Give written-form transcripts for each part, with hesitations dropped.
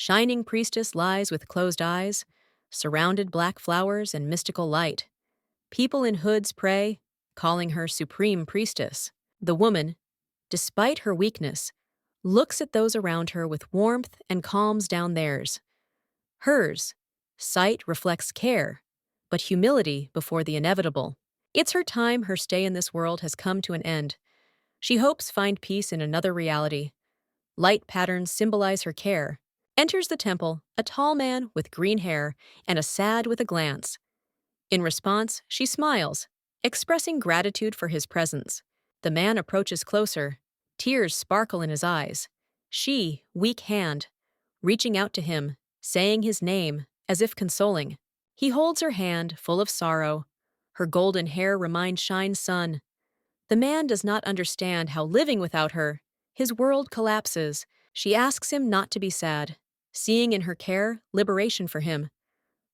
Shining Priestess lies with closed eyes, surrounded black flowers and mystical light. People in hoods pray, calling her Supreme Priestess. The woman, despite her weakness, looks at those around her with warmth and calms down theirs. Hers, sight reflects care, but humility before the inevitable. It's her time her stay in this world has come to an end. She hopes find peace in another reality. Light patterns symbolize her care. Enters the temple, a tall man with green hair and a sad with a glance. In response, she smiles, expressing gratitude for his presence. The man approaches closer. Tears sparkle in his eyes. She, weak hand, reaching out to him, saying his name, as if consoling. He holds her hand, full of sorrow. Her golden hair reminds Shine's sun. The man does not understand how living without her, his world collapses. She asks him not to be sad, seeing in her care liberation for him.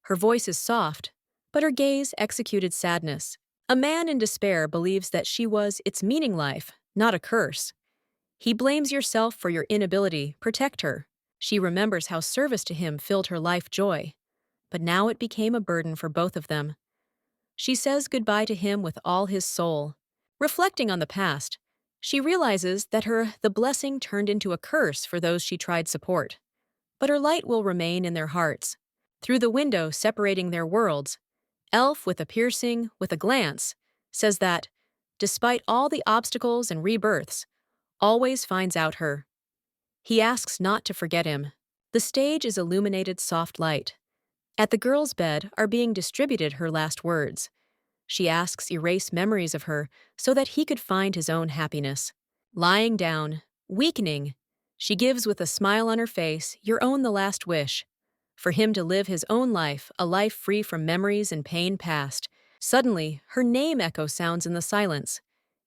Her voice is soft, but her gaze executed sadness. A man in despair believes that she was its meaning life, not a curse. He blames yourself for your inability, protect her. She remembers how service to him filled her life joy. But now it became a burden for both of them. She says goodbye to him with all his soul. Reflecting on the past, she realizes that the blessing turned into a curse for those she tried support. But her light will remain in their hearts. Through the window separating their worlds, Elf with a glance, says that, despite all the obstacles and rebirths, always finds out her. He asks not to forget him. The stage is illuminated soft light. At the girl's bed are being distributed her last words. She asks erase memories of her so that he could find his own happiness. Lying down, weakening, she gives with a smile on her face your own the last wish. For him to live his own life, a life free from memories and pain past. Suddenly, her name echo sounds in the silence,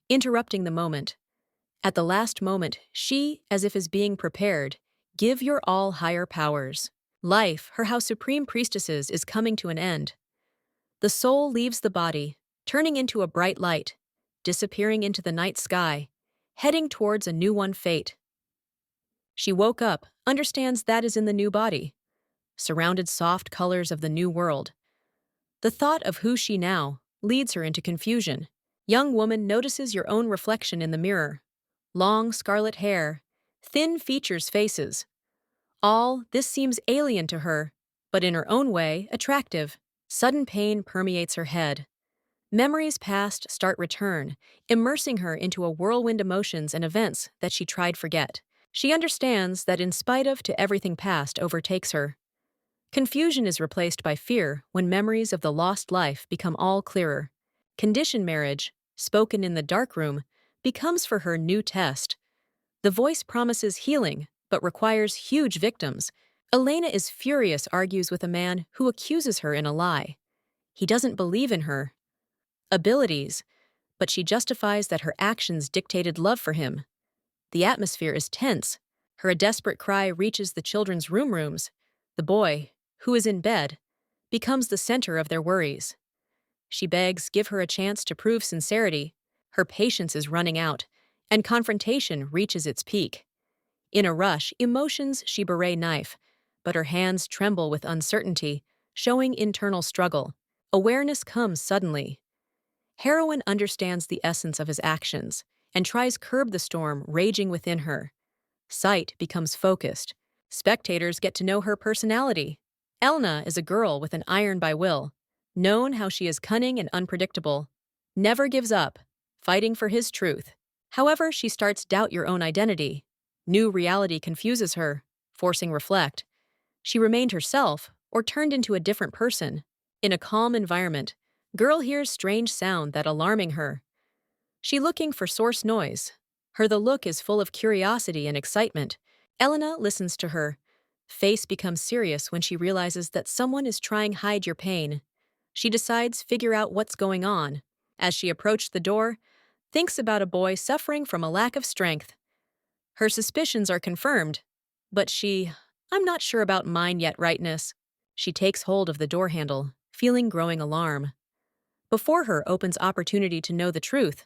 interrupting the moment. At the last moment, she, as if is being prepared, give your all higher powers. Life, her how Supreme Priestesses, is coming to an end. The soul leaves the body, turning into a bright light, disappearing into the night sky, heading towards a new one fate. She woke up, understands that is in the new body, surrounded soft colors of the new world. The thought of who she now leads her into confusion. Young woman notices your own reflection in the mirror. Long scarlet hair, thin features faces. All this seems alien to her, but in her own way, attractive. Sudden pain permeates her head. Memories past start return, immersing her into a whirlwind emotions and events that she tried forget. She understands that in spite of to everything past overtakes her. Confusion is replaced by fear when memories of the lost life become all clearer. Conditioned marriage, spoken in the dark room, becomes for her new test. The voice promises healing, but requires huge victims. Elena is furious, argues with a man who accuses her in a lie. He doesn't believe in her abilities, but she justifies that her actions dictated love for him. The atmosphere is tense. Her desperate cry reaches the children's rooms. The boy, who is in bed, becomes the center of their worries. She begs, give her a chance to prove sincerity. Her patience is running out, and confrontation reaches its peak. In a rush, emotions she berate knife, but her hands tremble with uncertainty, showing internal struggle. Awareness comes suddenly. Heroine understands the essence of his actions and tries curb the storm raging within her. Sight becomes focused. Spectators get to know her personality. Elna is a girl with an iron by will, known how she is cunning and unpredictable, never gives up, fighting for his truth. However, she starts doubt your own identity. New reality confuses her, forcing reflect. She remained herself or turned into a different person. In a calm environment, girl hears strange sound that alarming her. She looking for source noise. The look is full of curiosity and excitement. Elena listens to her. Face becomes serious when she realizes that someone is trying hide your pain. She decides figure out what's going on. As she approached the door, thinks about a boy suffering from a lack of strength. Her suspicions are confirmed, but I'm not sure about mine yet rightness. She takes hold of the door handle, feeling growing alarm. Before her opens opportunity to know the truth,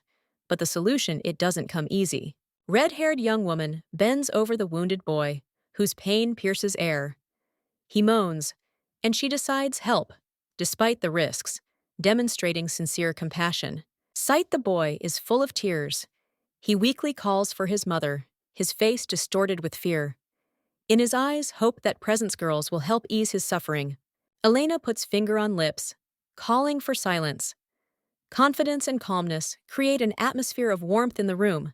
but the solution it doesn't come easy. Red-haired young woman bends over the wounded boy, whose pain pierces air. He moans, and she decides help, despite the risks, demonstrating sincere compassion. Sight the boy is full of tears. He weakly calls for his mother, his face distorted with fear. In his eyes, hope that Presence Girls will help ease his suffering. Elena puts finger on lips, calling for silence. Confidence and calmness create an atmosphere of warmth in the room.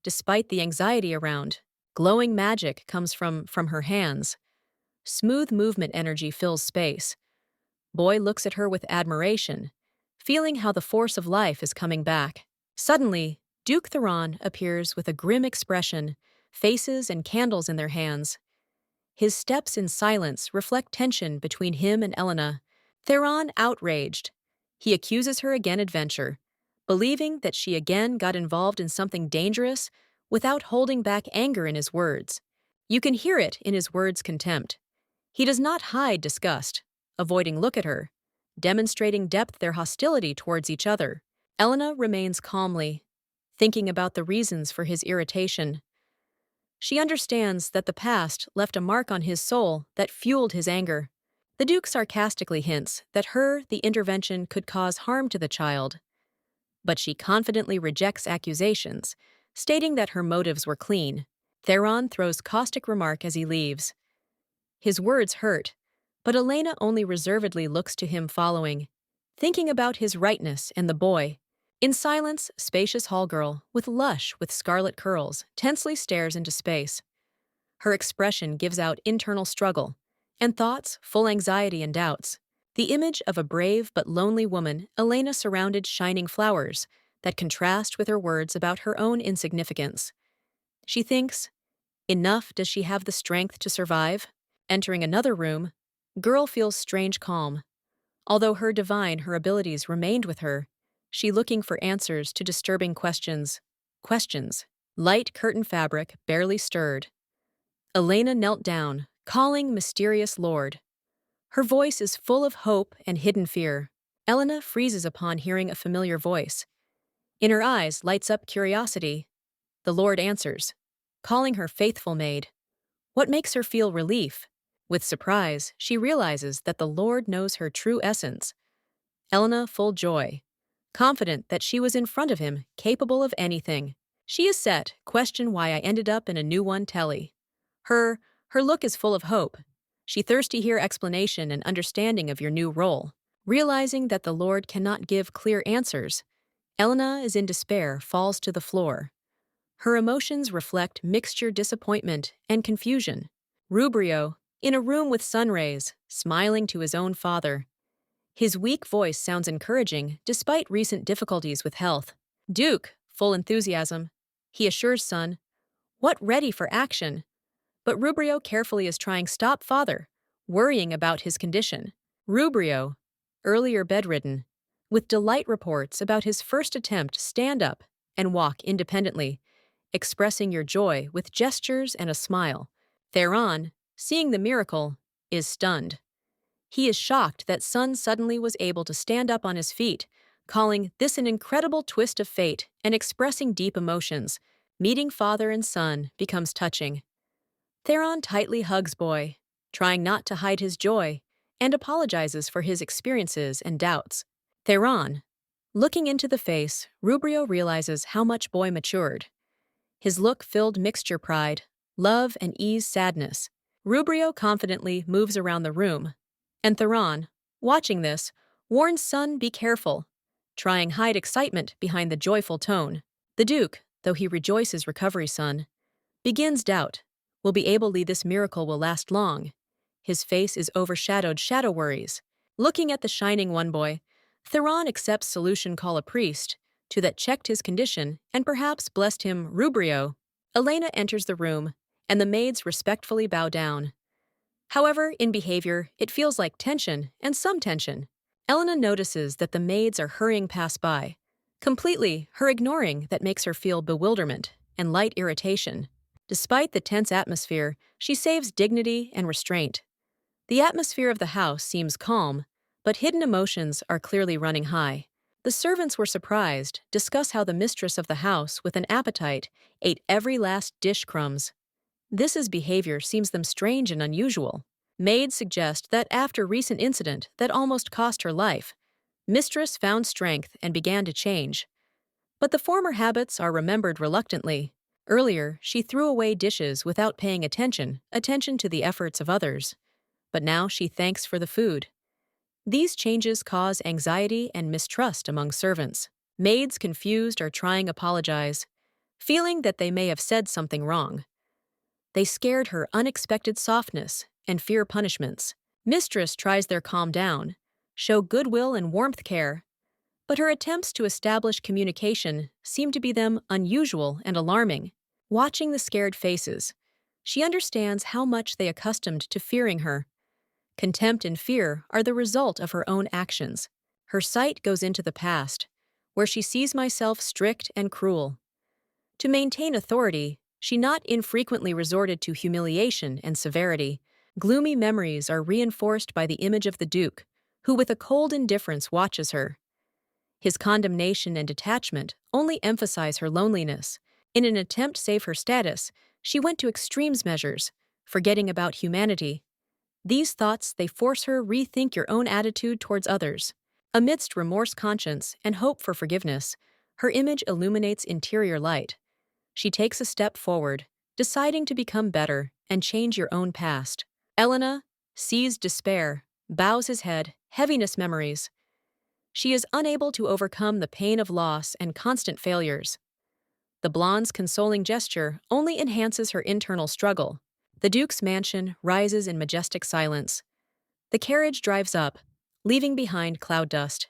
Despite the anxiety around, glowing magic comes from her hands. Smooth movement energy fills space. Boy looks at her with admiration, feeling how the force of life is coming back. Suddenly, Duke Theron appears with a grim expression, faces and candles in their hands. His steps in silence reflect tension between him and Elena. Theron outraged. He accuses her again adventure, believing that she again got involved in something dangerous without holding back anger in his words. You can hear it in his words' contempt. He does not hide disgust, avoiding look at her, demonstrating depth their hostility towards each other. Elena remains calmly, thinking about the reasons for his irritation. She understands that the past left a mark on his soul that fueled his anger. The Duke sarcastically hints that the intervention could cause harm to the child, but she confidently rejects accusations, stating that her motives were clean. Theron throws caustic remark as he leaves. His words hurt, but Elena only reservedly looks to him following, thinking about his rightness and the boy. In silence, spacious hall girl, with scarlet curls, tensely stares into space. Her expression gives out internal struggle, and thoughts full anxiety and doubts. The image of a brave but lonely woman, Elena surrounded shining flowers, that contrast with her words about her own insignificance. She thinks, enough does she have the strength to survive? Entering another room, girl feels strange calm. Although her abilities remained with her, she looking for answers to disturbing questions. Light curtain fabric barely stirred. Elena knelt down, calling mysterious lord. Her voice is full of hope and hidden fear. Elena freezes upon hearing a familiar voice. In her eyes lights up curiosity. The lord answers, calling her faithful maid. What makes her feel relief? With surprise, she realizes that the lord knows her true essence. Elena full joy, confident that she was in front of him, capable of anything. She is set, question why I ended up in a new one telly. Her look is full of hope. She thirsty hear explanation and understanding of your new role. Realizing that the Lord cannot give clear answers, Elena is in despair, falls to the floor. Her emotions reflect mixture disappointment and confusion. Rubrio, in a room with sun rays, smiling to his own father. His weak voice sounds encouraging despite recent difficulties with health. Duke, full enthusiasm. He assures son, what ready for action? But Rubrio carefully is trying stop father, worrying about his condition. Rubrio, earlier bedridden, with delight reports about his first attempt stand up and walk independently, expressing your joy with gestures and a smile. Theron, seeing the miracle, is stunned. He is shocked that son suddenly was able to stand up on his feet, calling this an incredible twist of fate and expressing deep emotions. Meeting father and son becomes touching. Theron tightly hugs boy, trying not to hide his joy, and apologizes for his experiences and doubts. Theron, looking into the face, Rubrio realizes how much boy matured. His look filled mixture pride, love and ease sadness. Rubrio confidently moves around the room, and Theron, watching this, warns son be careful, trying hide excitement behind the joyful tone. The Duke, though he rejoices recovery son, begins doubt. Will be able this miracle will last long. His face is overshadowed shadow worries. Looking at the shining one boy, Theron accepts solution call a priest, to that checked his condition and perhaps blessed him Rubrio. Elena enters the room, and the maids respectfully bow down. However, in behavior, it feels like tension and some tension. Elena notices that the maids are hurrying past by. Completely, her ignoring that makes her feel bewilderment and light irritation. Despite the tense atmosphere, she saves dignity and restraint. The atmosphere of the house seems calm, but hidden emotions are clearly running high. The servants were surprised, discuss how the mistress of the house, with an appetite, ate every last dish crumbs. This behavior seems them strange and unusual. Maids suggest that after recent incident that almost cost her life, Mistress found strength and began to change. But the former habits are remembered reluctantly. Earlier, she threw away dishes without paying attention to the efforts of others. But now she thanks for the food. These changes cause anxiety and mistrust among servants. Maids confused are trying to apologize, feeling that they may have said something wrong. They scared her unexpected softness and fear punishments. Mistress tries their calm down, show goodwill and warmth care, but her attempts to establish communication seem to be them unusual and alarming. Watching the scared faces, she understands how much they accustomed to fearing her. Contempt and fear are the result of her own actions. Her sight goes into the past, where she sees myself strict and cruel. To maintain authority, she not infrequently resorted to humiliation and severity. Gloomy memories are reinforced by the image of the Duke, who with a cold indifference watches her. His condemnation and detachment only emphasize her loneliness. In an attempt to save her status, she went to extremes measures, forgetting about humanity. These thoughts, they force her rethink your own attitude towards others. Amidst remorse, conscience, and hope for forgiveness, her image illuminates interior light. She takes a step forward, deciding to become better and change your own past. Elena sees despair, bows his head, heaviness memories. She is unable to overcome the pain of loss and constant failures. The blonde's consoling gesture only enhances her internal struggle. The Duke's mansion rises in majestic silence. The carriage drives up, leaving behind cloud dust.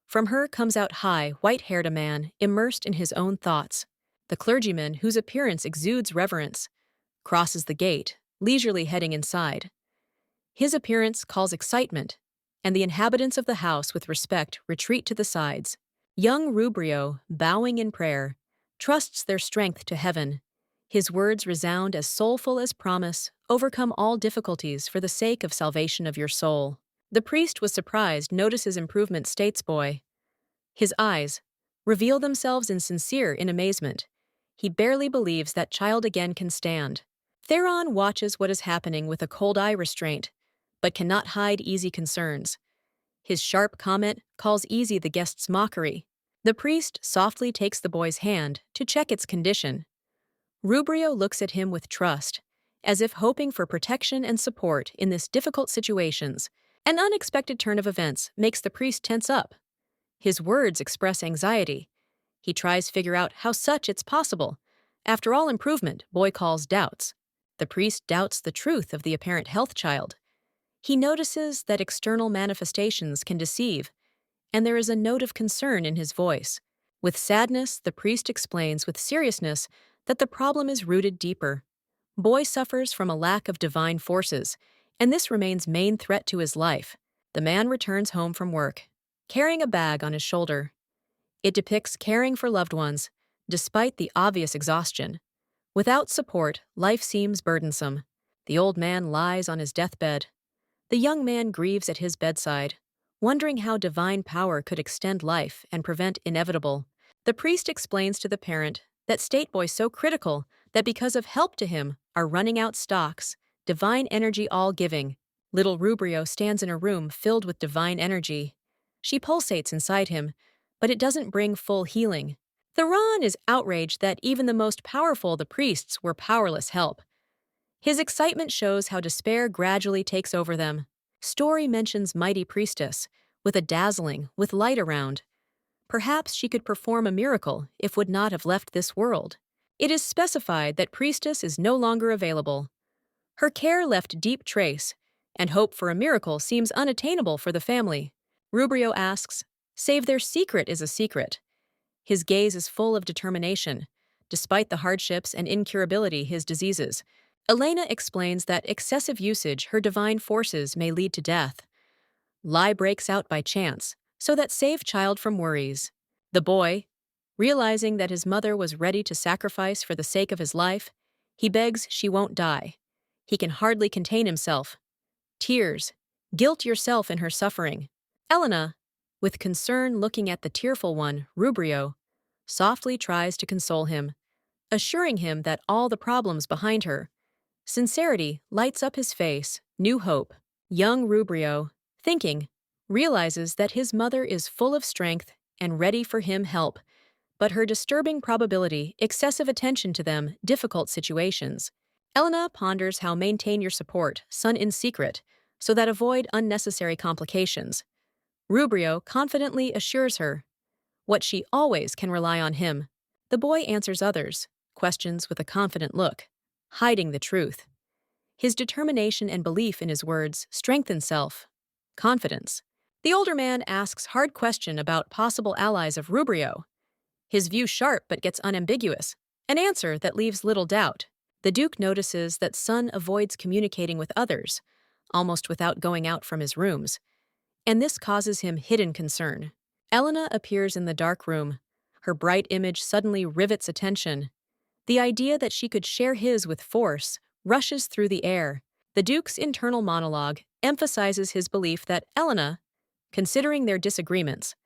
From her comes out high, white-haired a man, immersed in his own thoughts. The clergyman, whose appearance exudes reverence, crosses the gate, leisurely heading inside. His appearance calls excitement, and the inhabitants of the house with respect retreat to the sides. Young Rubrio, bowing in prayer, trusts their strength to heaven. His words resound as soulful as promise, overcome all difficulties for the sake of salvation of your soul. The priest was surprised, notices improvement, states boy. His eyes reveal themselves in amazement. He barely believes that child again can stand. Theron watches what is happening with a cold eye restraint, but cannot hide easy concerns. His sharp comment calls easy the guest's mockery. The priest softly takes the boy's hand to check its condition. Rubrio looks at him with trust, as if hoping for protection and support in this difficult situations. An unexpected turn of events makes the priest tense up. His words express anxiety. He tries to figure out how such it's possible. After all improvement, boy calls doubts. The priest doubts the truth of the apparent health child. He notices that external manifestations can deceive, and there is a note of concern in his voice. With sadness, the priest explains with seriousness that the problem is rooted deeper. Boy suffers from a lack of divine forces, and this remains main threat to his life. The man returns home from work, carrying a bag on his shoulder. It depicts caring for loved ones, despite the obvious exhaustion. Without support, life seems burdensome. The old man lies on his deathbed. The young man grieves at his bedside, wondering how divine power could extend life and prevent inevitable. The priest explains to the parent that state boy so critical that because of help to him are running out stocks, divine energy all giving. Little Rubrio stands in a room filled with divine energy. She pulsates inside him, but it doesn't bring full healing. Theron is outraged that even the most powerful of the priests were powerless help. His excitement shows how despair gradually takes over them. Story mentions mighty Priestess, with light around. Perhaps she could perform a miracle if would not have left this world. It is specified that Priestess is no longer available. Her care left deep trace, and hope for a miracle seems unattainable for the family. Rubrio asks, save their secret is a secret. His gaze is full of determination, despite the hardships and incurability his diseases. Elena explains that excessive usage her divine forces may lead to death. Lie breaks out by chance, so that save child from worries. The boy, realizing that his mother was ready to sacrifice for the sake of his life, he begs she won't die. He can hardly contain himself. Tears, guilt yourself in her suffering. Elena, with concern looking at the tearful one, Rubrio, softly tries to console him, assuring him that all the problems behind her. Sincerity lights up his face, New hope. Young Rubrio, thinking, realizes that his mother is full of strength and ready for him help, but her disturbing probability, excessive attention to them, difficult situations. Elena ponders how maintain your support, son in secret, so that avoid unnecessary complications. Rubrio confidently assures her what she always can rely on him. The boy answers others, questions with a confident look, hiding the truth. His determination and belief in his words strengthen confidence. The older man asks hard question about possible allies of Rubrio. His view sharp but gets unambiguous, an answer that leaves little doubt. The Duke notices that son avoids communicating with others, almost without going out from his rooms, and this causes him hidden concern. Elena appears in the dark room. Her bright image suddenly rivets attention. The idea that she could share his with force rushes through the air. The Duke's internal monologue emphasizes his belief that Elena, considering their disagreements,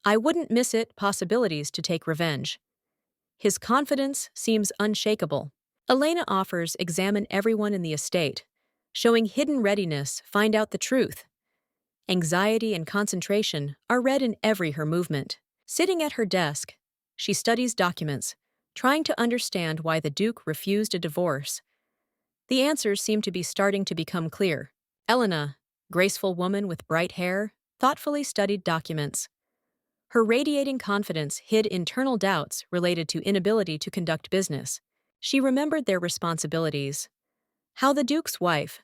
I wouldn't miss it possibilities to take revenge. His confidence seems unshakable. Elena offers examine everyone in the estate, showing hidden readiness, find out the truth. Anxiety and concentration are read in every her movement. Sitting at her desk, she studies documents, trying to understand why the Duke refused a divorce. The answers seem to be starting to become clear. Elena, graceful woman with bright hair, thoughtfully studied documents. Her radiating confidence hid internal doubts related to inability to conduct business. She remembered their responsibilities. How the Duke's wife,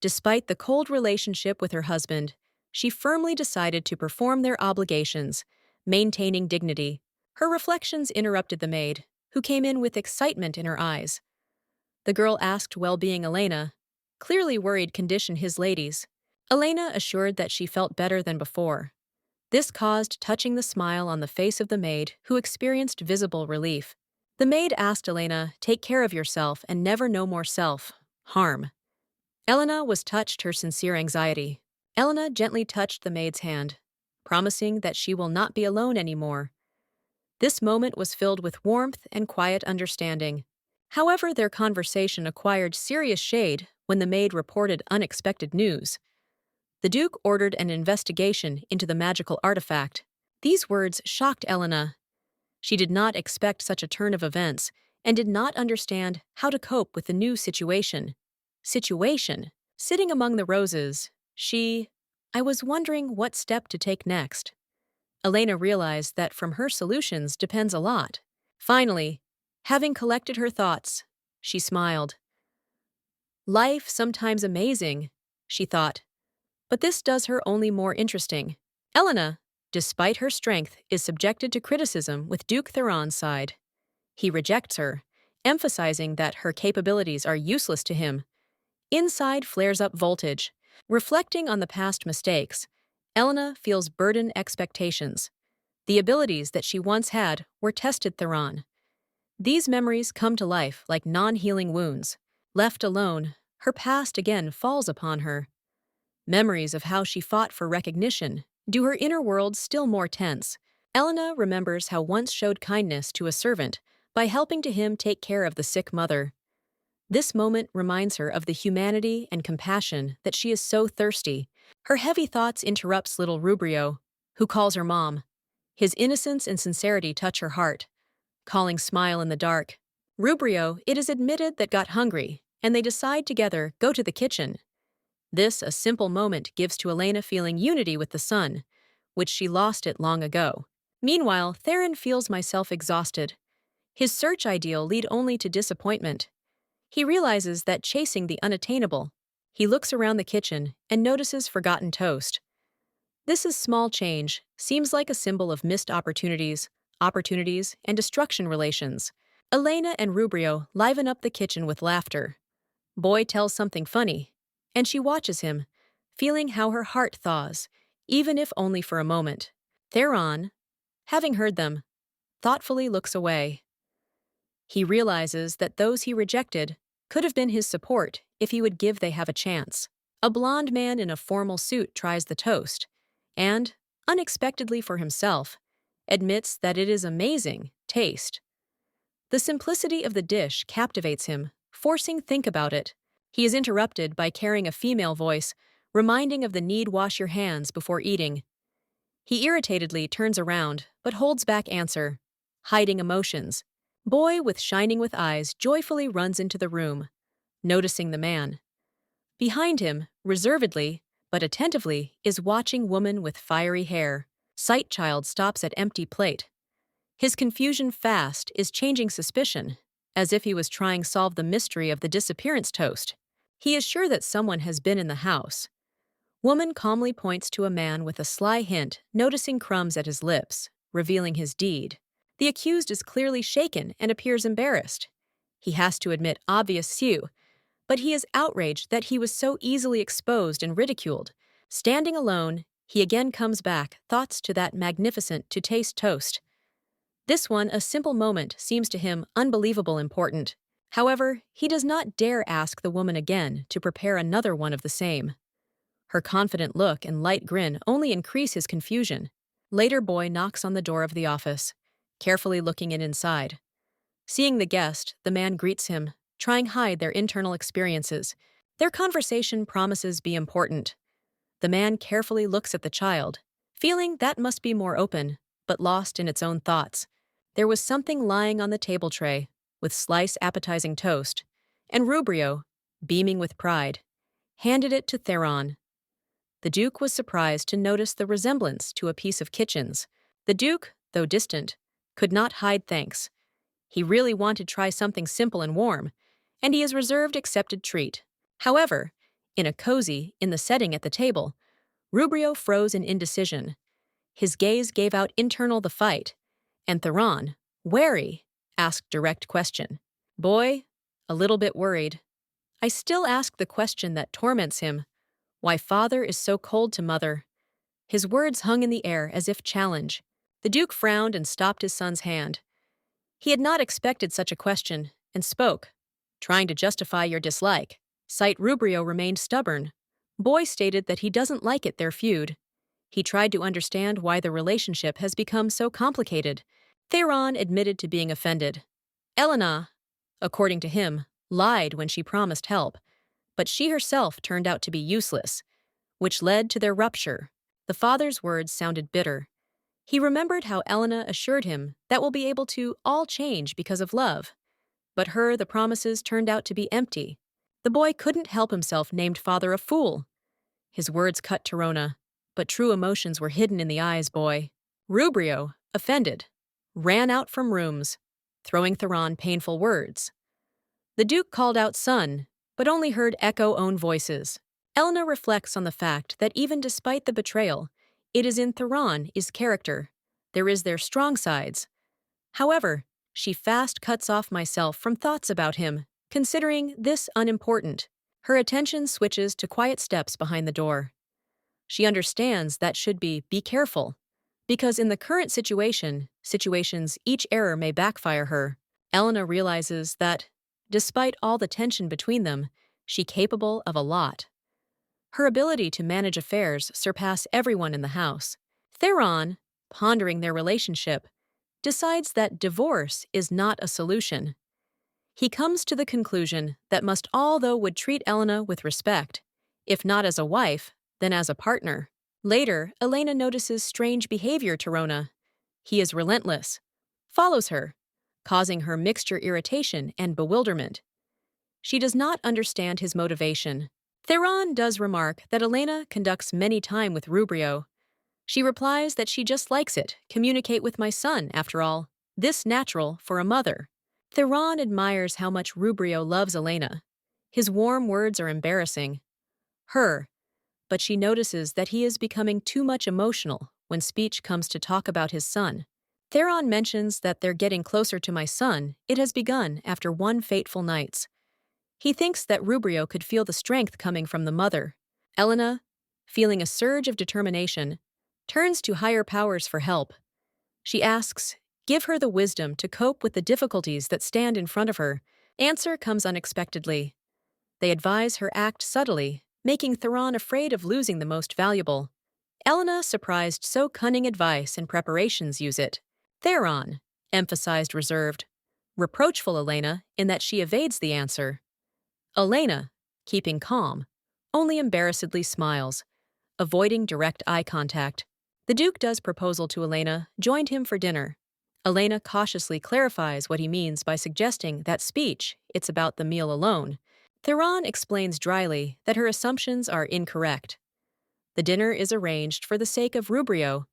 despite the cold relationship with her husband, she firmly decided to perform their obligations, maintaining dignity. Her reflections interrupted the maid, who came in with excitement in her eyes. The girl asked well-being Elena, clearly worried condition his ladies. Elena assured that she felt better than before. This caused touching the smile on the face of the maid, who experienced visible relief. The maid asked Elena, take care of yourself and never no more self-harm. Elena was touched her sincere anxiety. Elena gently touched the maid's hand, promising that she will not be alone anymore. This moment was filled with warmth and quiet understanding. However, their conversation acquired serious shade when the maid reported unexpected news. The Duke ordered an investigation into the magical artifact. These words shocked Elena. She did not expect such a turn of events and did not understand how to cope with the new situation. Sitting among the roses, I was wondering what step to take next. Elena realized that from her solutions depends a lot. Finally, having collected her thoughts, she smiled. Life sometimes amazing, she thought, but this does her only more interesting. Elena, despite her strength, is subjected to criticism with Duke Theron's side. He rejects her, emphasizing that her capabilities are useless to him. Inside flares up voltage. Reflecting on the past mistakes, Elena feels burdened expectations. The abilities that she once had were tested Theron. These memories come to life like non-healing wounds. Left alone, her past again falls upon her. Memories of how she fought for recognition do her inner world still more tense. Elena remembers how once showed kindness to a servant by helping to him take care of the sick mother. This moment reminds her of the humanity and compassion that she is so thirsty. Her heavy thoughts interrupts little Rubrio, who calls her mom. His innocence and sincerity touch her heart, calling smile in the dark. Rubrio, it is admitted that got hungry, and they decide together go to the kitchen. This, a simple moment, gives to Elena feeling unity with the son, which she lost it long ago. Meanwhile, Theron feels myself exhausted. His search ideal lead only to disappointment. He realizes that chasing the unattainable. He looks around the kitchen and notices forgotten toast. This is small change, seems like a symbol of missed opportunities, and destruction relations. Elena and Rubrio liven up the kitchen with laughter. Boy tells something funny, and she watches him, feeling how her heart thaws, even if only for a moment. Theron, having heard them, thoughtfully looks away. He realizes that those he rejected could have been his support if he would give they have a chance. A blond man in a formal suit tries the toast, and, unexpectedly for himself, admits that it is amazing taste. The simplicity of the dish captivates him, forcing think about it. He is interrupted by carrying a female voice, reminding of the need wash your hands before eating. He irritatedly turns around, but holds back answer, hiding emotions. Boy with shining with eyes joyfully runs into the room, noticing the man. Behind him, reservedly, but attentively, is watching woman with fiery hair. Sight child stops at empty plate. His confusion fast is changing suspicion, as if he was trying solve the mystery of the disappearance toast. He is sure that someone has been in the house. Woman calmly points to a man with a sly hint, noticing crumbs at his lips, revealing his deed. The accused is clearly shaken and appears embarrassed. He has to admit obvious sue, but he is outraged that he was so easily exposed and ridiculed. Standing alone, he again comes back, thoughts to that magnificent to-taste toast. This one, a simple moment, seems to him unbelievable important. However, he does not dare ask the woman again to prepare another one of the same. Her confident look and light grin only increase his confusion. Later, boy knocks on the door of the office, carefully looking inside. Seeing the guest, the man greets him, trying to hide their internal experiences. Their conversation promises be important. The man carefully looks at the child, feeling that must be more open, but lost in its own thoughts. There was something lying on the table tray, with slice appetizing toast, and Rubrio, beaming with pride, handed it to Theron. The Duke was surprised to notice the resemblance to a piece of kitchens. The Duke, though distant, could not hide thanks. He really wanted to try something simple and warm, and he is reserved accepted treat. However, in the setting at the table, Rubrio froze in indecision. His gaze gave out internal the fight, and Theron, wary, asked direct question. Boy, a little bit worried. I still ask the question that torments him, why father is so cold to mother. His words hung in the air as if challenge. The Duke frowned and stopped his son's hand. He had not expected such a question, and spoke, trying to justify your dislike. Sight Rubrio remained stubborn. Boy stated that he doesn't like it, their feud. He tried to understand why the relationship has become so complicated. Theron admitted to being offended. Elena, according to him, lied when she promised help, but she herself turned out to be useless, which led to their rupture. The father's words sounded bitter. He remembered how Elena assured him that we'll be able to all change because of love. But the promises turned out to be empty. The boy couldn't help himself, named father a fool. His words cut to Rona, but true emotions were hidden in the eyes, boy. Rubrio, offended, ran out from rooms, throwing Theron painful words. The Duke called out son, but only heard echo own voices. Elena reflects on the fact that even despite the betrayal, it is in Theron's character. There is their strong sides. However, she fast cuts off myself from thoughts about him, considering this unimportant. Her attention switches to quiet steps behind the door. She understands that should be careful, because in the current situations each error may backfire her. Elena realizes that, despite all the tension between them, she's capable of a lot. Her ability to manage affairs surpass everyone in the house. Theron, pondering their relationship, decides that divorce is not a solution. He comes to the conclusion that would treat Elena with respect, if not as a wife, then as a partner. Later, Elena notices strange behavior to Rona. He is relentless, follows her, causing her mixture irritation and bewilderment. She does not understand his motivation. Theron does remark that Elena conducts many time with Rubrio. She replies that she just likes it, communicate with my son, after all. This natural for a mother. Theron admires how much Rubrio loves Elena. His warm words are embarrassing. But she notices that he is becoming too much emotional when speech comes to talk about his son. Theron mentions that they're getting closer to my son. It has begun after one fateful night. He thinks that Rubrio could feel the strength coming from the mother. Elena, feeling a surge of determination, turns to higher powers for help. She asks, give her the wisdom to cope with the difficulties that stand in front of her. Answer comes unexpectedly. They advise her act subtly, making Theron afraid of losing the most valuable. Elena, surprised so cunning advice and preparations use it. Theron, emphasized reserved. Reproachful Elena in that she evades the answer. Elena, keeping calm, only embarrassedly smiles, avoiding direct eye contact. The Duke does proposal to Elena, joined him for dinner. Elena cautiously clarifies what he means by suggesting that speech, it's about the meal alone. Theron explains dryly that her assumptions are incorrect. The dinner is arranged for the sake of Rubrio,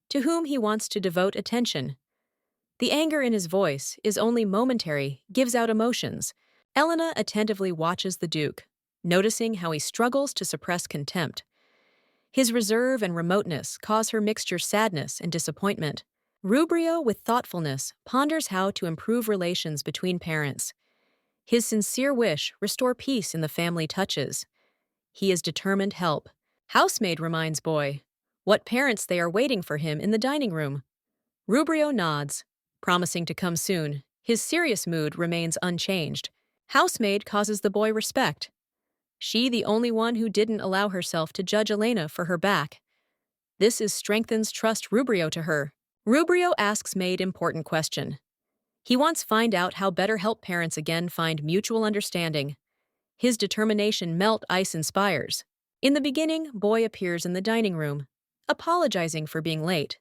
to whom he wants to devote attention. The anger in his voice is only momentary, gives out emotions. Elena attentively watches the Duke, noticing how he struggles to suppress contempt. His reserve and remoteness cause her mixture sadness and disappointment. Rubrio, with thoughtfulness, ponders how to improve relations between parents. His sincere wish restore peace in the family touches. He is determined help. Housemaid reminds boy what parents they are waiting for him in the dining room. Rubrio nods, promising to come soon. His serious mood remains unchanged. Housemaid causes the boy respect. She the only one who didn't allow herself to judge Elena for her back. This is strengthens trust Rubrio to her. Rubrio asks maid important question. He wants find out how better help parents again find mutual understanding. His determination melt ice inspires. In the beginning, boy appears in the dining room, apologizing for being late.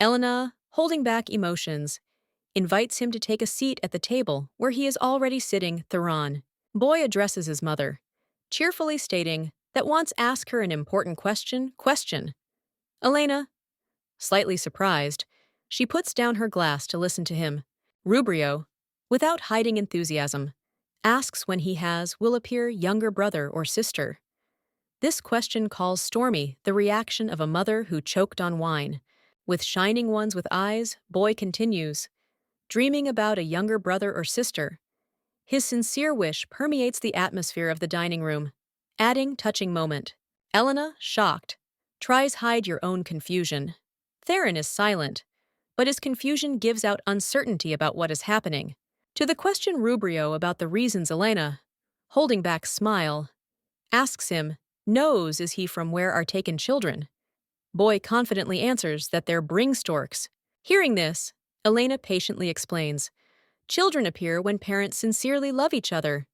Elena, holding back emotions, invites him to take a seat at the table where he is already sitting. Theron. Boy addresses his mother, cheerfully stating that wants ask her an important question. Elena, slightly surprised, she puts down her glass to listen to him. Rubrio, without hiding enthusiasm, asks when he will appear younger brother or sister. This question calls stormy, the reaction of a mother who choked on wine. With shining ones with eyes, boy continues, dreaming about a younger brother or sister. His sincere wish permeates the atmosphere of the dining room, adding touching moment. Elena, shocked, tries hide your own confusion. Theron is silent, but his confusion gives out uncertainty about what is happening. To the question Rubrio about the reasons Elena, holding back smile, asks him, knows is he from where are taken children? Boy confidently answers that they're bring storks. Hearing this, Elena patiently explains, children appear when parents sincerely love each other.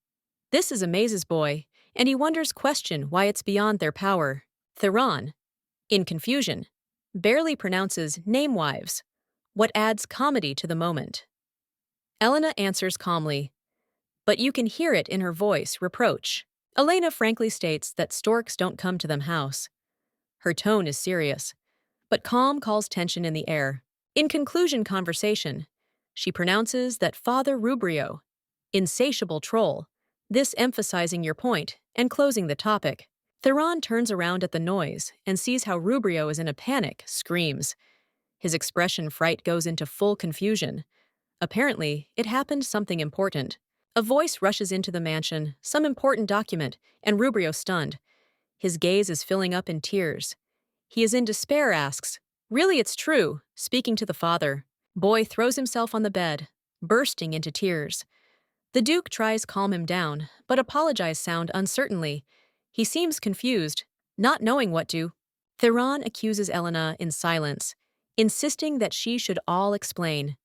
This is amazes boy, and he wonders question why it's beyond their power. Theron, in confusion, barely pronounces name wives, what adds comedy to the moment. Elena answers calmly, but you can hear it in her voice, reproach. Elena frankly states that storks don't come to them house. Her tone is serious, but calm calls tension in the air. In conclusion conversation, she pronounces that Father Rubrio, insatiable troll, this emphasizing your point and closing the topic. Theron turns around at the noise and sees how Rubrio is in a panic, screams. His expression fright goes into full confusion. Apparently, it happened something important. A voice rushes into the mansion, some important document, and Rubrio stunned. His gaze is filling up in tears. He is in despair, asks, really it's true, speaking to the father. Boy throws himself on the bed, bursting into tears. The Duke tries calm him down, but apologize sound uncertainly. He seems confused, not knowing what to. Theron accuses Elena in silence, insisting that she should all explain.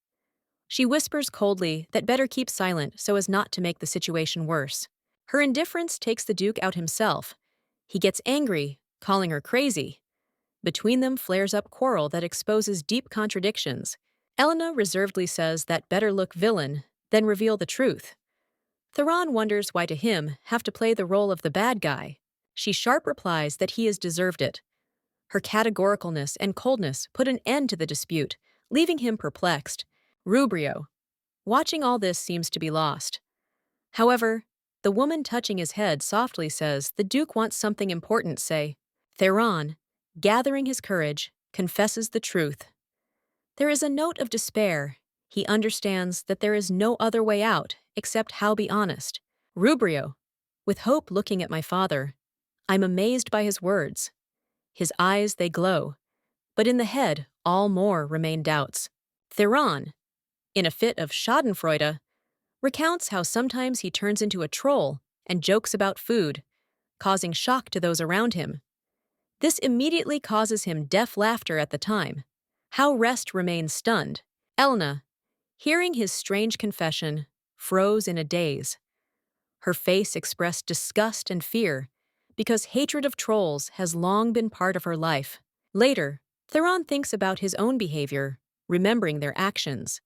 She whispers coldly that better keep silent so as not to make the situation worse. Her indifference takes the Duke out himself. He gets angry, calling her crazy. Between them flares up quarrel that exposes deep contradictions. Elena reservedly says that better look villain than reveal the truth. Theron wonders why to him have to play the role of the bad guy. She sharp replies that he has deserved it. Her categoricalness and coldness put an end to the dispute, leaving him perplexed. Rubrio, watching all this, seems to be lost. However, the woman touching his head softly says the Duke wants something important say. Theron, gathering his courage, confesses the truth. There is a note of despair. He understands that there is no other way out except how be honest. Rubrio, with hope looking at my father. I'm amazed by his words. His eyes, they glow. But in the head, all more remain doubts. Theron, in a fit of schadenfreude, recounts how sometimes he turns into a troll and jokes about food, causing shock to those around him. This immediately causes him deaf laughter at the time. How Rest remains stunned. Elena, hearing his strange confession, froze in a daze. Her face expressed disgust and fear, because hatred of trolls has long been part of her life. Later, Theron thinks about his own behavior, remembering their actions.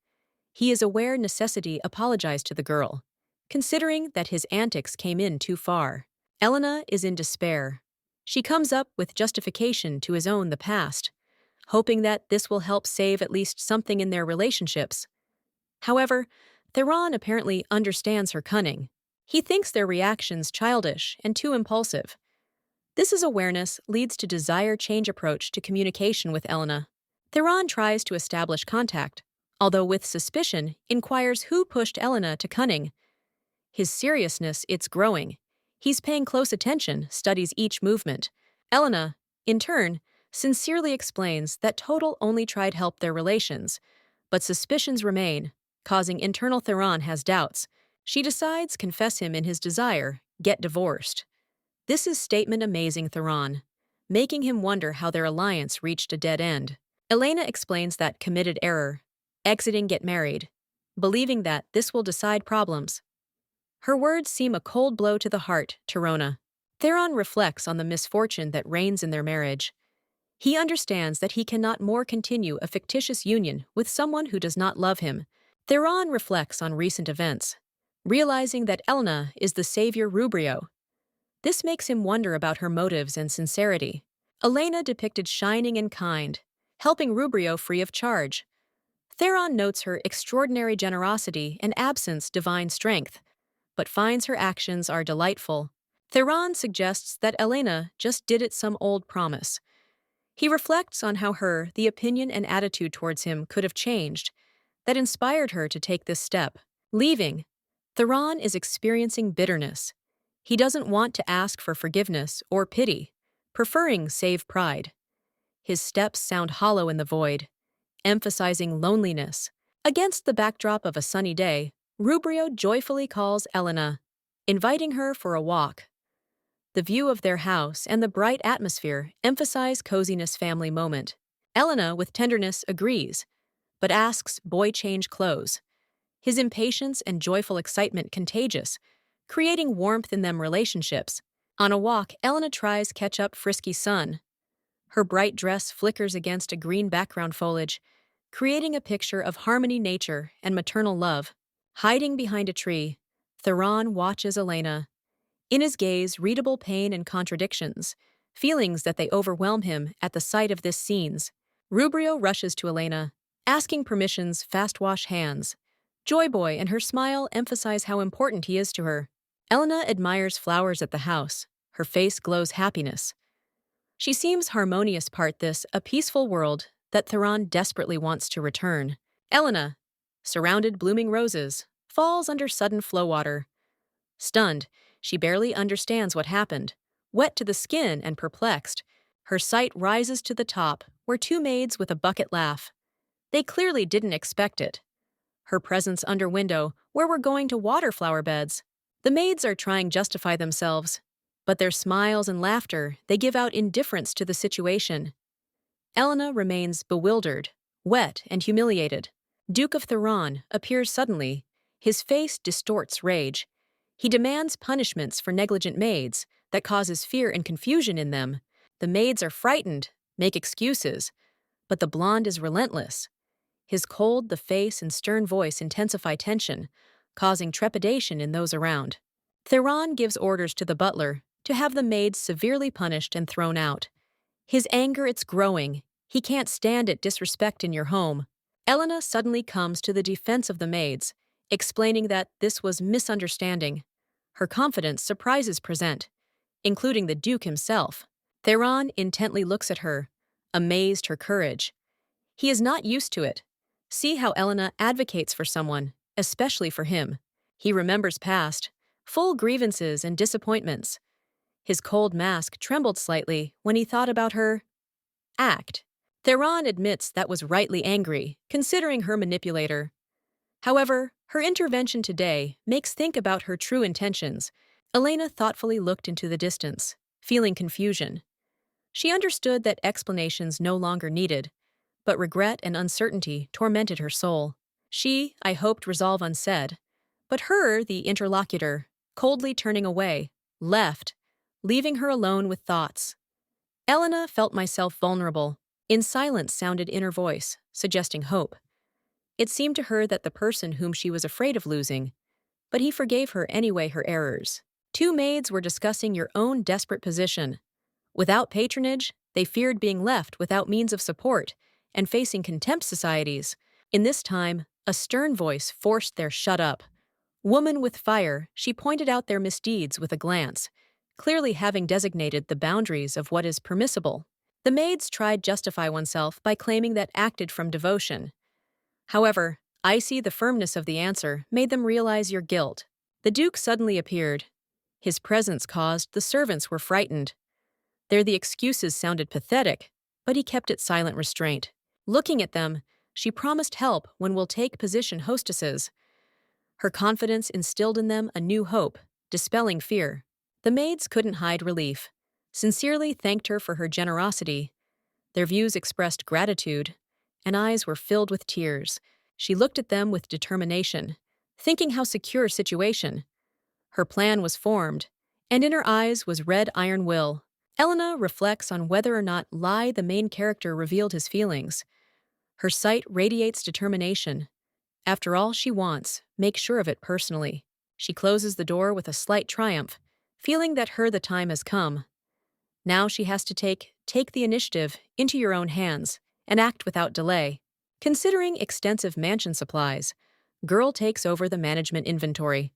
He is aware necessity apologized to the girl, considering that his antics came in too far. Elena is in despair. She comes up with justification to his own the past, hoping that this will help save at least something in their relationships. However, Theron apparently understands her cunning. He thinks their reactions childish and too impulsive. This awareness leads to desire change approach to communication with Elena. Theron tries to establish contact, although with suspicion inquires who pushed Elena to Cunning. His seriousness, it's growing. He's paying close attention, studies each movement. Elena, in turn, sincerely explains that Total only tried help their relations, but suspicions remain, causing internal Theron has doubts. She decides confess him in his desire, get divorced. This is statement amazing Theron, making him wonder how their alliance reached a dead end. Elena explains that committed error, exiting get married, believing that this will decide problems. Her words seem a cold blow to the heart to Rona. Theron reflects on the misfortune that reigns in their marriage. He understands that he cannot more continue a fictitious union with someone who does not love him. Theron reflects on recent events, realizing that Elena is the savior Rubrio. This makes him wonder about her motives and sincerity. Elena depicted shining and kind, helping Rubrio free of charge. Theron notes her extraordinary generosity and absence divine strength, but finds her actions are delightful. Theron suggests that Elena just did it some old promise. He reflects on how the opinion and attitude towards him could have changed, that inspired her to take this step. Leaving, Theron is experiencing bitterness. He doesn't want to ask for forgiveness or pity, preferring save pride. His steps sound hollow in the void, emphasizing loneliness. Against the backdrop of a sunny day, Rubrio joyfully calls Elena, inviting her for a walk. The view of their house and the bright atmosphere emphasize coziness family moment. Elena, with tenderness, agrees, but asks boy change clothes. His impatience and joyful excitement contagious, creating warmth in them relationships. On a walk, Elena tries catch up frisky sun. Her bright dress flickers against a green background foliage, creating a picture of harmony nature and maternal love. Hiding behind a tree, Theron watches Elena. In his gaze, readable pain and contradictions, feelings that they overwhelm him at the sight of this scenes. Rubrio rushes to Elena, asking permission's fast-wash hands. Joy Boy and her smile emphasize how important he is to her. Elena admires flowers at the house. Her face glows happiness. She seems harmonious part this, a peaceful world that Theron desperately wants to return. Elena, surrounded blooming roses, falls under sudden flow water. Stunned, she barely understands what happened. Wet to the skin and perplexed, her sight rises to the top, where two maids with a bucket laugh. They clearly didn't expect it. Her presence under window, where we're going to water flower beds. The maids are trying to justify themselves, but their smiles and laughter, they give out indifference to the situation. Elena remains bewildered, wet, and humiliated. Duke of Theron appears suddenly. His face distorts rage. He demands punishments for negligent maids that causes fear and confusion in them. The maids are frightened, make excuses, but the blonde is relentless. His cold, the face, and stern voice intensify tension, causing trepidation in those around. Theron gives orders to the butler to have the maids severely punished and thrown out. His anger, it's growing. He can't stand it disrespect in your home. Elena suddenly comes to the defense of the maids, explaining that this was misunderstanding. Her confidence surprises present, including the Duke himself. Theron intently looks at her, amazed her courage. He is not used to it. See how Elena advocates for someone, especially for him. He remembers past, full grievances and disappointments. His cold mask trembled slightly when he thought about her act. Theron admits that was rightly angry, considering her manipulator. However, her intervention today makes think about her true intentions. Elena thoughtfully looked into the distance, feeling confusion. She understood that explanations no longer needed, but regret and uncertainty tormented her soul. She, I hoped, resolve unsaid, but her, the interlocutor, coldly turning away, left, leaving her alone with thoughts. Elena felt myself vulnerable. In silence sounded inner voice, suggesting hope. It seemed to her that the person whom she was afraid of losing, but he forgave her anyway her errors. Two maids were discussing your own desperate position. Without patronage, they feared being left without means of support and facing contempt societies. In this time, a stern voice forced their shut up. Woman with fire, she pointed out their misdeeds with a glance, clearly having designated the boundaries of what is permissible. The maids tried justify oneself by claiming that acted from devotion. However, icy the firmness of the answer made them realize your guilt. The Duke suddenly appeared. His presence caused the servants were frightened. There the excuses sounded pathetic, but he kept it silent restraint. Looking at them, she promised help when we'll take position hostesses. Her confidence instilled in them a new hope, dispelling fear. The maids couldn't hide relief, sincerely thanked her for her generosity. Their views expressed gratitude, and eyes were filled with tears. She looked at them with determination, thinking how secure situation. Her plan was formed, and in her eyes was red iron will. Elena reflects on whether or not Lai, the main character, revealed his feelings. Her sight radiates determination. After all she wants, make sure of it personally. She closes the door with a slight triumph, feeling that the time has come. Now she has to take the initiative into your own hands and act without delay. Considering extensive mansion supplies, Girl takes over the management inventory.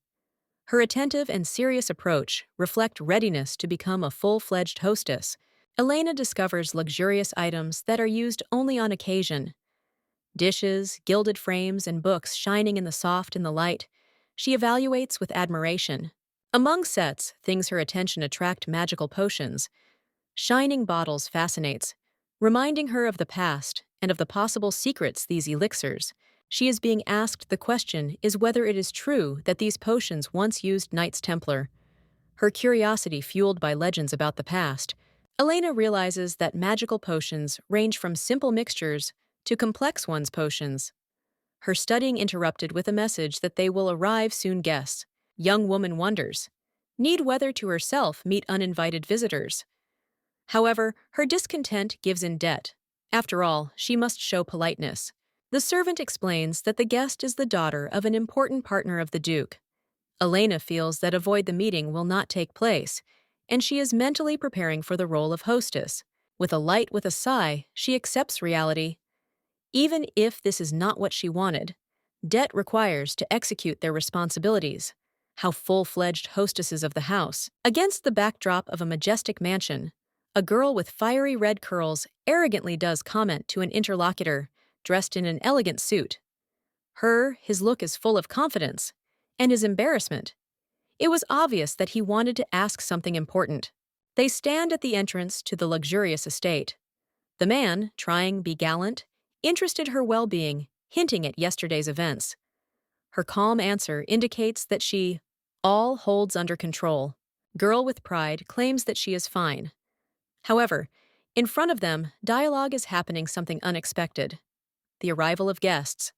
Her attentive and serious approach reflect readiness to become a full-fledged hostess. Elena discovers luxurious items that are used only on occasion. Dishes, gilded frames, and books shining in the light, she evaluates with admiration. Among sets, things her attention attract magical potions. Shining bottles fascinates, reminding her of the past and of the possible secrets these elixirs. She is being asked the question is whether it is true that these potions once used Knights Templar. Her curiosity fueled by legends about the past, Elena realizes that magical potions range from simple mixtures to complex ones potions. Her studying interrupted with a message that they will arrive soon guests. Young woman wonders. Need whether to herself meet uninvited visitors. However, her discontent gives in debt. After all, she must show politeness. The servant explains that the guest is the daughter of an important partner of the Duke. Elena feels that avoid the meeting will not take place, and she is mentally preparing for the role of hostess. With a sigh, she accepts reality. Even if this is not what she wanted, debt requires to execute their responsibilities. How full-fledged hostesses of the house. Against the backdrop of a majestic mansion, a girl with fiery red curls arrogantly does comment to an interlocutor, dressed in an elegant suit. His look is full of confidence, and his embarrassment. It was obvious that he wanted to ask something important. They stand at the entrance to the luxurious estate. The man, trying be gallant, interested her well-being, hinting at yesterday's events. Her calm answer indicates that she all holds under control. Girl with pride claims that she is fine. However, in front of them, dialogue is happening something unexpected. The arrival of guests.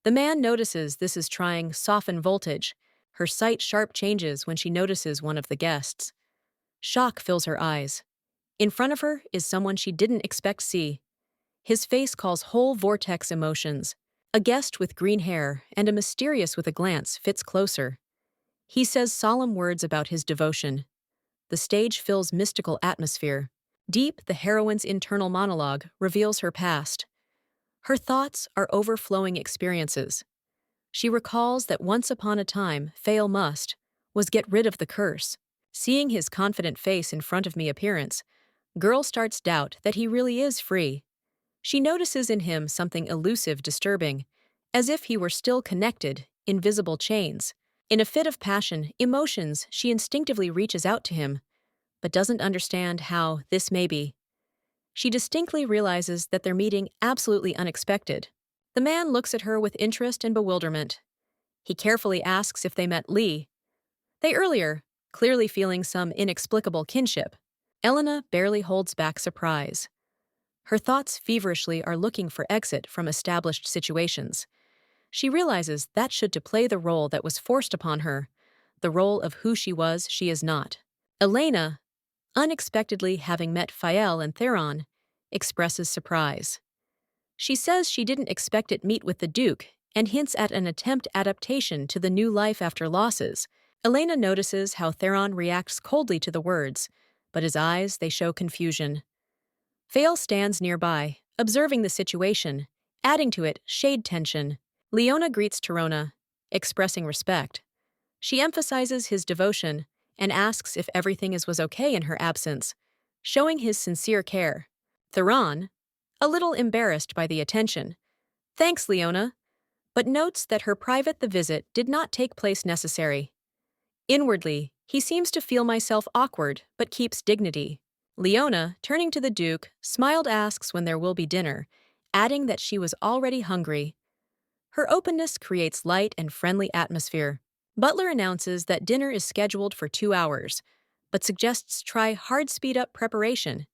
The man notices this is trying soften voltage. Her sight sharp changes when she notices one of the guests. Shock fills her eyes. In front of her is someone she didn't expect see. His face calls whole vortex emotions. A guest with green hair and a mysterious with a glance fits closer. He says solemn words about his devotion. The stage fills mystical atmosphere. Deep, the heroine's internal monologue reveals her past. Her thoughts are overflowing experiences. She recalls that once upon a time, fail was get rid of the curse. Seeing his confident face in front of me appearance, Girl starts doubt that he really is free. She notices in him something elusive disturbing, as if he were still connected, invisible chains. In a fit of passion, emotions, she instinctively reaches out to him, but doesn't understand how this may be. She distinctly realizes that their meeting absolutely unexpected. The man looks at her with interest and bewilderment. He carefully asks if they met Lee. They earlier, clearly feeling some inexplicable kinship. Elena barely holds back surprise. Her thoughts feverishly are looking for exit from established situations. She realizes that should to play the role that was forced upon her, the role of who she is not. Elena, unexpectedly having met Fael and Theron, expresses surprise. She says she didn't expect it meet with the Duke and hints at an attempt adaptation to the new life after losses. Elena notices how Theron reacts coldly to the words, but his eyes, they show confusion. Fael stands nearby, observing the situation, adding to it shade tension. Leona greets Torona, expressing respect. She emphasizes his devotion and asks if everything was okay in her absence, showing his sincere care. Theron, a little embarrassed by the attention, thanks Leona, but notes that her private the visit did not take place necessary. Inwardly, he seems to feel myself awkward, but keeps dignity. Leona, turning to the Duke, smiled asks when there will be dinner, adding that she was already hungry. Her openness creates light and friendly atmosphere. Butler announces that dinner is scheduled for 2 hours, but suggests try hard speed-up preparation,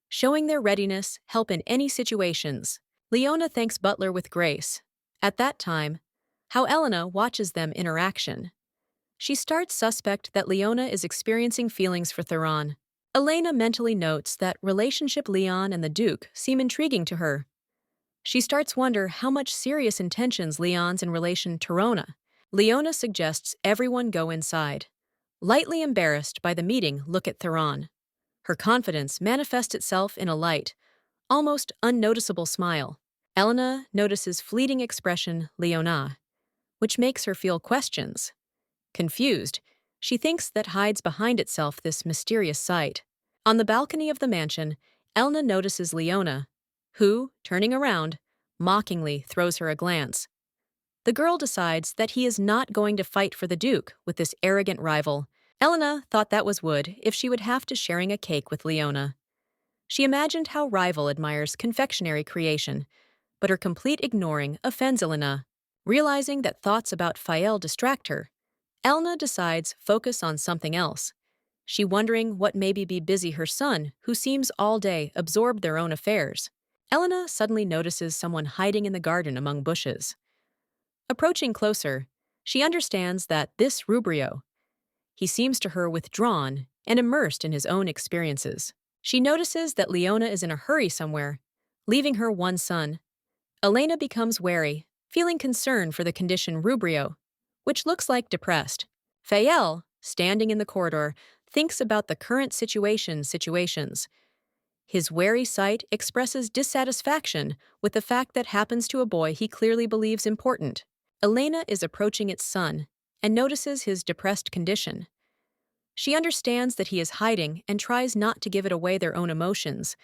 showing their readiness, help in any situations. Leona thanks Butler with grace. At that time, how Elena watches them interaction. She starts suspect that Leona is experiencing feelings for Theron. Elena mentally notes that relationship Leon and the Duke seem intriguing to her. She starts wonder how much serious intentions Leon's in relation to Rona. Leona suggests everyone go inside. Lightly embarrassed by the meeting, look at Theron. Her confidence manifests itself in a light, almost unnoticeable smile. Elena notices fleeting expression Leona, which makes her feel questions. Confused, she thinks that hides behind itself this mysterious sight. On the balcony of the mansion, Elena notices Leona, who, turning around, mockingly throws her a glance. The girl decides that he is not going to fight for the Duke with this arrogant rival. Elena thought that would if she would have to sharing a cake with Leona. She imagined how rival admires confectionery creation, but her complete ignoring offends Elena. Realizing that thoughts about Fael distract her, Elena decides focus on something else. She wondering what maybe be busy her son, who seems all day absorbed their own affairs. Elena suddenly notices someone hiding in the garden among bushes. Approaching closer, she understands that this Rubrio. He seems to her withdrawn and immersed in his own experiences. She notices that Leona is in a hurry somewhere, leaving her one son. Elena becomes wary, feeling concern for the condition Rubrio, which looks like depressed. Fael, standing in the corridor, thinks about the current situations. His wary sight expresses dissatisfaction with the fact that happens to a boy he clearly believes important. Elena is approaching its son and notices his depressed condition. She understands that he is hiding and tries not to give it away their own emotions,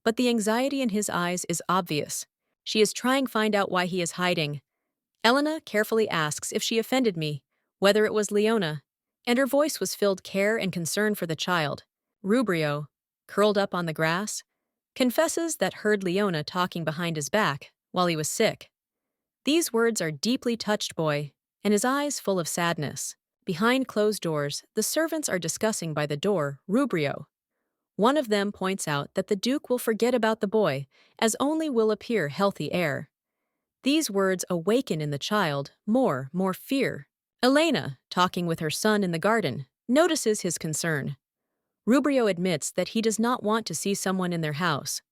but the anxiety in his eyes is obvious. She is trying to find out why he is hiding. Elena carefully asks if she offended me, whether it was Leona, and her voice was filled care and concern for the child. Rubrio, curled up on the grass, confesses that heard Leona talking behind his back while he was sick. These words are deeply touched boy, and his eyes full of sadness. Behind closed doors, the servants are discussing by the door Rubrio. One of them points out that the Duke will forget about the boy, as only will appear healthy heir. These words awaken in the child more fear. Elena, talking with her son in the garden, notices his concern. Rubrio admits that he does not want to see someone in their house.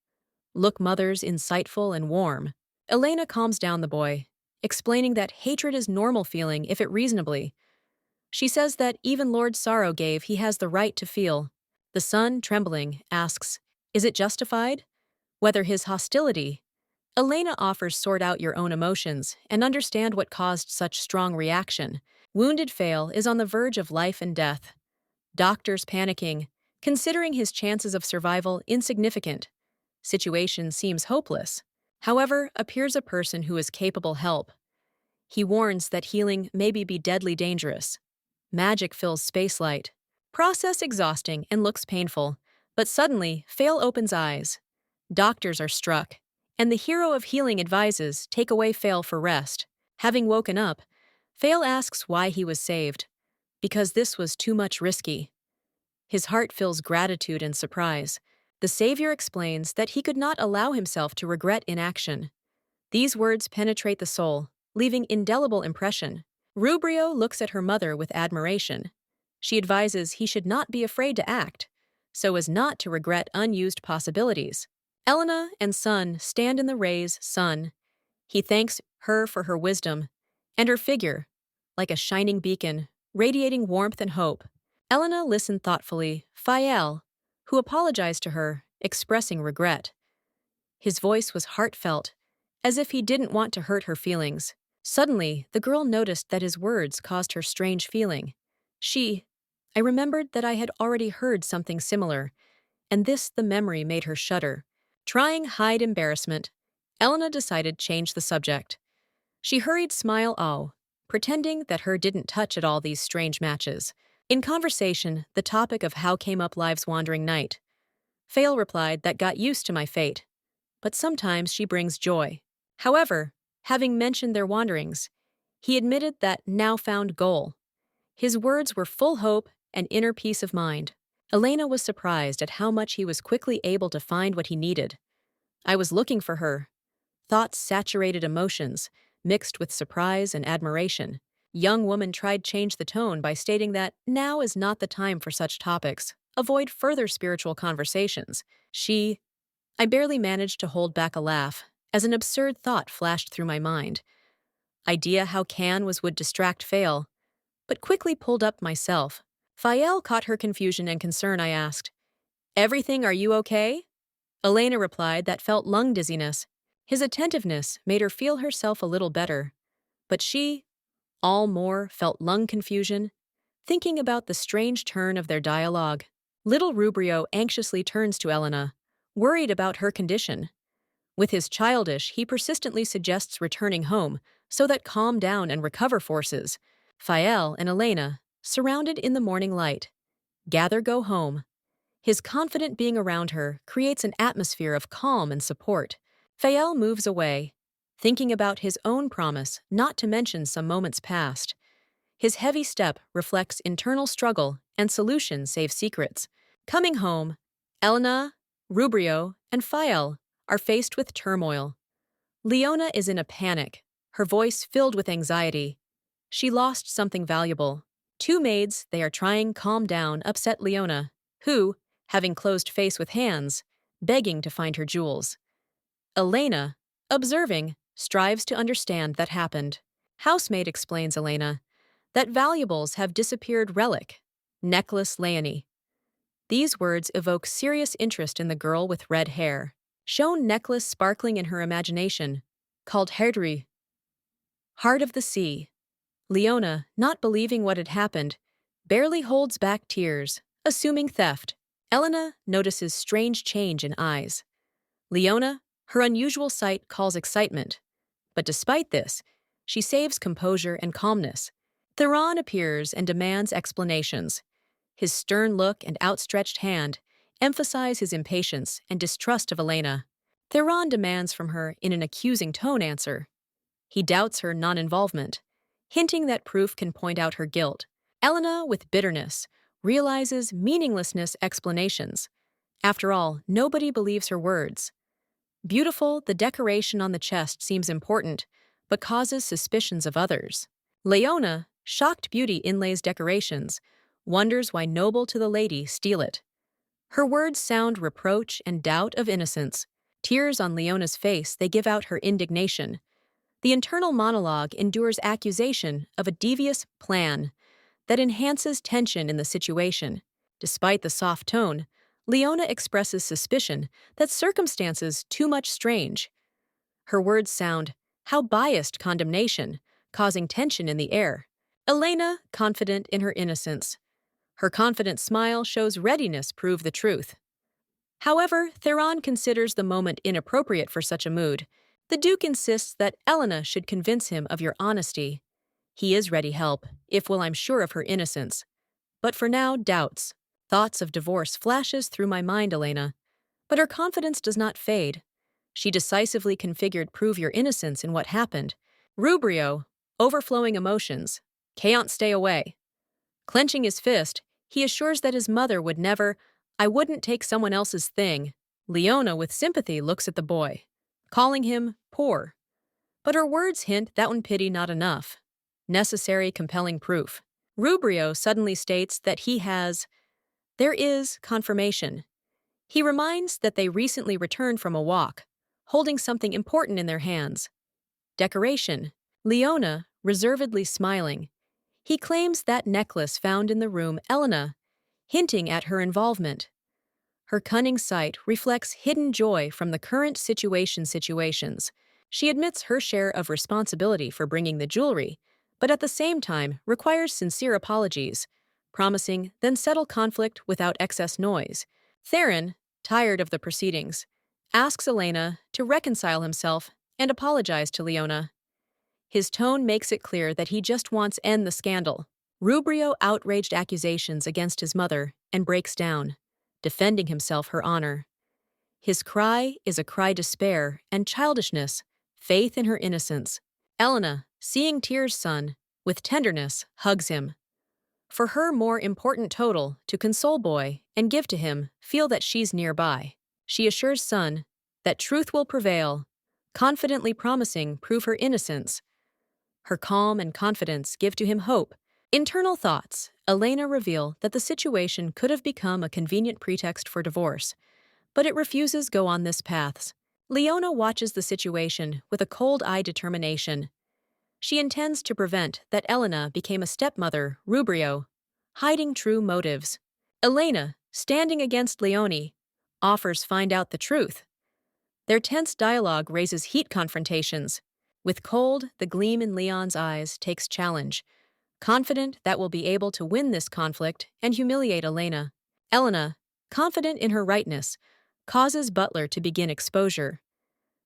Look mother's insightful and warm. Elena calms down the boy, explaining that hatred is normal feeling if it reasonably. She says that even Lord Sorrow gave he has the right to feel. The son, trembling, asks, is it justified? Whether his hostility. Elena offers sort out your own emotions and understand what caused such strong reaction. Wounded Fael is on the verge of life and death. Doctors panicking, considering his chances of survival insignificant. Situation seems hopeless. However, appears a person who is capable help. He warns that healing may be deadly dangerous. Magic fills spacelight. Process exhausting and looks painful, but suddenly, Fael opens eyes. Doctors are struck, and the hero of healing advises take away Fael for rest. Having woken up, Fael asks why he was saved. Because this was too much risky. His heart fills gratitude and surprise. The Savior explains that he could not allow himself to regret inaction. These words penetrate the soul, leaving indelible impression. Rubrio looks at her mother with admiration. She advises he should not be afraid to act, so as not to regret unused possibilities. Elena and Sun stand in the ray's sun. He thanks her for her wisdom and her figure, like a shining beacon, radiating warmth and hope. Elena listened thoughtfully. Fael, who apologized to her, expressing regret. His voice was heartfelt, as if he didn't want to hurt her feelings. Suddenly, the girl noticed that his words caused her strange feeling. I remembered that I had already heard something similar, and the memory made her shudder. Trying hide embarrassment, Elena decided change the subject. She hurried smile pretending that her didn't touch at all these strange matches. In conversation, the topic of how came up Live's wandering night. Fail replied that got used to my fate, but sometimes she brings joy. However, having mentioned their wanderings, he admitted that now found goal. His words were full hope and inner peace of mind. Elena was surprised at how much he was quickly able to find what he needed. I was looking for her. Thoughts saturated emotions, mixed with surprise and admiration. Young woman tried change the tone by stating that now is not the time for such topics. Avoid further spiritual conversations. I barely managed to hold back a laugh, as an absurd thought flashed through my mind. Idea how would distract Fail, but quickly pulled up myself. Fael caught her confusion and concern. I asked, "Everything, are you okay?" Elena replied that felt lung dizziness. His attentiveness made her feel herself a little better, but all more, felt lung confusion, thinking about the strange turn of their dialogue. Little Rubrio anxiously turns to Elena, worried about her condition. With his childish, he persistently suggests returning home so that calm down and recover forces. Fael and Elena, surrounded in the morning light, go home. His confident being around her creates an atmosphere of calm and support. Fael moves away, thinking about his own promise not to mention some moments past. His heavy step reflects internal struggle and solution save secrets. Coming home, Elena, Rubrio, and Fael are faced with turmoil. Leona is in a panic, her voice filled with anxiety. She lost something valuable. Two maids they are trying calm down upset Leona, who, having closed face with hands, begging to find her jewels. Elena, observing, strives to understand that happened. Housemaid explains Elena that valuables have disappeared relic, necklace Leonie. These words evoke serious interest in the girl with red hair. Shown necklace sparkling in her imagination, called Herdri, Heart of the Sea. Leona, not believing what had happened, barely holds back tears, assuming theft. Elena notices strange change in eyes. Leona, her unusual sight calls excitement. But despite this, she saves composure and calmness. Theron appears and demands explanations. His stern look and outstretched hand emphasize his impatience and distrust of Elena. Theron demands from her in an accusing tone answer. He doubts her non-involvement, hinting that proof can point out her guilt. Elena, with bitterness, realizes meaninglessness explanations. After all, nobody believes her words. Beautiful, the decoration on the chest seems important, but causes suspicions of others. Leona, shocked beauty inlays decorations, wonders why noble to the lady steal it. Her words sound reproach and doubt of innocence. Tears on Leona's face, they give out her indignation. The internal monologue endures accusation of a devious plan that enhances tension in the situation. Despite the soft tone, Leona expresses suspicion that circumstances too much strange. Her words sound, how biased condemnation, causing tension in the air. Elena, confident in her innocence. Her confident smile shows readiness prove the truth. However, Theron considers the moment inappropriate for such a mood. The Duke insists that Elena should convince him of your honesty. He is ready help, if I'm sure of her innocence. But for now, doubts. Thoughts of divorce flashes through my mind, Elena. But her confidence does not fade. She decisively configured prove your innocence in what happened. Rubrio, overflowing emotions. Can't stay away. Clenching his fist, he assures that his mother would never, I wouldn't take someone else's thing. Leona, with sympathy, looks at the boy, calling him poor. But her words hint that one pity not enough. necessary compelling proof. Rubrio suddenly states that there is confirmation. He reminds that they recently returned from a walk, holding something important in their hands. Decoration. Leona, reservedly smiling. He claims that necklace found in the room Elena, hinting at her involvement. Her cunning sight reflects hidden joy from the current situations. She admits her share of responsibility for bringing the jewelry, but at the same time requires sincere apologies, promising then settle conflict without excess noise. Theron, tired of the proceedings, asks Elena to reconcile himself and apologize to Leona. His tone makes it clear that he just wants to end the scandal. Rubrio outraged accusations against his mother and breaks down, defending himself her honor. His cry is a cry despair and childishness, faith in her innocence. Elena, seeing tears son, with tenderness, hugs him. For her more important total, to console boy and give to him, feel that she's nearby. She assures son that truth will prevail, confidently promising prove her innocence. Her calm and confidence give to him hope. Internal thoughts. Elena reveal that the situation could have become a convenient pretext for divorce, but it refuses go on this path. Leona watches the situation with a cold-eyed determination. She intends to prevent that Elena became a stepmother, Rubrio, hiding true motives. Elena, standing against Leone, offers find out the truth. Their tense dialogue raises heat confrontations. With cold, the gleam in Leon's eyes takes challenge, confident that will be able to win this conflict and humiliate Elena. Elena, confident in her rightness, causes Butler to begin exposure.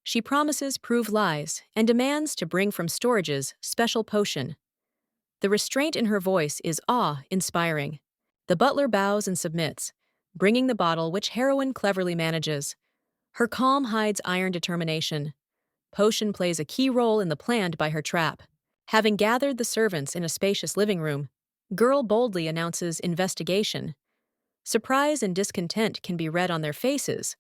She promises prove lies and demands to bring from storage's special potion. The restraint in her voice is awe-inspiring. The butler bows and submits, bringing the bottle which heroine cleverly manages. Her calm hides iron determination. Potion plays a key role in the planned by her trap. Having gathered the servants in a spacious living room, Girl boldly announces investigation. Surprise and discontent can be read on their faces,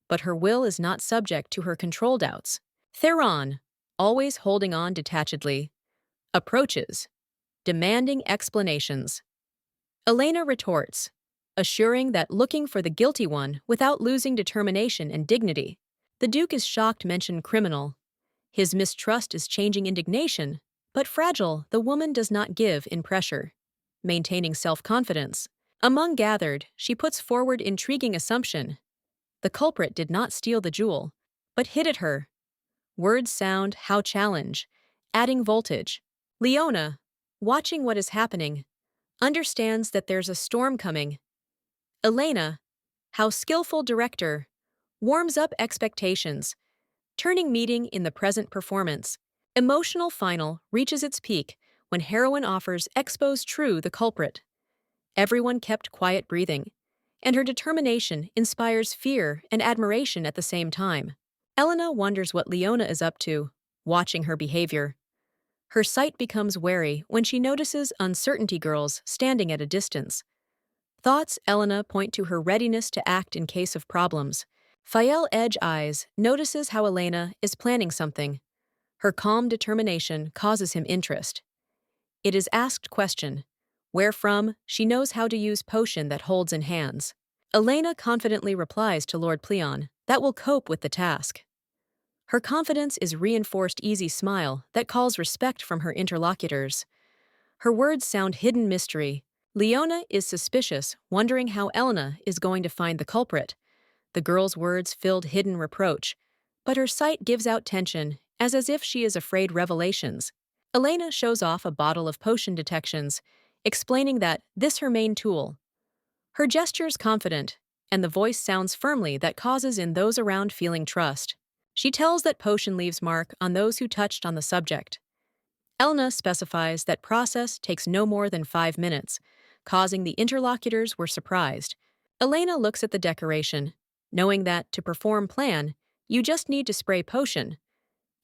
but her will is not subject to her control doubts. Theron, always holding on detachedly, approaches, demanding explanations. Elena retorts, assuring that looking for the guilty one without losing determination and dignity. The Duke is shocked mention criminal. His mistrust is changing indignation, but fragile, the woman does not give in pressure, maintaining self-confidence. Among gathered, she puts forward intriguing assumption. The culprit did not steal the jewel, but hid it her. Words sound how challenge, adding voltage. Leona, watching what is happening, understands that there's a storm coming. Elena, how skillful director, warms up expectations, turning meeting in the present performance. Emotional final reaches its peak when heroine offers expose true the culprit. Everyone kept quiet breathing, and her determination inspires fear and admiration at the same time. Elena wonders what Leona is up to, watching her behavior. Her sight becomes wary when she notices uncertainty girls standing at a distance. Thoughts Elena point to her readiness to act in case of problems. Fael edge eyes notices how Elena is planning something. Her calm determination causes him interest. It is asked question, wherefrom she knows how to use potion that holds in hands. Elena confidently replies to Lord Pleon that will cope with the task. Her confidence is reinforced easy smile that calls respect from her interlocutors. Her words sound hidden mystery. Leona is suspicious, wondering how Elena is going to find the culprit. The girl's words filled hidden reproach, but her sight gives out tension, as if she is afraid revelations. Elena shows off a bottle of potion detections, explaining that this her main tool. Her gestures confident, and the voice sounds firmly that causes in those around feeling trust. She tells that potion leaves mark on those who touched on the subject. Elena specifies that process takes no more than 5 minutes, causing the interlocutors were surprised. Elena looks at the decoration, knowing that to perform plan, you just need to spray potion.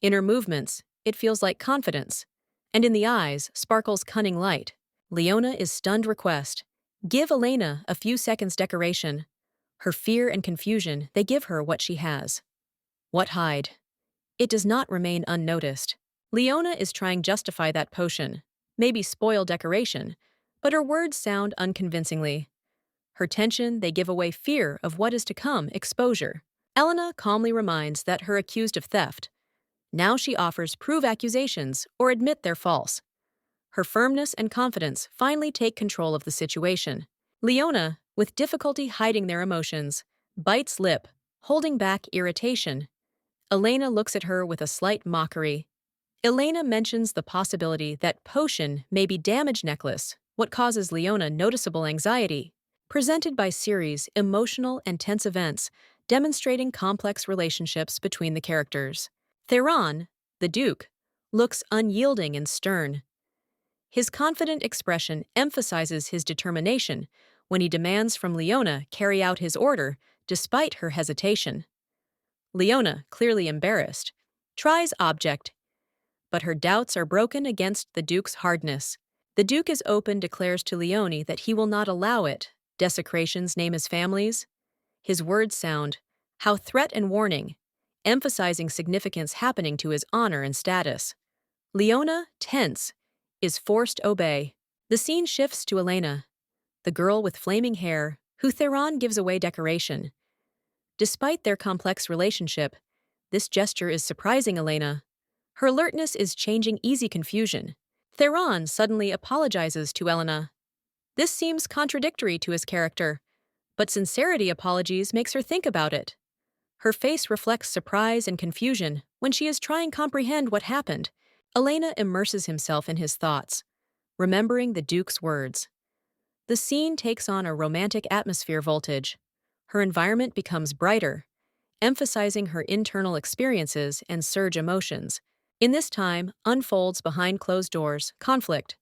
In her movements, it feels like confidence, and in the eyes sparkles cunning light. Leona is stunned request. Give Elena a few seconds decoration. Her fear and confusion, they give her what she has. What hide? It does not remain unnoticed. Leona is trying justify that potion. maybe spoil decoration, but her words sound unconvincingly. Her tension, they give away fear of what is to come, exposure. Elena calmly reminds that her accused of theft. Now she offers prove accusations or admit they're false. Her firmness and confidence finally take control of the situation. Leona, with difficulty hiding their emotions, bites lip, holding back irritation. Elena looks at her with a slight mockery. Elena mentions the possibility that potion may be damage necklace, what causes Leona noticeable anxiety. Presented by series emotional and tense events, demonstrating complex relationships between the characters. Theron, the Duke, looks unyielding and stern. His confident expression emphasizes his determination when he demands from Leona carry out his order despite her hesitation. Leona, clearly embarrassed, tries object, but her doubts are broken against the Duke's hardness. The Duke is open, declares to Leone that he will not allow it. Desecrations name his families. His words sound, how threat and warning, emphasizing significance happening to his honor and status. Leona, tense, is forced to obey. The scene shifts to Elena, the girl with flaming hair, who Theron gives away decoration. Despite their complex relationship, this gesture is surprising Elena. Her alertness is changing easy confusion. Theron suddenly apologizes to Elena. This seems contradictory to his character, but sincerity apologies makes her think about it. Her face reflects surprise and confusion when she is trying to comprehend what happened. Elena immerses himself in his thoughts, remembering the Duke's words. The scene takes on a romantic atmosphere voltage. Her environment becomes brighter, emphasizing her internal experiences and surge emotions. In this time, unfolds behind closed doors, conflict.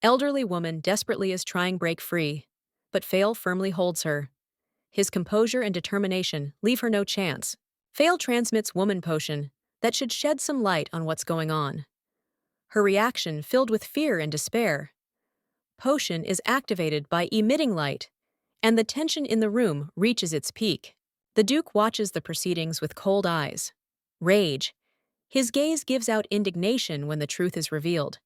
Elderly woman desperately is trying break free, but Fail firmly holds her. His composure and determination leave her no chance. Fail transmits woman potion that should shed some light on what's going on. Her reaction filled with fear and despair. Potion is activated by emitting light, and the tension in the room reaches its peak. The Duke watches the proceedings with cold eyes. Rage. His gaze gives out indignation when the truth is revealed.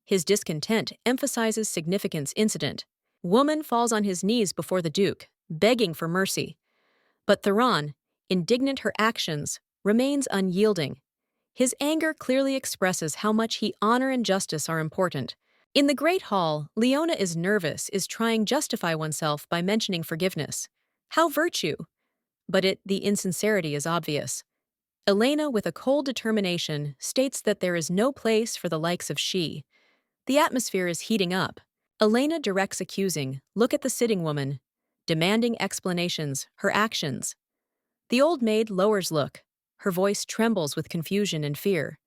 His discontent emphasizes significance incident. Woman falls on his knees before the Duke, begging for mercy. But Theron, indignant her actions, remains unyielding. His anger clearly expresses how much honor and justice are important. In the Great Hall, Leona is nervous, is trying to justify oneself by mentioning forgiveness. How virtue! But the insincerity is obvious. Elena, with a cold determination, states that there is no place for the likes of she. The atmosphere is heating up. Elena directs accusing, look at the sitting woman, demanding explanations, her actions. The old maid lowers look. Her voice trembles with confusion and fear.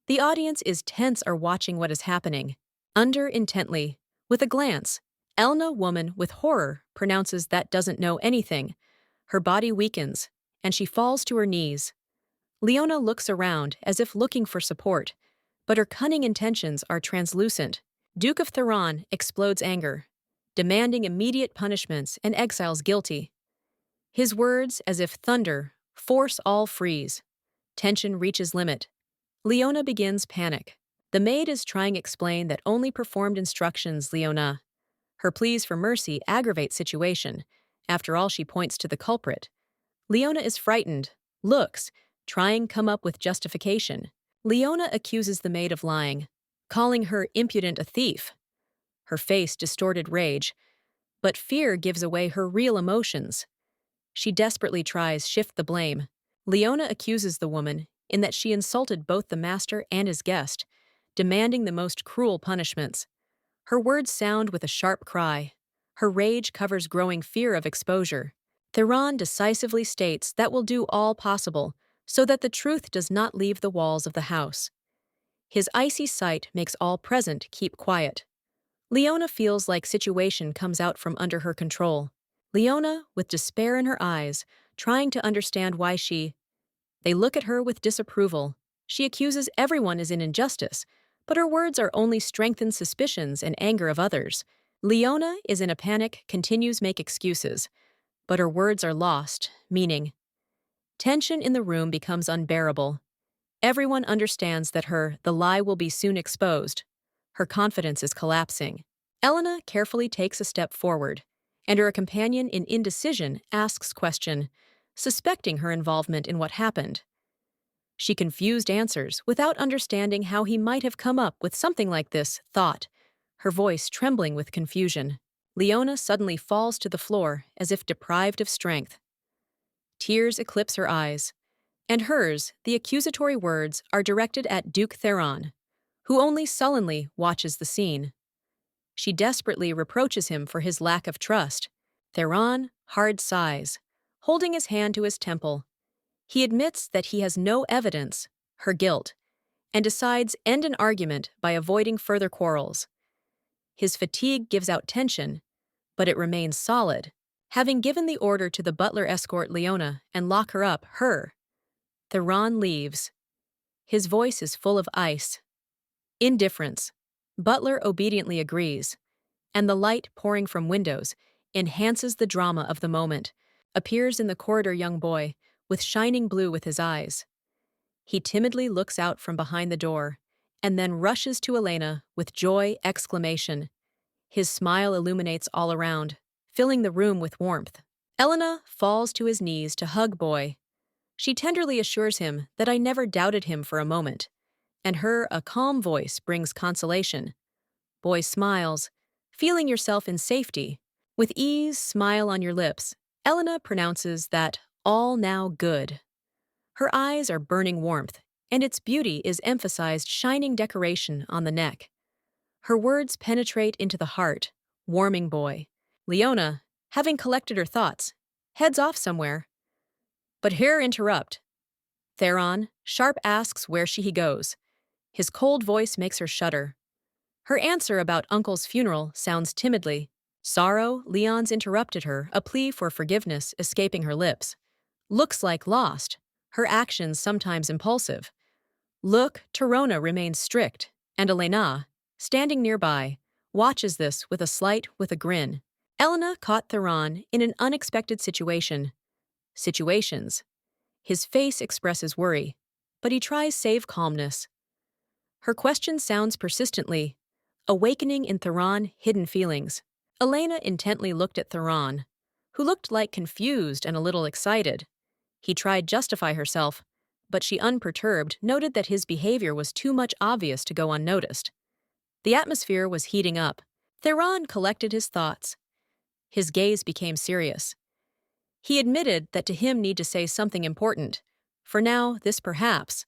The audience is tense or watching what is happening. Under intently, with a glance, Elena, woman with horror, pronounces that doesn't know anything. Her body weakens, and she falls to her knees. Leona looks around as if looking for support, but her cunning intentions are translucent. Duke of Theron explodes anger, demanding immediate punishments and exiles guilty. His words, as if thunder, force all freeze. Tension reaches limit. Leona begins panic. The maid is trying to explain that only performed instructions, Leona. Her pleas for mercy aggravate situation. After all, she points to the culprit. Leona is frightened, looks, trying to come up with justification. Leona accuses the maid of lying, calling her impudent a thief. Her face distorted rage, but fear gives away her real emotions. She desperately tries shift the blame. Leona accuses the woman in that she insulted both the master and his guest, demanding the most cruel punishments. Her words sound with a sharp cry. Her rage covers growing fear of exposure. Theron decisively states that will do all possible so that the truth does not leave the walls of the house. His icy sight makes all present keep quiet. Leona feels like situation comes out from under her control. Leona, with despair in her eyes, trying to understand why they look at her with disapproval. She accuses everyone is in injustice, but her words are only strengthened suspicions and anger of others. Leona is in a panic, continues make excuses, but her words are lost, meaning. Tension in the room becomes unbearable. Everyone understands that the lie will be soon exposed. Her confidence is collapsing. Elena carefully takes a step forward, and her companion in indecision asks question, suspecting her involvement in what happened. She confused answers without understanding how he might have come up with something like this thought, her voice trembling with confusion. Leona suddenly falls to the floor as if deprived of strength. Tears eclipse her eyes, and hers, the accusatory words, are directed at Duke Theron, who only sullenly watches the scene. She desperately reproaches him for his lack of trust. Theron hard sighs, holding his hand to his temple. He admits that he has no evidence, her guilt, and decides end an argument by avoiding further quarrels. His fatigue gives out tension, but it remains solid. Having given the order to the butler escort Leona and lock her up, Theron leaves. His voice is full of ice. Indifference. Butler obediently agrees, and the light pouring from windows enhances the drama of the moment. Appears in the corridor young boy, with shining blue with his eyes. He timidly looks out from behind the door, and then rushes to Elena with joy exclamation. His smile illuminates all around, filling the room with warmth. Elena falls to his knees to hug boy. She tenderly assures him that I never doubted him for a moment, and a calm voice brings consolation. Boy smiles, feeling yourself in safety. With ease, smile on your lips, Elena pronounces that all now good. Her eyes are burning warmth, and its beauty is emphasized shining decoration on the neck. Her words penetrate into the heart, warming boy. Leona, having collected her thoughts, heads off somewhere. But here interrupt. Theron sharp asks where he goes. His cold voice makes her shudder. Her answer about Uncle's funeral sounds timidly. Sorrow, Leon's interrupted her, a plea for forgiveness escaping her lips. Looks like lost, her actions sometimes impulsive. Look, Torona remains strict, and Elena, standing nearby, watches this with a grin. Elena caught Theron in an unexpected situations. His face expresses worry, but he tries save calmness. Her question sounds persistently, awakening in Theron hidden feelings. Elena intently looked at Theron, who looked like confused and a little excited. He tried justify herself, but she unperturbed noted that his behavior was too much obvious to go unnoticed. The atmosphere was heating up. Theron collected his thoughts. His gaze became serious. He admitted that to him need to say something important. For now, this perhaps.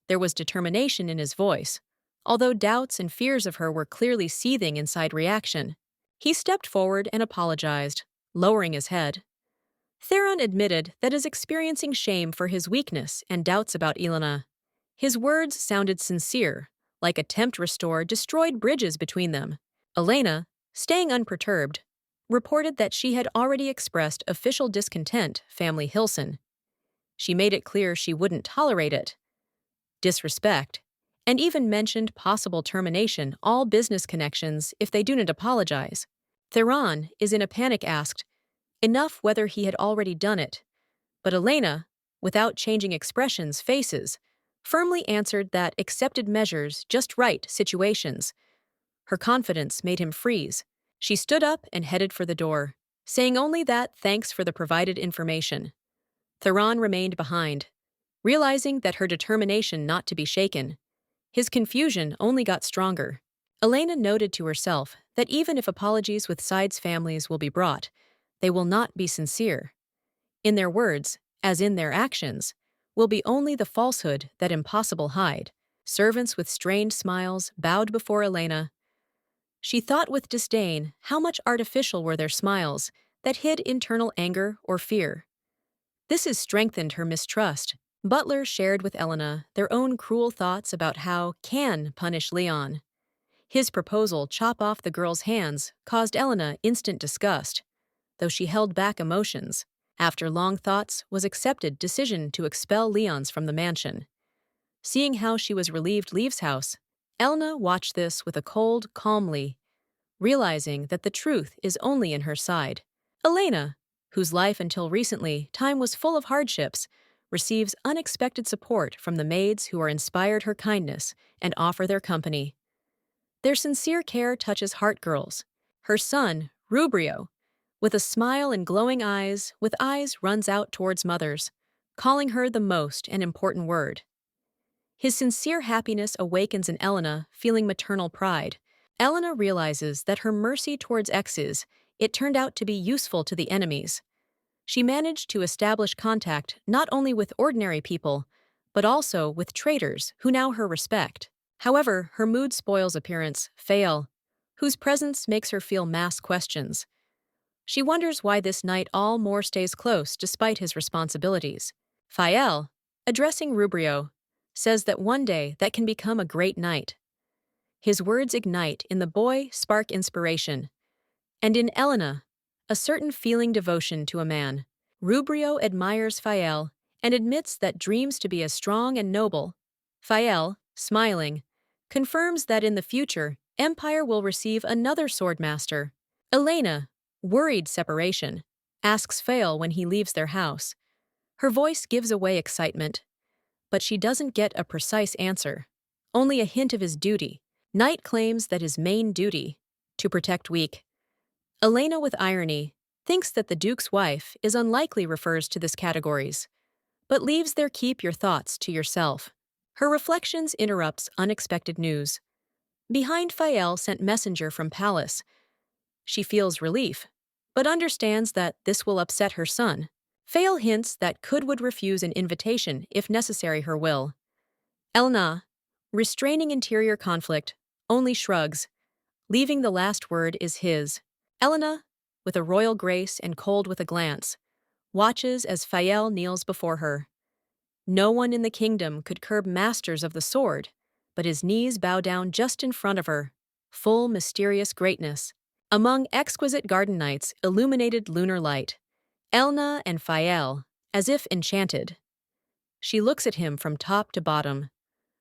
There was determination in his voice, although doubts and fears of her were clearly seething inside reaction. He stepped forward and apologized, lowering his head. Theron admitted that is experiencing shame for his weakness and doubts about Elena. His words sounded sincere, like attempt restore destroyed bridges between them. Elena, staying unperturbed, reported that she had already expressed official discontent, family Hilson. She made it clear she wouldn't tolerate it. Disrespect, and even mentioned possible termination all business connections if they do not apologize. Theron is in a panic asked, enough whether he had already done it. But Elena, without changing expressions, faces, firmly answered that accepted measures just right situations. Her confidence made him freeze. She stood up and headed for the door, saying only that thanks for the provided information. Theron remained behind, realizing that her determination not to be shaken. His confusion only got stronger. Elena noted to herself that even if apologies with sides families will be brought, they will not be sincere. In their words, as in their actions, will be only the falsehood that impossible hide. Servants with strained smiles bowed before Elena. She thought with disdain how much artificial were their smiles that hid internal anger or fear. This has strengthened her mistrust. Butler shared with Elena their own cruel thoughts about how can punish Leon. His proposal chop off the girl's hands caused Elena instant disgust, though she held back emotions. After long thoughts was accepted decision to expel Leon's from the mansion. Seeing how she was relieved Leave's house, Elena watched this with a cold, calmly, realizing that the truth is only in her side. Elena, whose life until recently time was full of hardships, receives unexpected support from the maids who are inspired her kindness and offer their company. Their sincere care touches heart girls. Her son, Rubrio, with a smile and glowing eyes, with eyes runs out towards mothers, calling her the most and important word. His sincere happiness awakens in Elena, feeling maternal pride. Elena realizes that her mercy towards exes, it turned out to be useful to the enemies. She managed to establish contact not only with ordinary people, but also with traitors who now her respect. However, her mood spoils appearance, Fael, whose presence makes her feel mass questions. She wonders why this night all more stays close despite his responsibilities. Fael, addressing Rubrio, says that one day that can become a great night. His words ignite in the boy spark inspiration, and in Elena, a certain feeling devotion to a man. Rubrio admires Fael and admits that dreams to be as strong and noble. Fael, smiling, confirms that in the future, Empire will receive another swordmaster. Elena, worried separation, asks Fael when he leaves their house. Her voice gives away excitement, but she doesn't get a precise answer, only a hint of his duty. Knight claims that his main duty, to protect weak. Elena, with irony, thinks that the Duke's wife is unlikely refers to this categories, but leaves their keep your thoughts to yourself. Her reflections interrupts unexpected news. Behind Fael sent messenger from palace. She feels relief, but understands that this will upset her son. Fael hints that Could would refuse an invitation if necessary her will. Elna, restraining interior conflict, only shrugs, leaving the last word is his. Elena, with a royal grace and cold with a glance, watches as Fael kneels before her. No one in the kingdom could curb masters of the sword, but his knees bow down just in front of her, full mysterious greatness. Among exquisite garden nights illuminated lunar light, Elna and Fael, as if enchanted. She looks at him from top to bottom,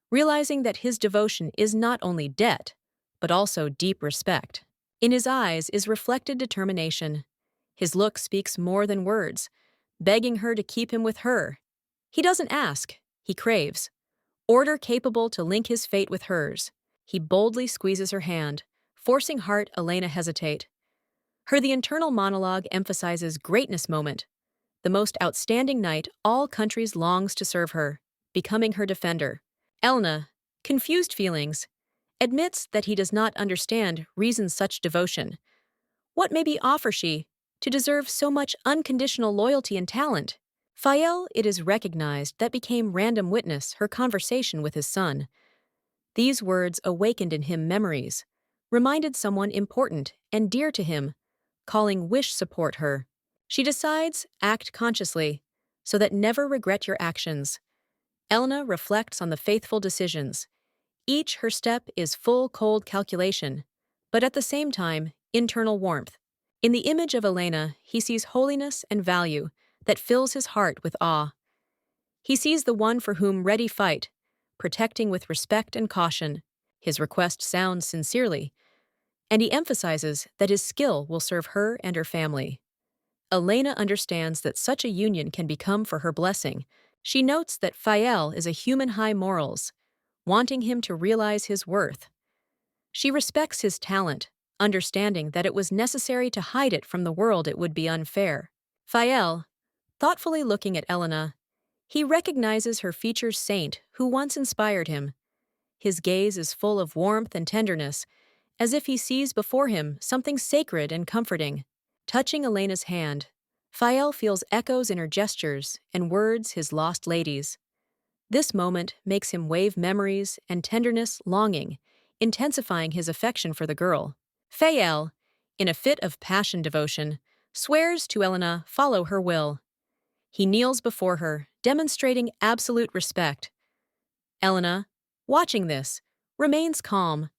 realizing that his devotion is not only debt, but also deep respect. In his eyes is reflected determination. His look speaks more than words, begging her to keep him with her. He doesn't ask, he craves. Order capable to link his fate with hers. He boldly squeezes her hand, forcing heart Elena hesitate. The internal monologue emphasizes greatness moment. The most outstanding knight all countries longs to serve her, becoming her defender. Elna, confused feelings, admits that he does not understand reason such devotion. What maybe offer she to deserve so much unconditional loyalty and talent? Fael, it is recognized, that became random witness her conversation with his son. These words awakened in him memories, reminded someone important and dear to him, calling wish support her. She decides, act consciously, so that never regret your actions. Elna reflects on the faithful decisions. Each her step is full cold calculation, but at the same time, internal warmth. In the image of Elena, he sees holiness and value that fills his heart with awe. He sees the one for whom ready fight, protecting with respect and caution. His request sounds sincerely, and he emphasizes that his skill will serve her and her family. Elena understands that such a union can become for her blessing. She notes that Fael is a human high morals, wanting him to realize his worth. She respects his talent, understanding that it was necessary to hide it from the world it would be unfair. Fael, thoughtfully looking at Elena, he recognizes her featured saint who once inspired him. His gaze is full of warmth and tenderness, as if he sees before him something sacred and comforting. Touching Elena's hand, Fael feels echoes in her gestures and words his lost ladies. This moment makes him wave memories and tenderness longing, intensifying his affection for the girl. Fael, in a fit of passion devotion, swears to Elena follow her will. He kneels before her, demonstrating absolute respect. Elena, watching this, remains calm,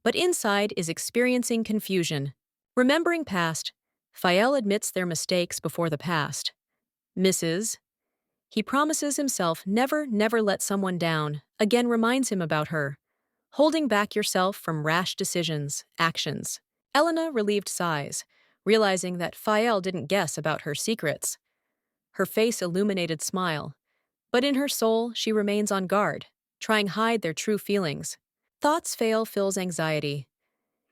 but inside is experiencing confusion. Remembering past, Fael admits their mistakes before the past. Mrs. He promises himself never let someone down, again reminds him about her. Holding back yourself from rash decisions, actions. Elena relieved sighs, realizing that Fael didn't guess about her secrets. Her face illuminated smile, but in her soul she remains on guard, trying hide their true feelings. Thoughts Fael fills anxiety,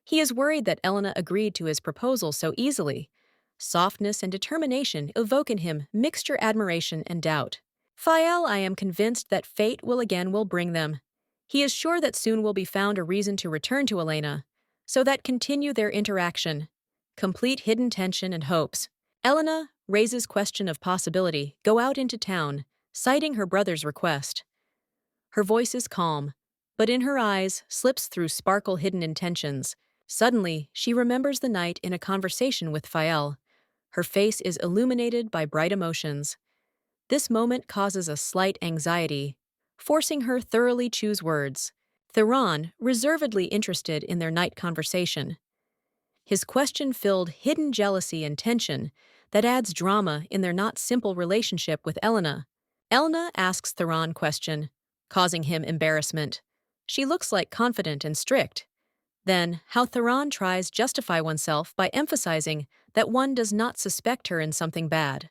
He is worried that Elena agreed to his proposal so easily. Softness and determination evoke in him mixture admiration and doubt. Fael, I am convinced that fate will bring them. He is sure that soon will be found a reason to return to Elena, so that continue their interaction. Complete hidden tension and hopes. Elena raises question of possibility, go out into town, citing her brother's request. Her voice is calm, but in her eyes slips through sparkle hidden intentions. Suddenly, she remembers the night in a conversation with Fael. Her face is illuminated by bright emotions. This moment causes a slight anxiety, forcing her thoroughly choose words. Theron, reservedly interested in their night conversation. His question filled hidden jealousy and tension that adds drama in their not simple relationship with Elena. Elena asks Theron question, causing him embarrassment. She looks like confident and strict. Then, how Theron tries justify oneself by emphasizing that one does not suspect her in something bad.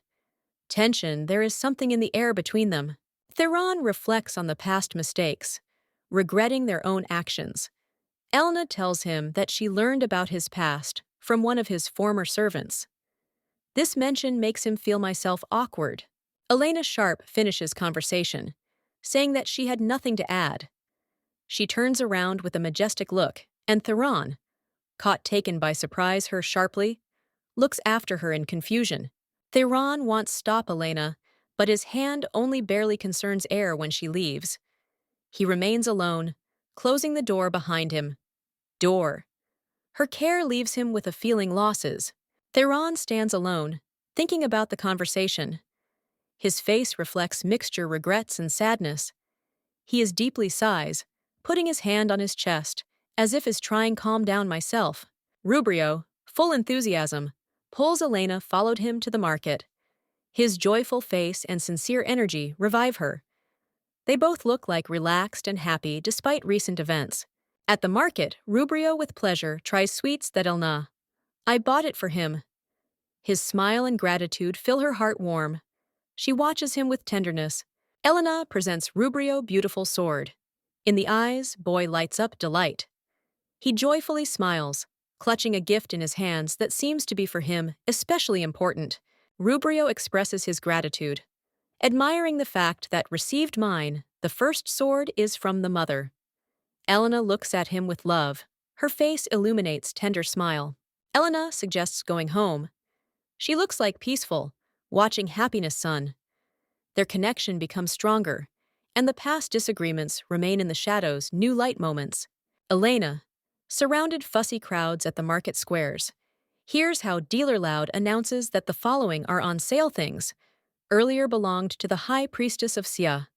Tension, there is something in the air between them. Theron reflects on the past mistakes, regretting their own actions. Elena tells him that she learned about his past from one of his former servants. This mention makes him feel myself awkward. Elena Sharp finishes conversation, saying that she had nothing to add. She turns around with a majestic look, and Theron, caught taken by surprise her sharply, looks after her in confusion. Theron wants stop Elena, but his hand only barely concerns air when she leaves. He remains alone, closing the door behind him. Door. Her care leaves him with a feeling losses. Theron stands alone, thinking about the conversation. His face reflects mixture regrets and sadness. He is deeply sighs, putting his hand on his chest, as if is trying calm down myself. Rubrio, full enthusiasm, pulls Elena followed him to the market. His joyful face and sincere energy revive her. They both look like relaxed and happy despite recent events. At the market, Rubrio with pleasure tries sweets that Elena. I bought it for him. His smile and gratitude fill her heart warm. She watches him with tenderness. Elena presents Rubrio beautiful sword. In the eyes, boy lights up delight. He joyfully smiles, clutching a gift in his hands that seems to be for him especially important. Rubrio expresses his gratitude, admiring the fact that received mine, the first sword is from the mother. Elena looks at him with love. Her face illuminates tender smile. Elena suggests going home. She looks like peaceful, watching happiness sun. Their connection becomes stronger, and the past disagreements remain in the shadows, new light moments. Elena, surrounded fussy crowds at the market squares, hears how Dealer Loud announces that the following are on sale things, earlier belonged to the High Priestess of Sia.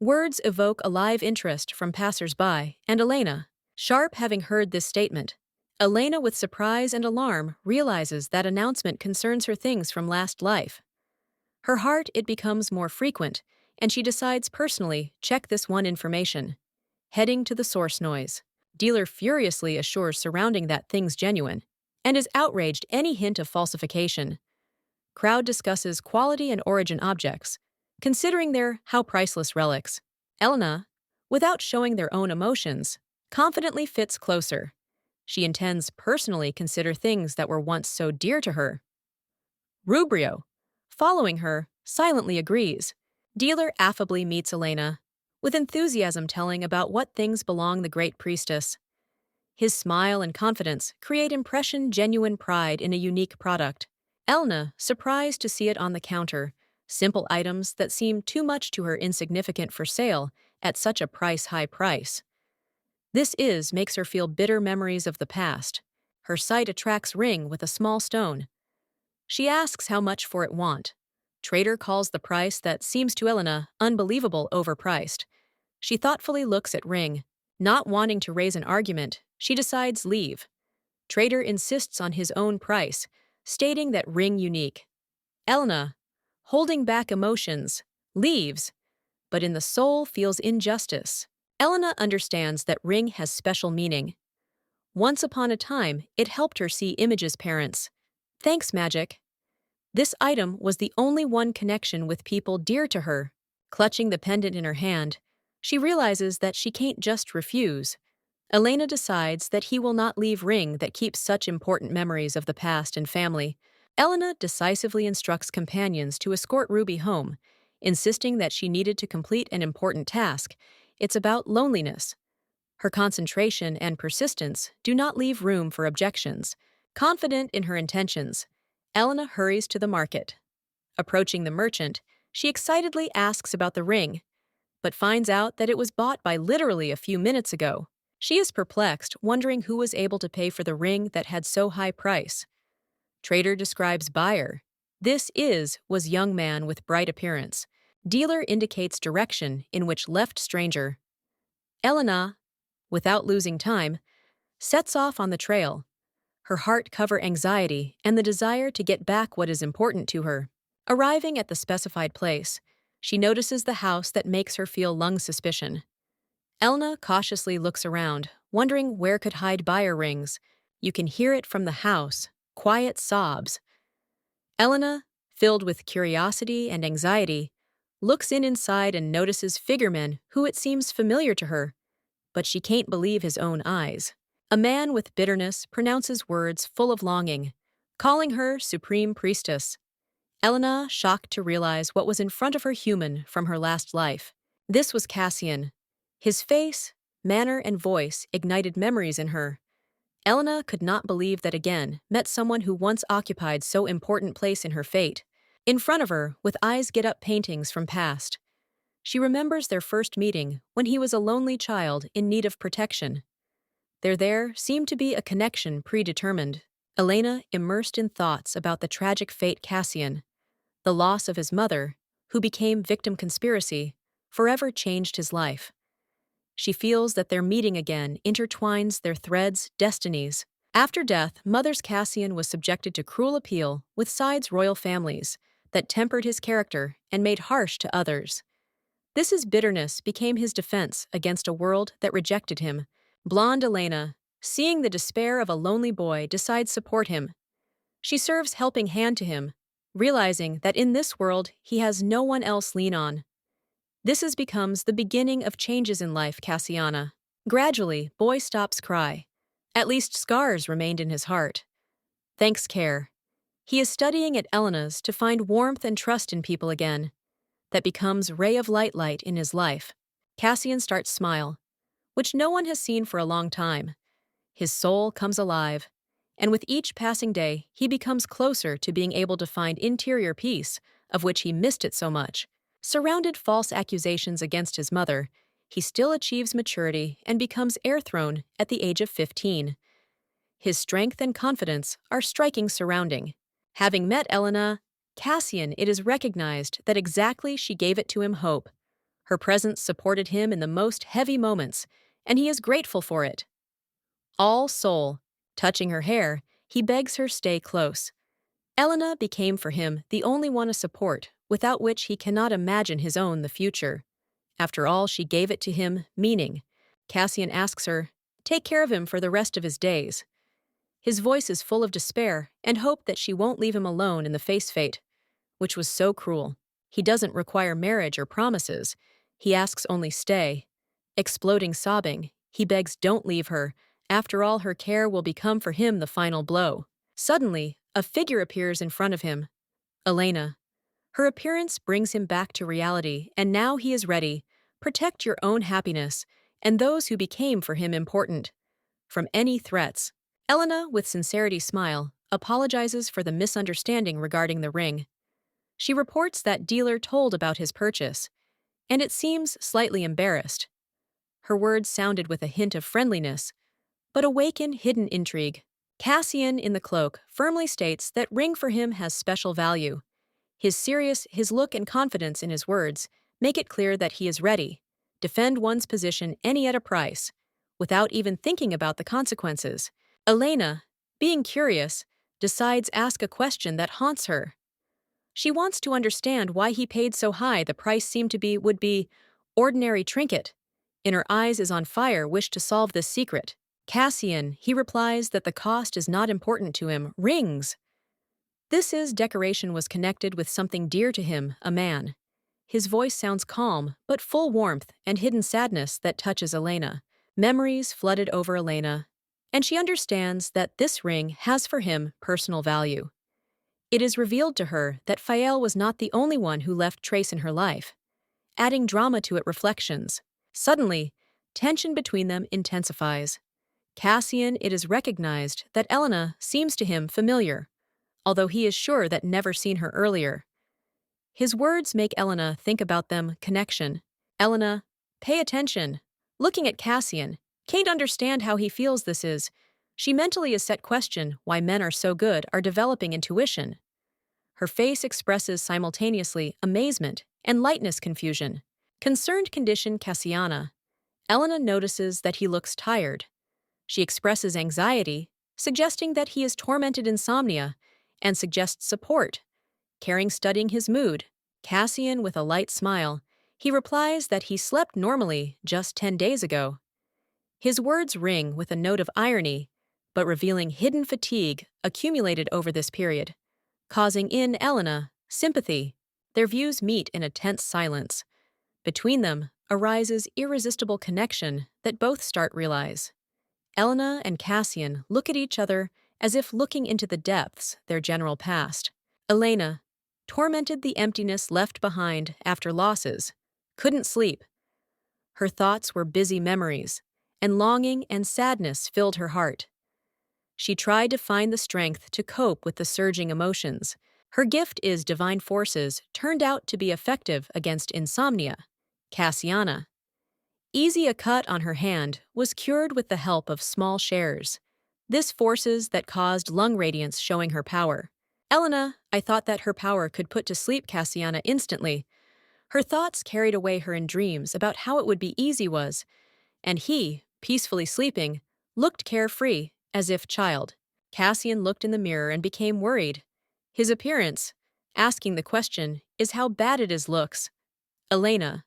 Words evoke a live interest from passers-by, and Elena, Sharp having heard this statement. Elena with surprise and alarm realizes that announcement concerns her things from last life. Her heart it becomes more frequent, and she decides personally check this one information. Heading to the source noise. Dealer furiously assures surrounding that thing's genuine, and is outraged any hint of falsification. Crowd discusses quality and origin objects, considering their how priceless relics. Elena, without showing their own emotions, confidently fits closer. She intends personally consider things that were once so dear to her. Rubrio, following her, silently agrees. Dealer affably meets Elena, with enthusiasm telling about what things belong the great priestess. His smile and confidence create impression genuine pride in a unique product. Elena, surprised to see it on the counter, simple items that seem too much to her insignificant for sale at such a high price. This makes her feel bitter memories of the past. Her sight attracts ring with a small stone. She asks how much for it want. Trader calls the price that seems to Elena unbelievable overpriced. She thoughtfully looks at ring. Not wanting to raise an argument, she decides leave. Trader insists on his own price, stating that ring unique. Elena, holding back emotions, leaves, but in the soul feels injustice. Elena understands that ring has special meaning. Once upon a time, it helped her see Image's parents. Thanks, Magic. This item was the only one connection with people dear to her. Clutching the pendant in her hand, she realizes that she can't just refuse. Elena decides that he will not leave ring that keeps such important memories of the past and family. Elena decisively instructs companions to escort Ruby home, insisting that she needed to complete an important task. It's about loneliness. Her concentration and persistence do not leave room for objections. Confident in her intentions, Elena hurries to the market. Approaching the merchant, she excitedly asks about the ring, but finds out that it was bought by literally a few minutes ago. She is perplexed, wondering who was able to pay for the ring that had so high price. Trader describes buyer. Was young man with bright appearance. Dealer indicates direction in which left stranger. Elena, without losing time, sets off on the trail. Her heart cover anxiety and the desire to get back what is important to her. Arriving at the specified place, she notices the house that makes her feel lung suspicion. Elna cautiously looks around, wondering where could hide buyer rings. You can hear it from the house, quiet sobs. Elena, filled with curiosity and anxiety, looks inside and notices figuremen who it seems familiar to her, but she can't believe his own eyes. A man with bitterness pronounces words full of longing, calling her Supreme Priestess. Elena, shocked to realize what was in front of her human from her last life. This was Cassian. His face, manner, and voice ignited memories in her. Elena could not believe that again met someone who once occupied so important place in her fate. In front of her, with eyes get up paintings from past. She remembers their first meeting when he was a lonely child in need of protection. There seemed to be a connection predetermined. Elena immersed in thoughts about the tragic fate Cassian, the loss of his mother, who became victim conspiracy, forever changed his life. She feels that their meeting again intertwines their threads, destinies. After death, Mother's Cassian was subjected to cruel appeal with sides royal families that tempered his character and made harsh to others. His bitterness became his defense against a world that rejected him. Blonde Elena, seeing the despair of a lonely boy, decides to support him. She serves helping hand to him, realizing that in this world he has no one else lean on. Becomes the beginning of changes in life Cassiana. Gradually, boy stops cry. At least scars remained in his heart. Thanks care. He is studying at Elena's to find warmth and trust in people again. That becomes ray of light in his life. Cassian starts smile, which no one has seen for a long time. His soul comes alive, and with each passing day, he becomes closer to being able to find interior peace, of which he missed it so much. Surrounded false accusations against his mother, he still achieves maturity and becomes heir throne at the age of 15. His strength and confidence are striking surrounding. Having met Elena, Cassian, it is recognized that exactly she gave it to him hope. Her presence supported him in the most heavy moments, and he is grateful for it. All soul, touching her hair, he begs her stay close. Elena became for him the only one to support, without which he cannot imagine his own the future. After all, she gave it to him, meaning. Cassian asks her, take care of him for the rest of his days. His voice is full of despair and hope that she won't leave him alone in the face fate, which was so cruel. He doesn't require marriage or promises. He asks only stay. Exploding sobbing, he begs don't leave her. After all, her care will become for him the final blow. Suddenly, a figure appears in front of him. Elena. Her appearance brings him back to reality, and now he is ready. Protect your own happiness and those who became for him important from any threats. Elena, with sincerity smile, apologizes for the misunderstanding regarding the ring. She reports that dealer told about his purchase, and it seems slightly embarrassed. Her words sounded with a hint of friendliness, but awaken hidden intrigue. Cassian, in the cloak, firmly states that ring for him has special value. His look and confidence in his words make it clear that he is ready. Defend one's position any at a price, without even thinking about the consequences. Elena, being curious, decides ask a question that haunts her. She wants to understand why he paid so high. The price would be ordinary trinket. In her eyes is on fire, wish to solve this secret. Cassian, he replies that the cost is not important to him. Rings. Decoration was connected with something dear to him, a man. His voice sounds calm, but full warmth and hidden sadness that touches Elena. Memories flooded over Elena, and she understands that this ring has for him personal value. It is revealed to her that Fael was not the only one who left trace in her life, adding drama to it reflections. Suddenly, tension between them intensifies. Cassian, it is recognized that Elena seems to him familiar, although he is sure that never seen her earlier. His words make Elena think about them connection. Elena, pay attention. Looking at Cassian, can't understand how he feels this is. She mentally is set question why men are so good are developing intuition. Her face expresses simultaneously amazement and lightness confusion. Concerned condition Cassiana. Elena notices that he looks tired. She expresses anxiety, suggesting that he is tormented insomnia, and suggests support. Caring studying his mood, Cassian with a light smile, he replies that he slept normally just 10 days ago. His words ring with a note of irony, but revealing hidden fatigue accumulated over this period, causing in Elena sympathy. Their views meet in a tense silence. Between them arises irresistible connection that both start realize. Elena and Cassian look at each other as if looking into the depths their general past. Elena, tormented the emptiness left behind after losses, couldn't sleep. Her thoughts were busy memories, and longing and sadness filled her heart. She tried to find the strength to cope with the surging emotions. Her gift is divine forces turned out to be effective against insomnia. Cassiana. Easy a cut on her hand was cured with the help of small shares. This forces that caused lung radiance showing her power. Elena, I thought that her power could put to sleep Cassiana instantly. Her thoughts carried away her in dreams about how it would be easy was, and he, peacefully sleeping, looked carefree, as if child. Cassian looked in the mirror and became worried. His appearance, asking the question, is how bad it is looks. Elena,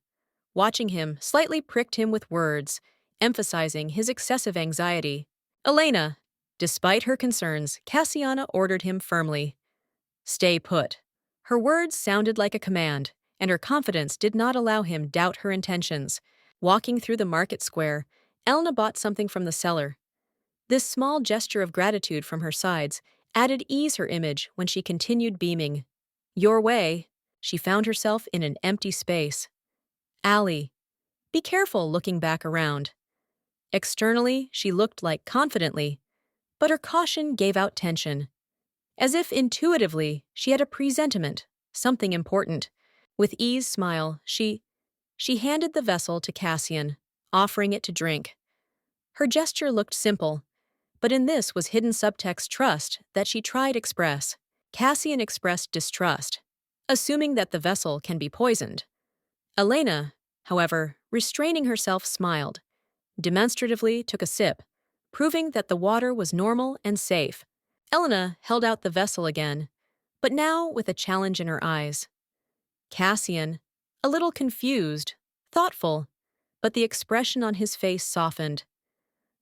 watching him, slightly pricked him with words, emphasizing his excessive anxiety. Elena, despite her concerns, Cassiana ordered him firmly. Stay put. Her words sounded like a command, and her confidence did not allow him doubt her intentions. Walking through the market square, Elena bought something from the seller. This small gesture of gratitude from her sides added ease her image when she continued beaming. Your way. She found herself in an empty space. Alley. Be careful looking back around. Externally, she looked like confidently, but her caution gave out tension. As if intuitively, she had a presentiment, something important. With ease smile, she handed the vessel to Cassian, offering it to drink. Her gesture looked simple, but in this was hidden subtext trust that she tried express. Cassian expressed distrust, assuming that the vessel can be poisoned. Elena, however, restraining herself, smiled, demonstratively took a sip, proving that the water was normal and safe. Elena held out the vessel again, but now with a challenge in her eyes. Cassian, a little confused, thoughtful, but the expression on his face softened.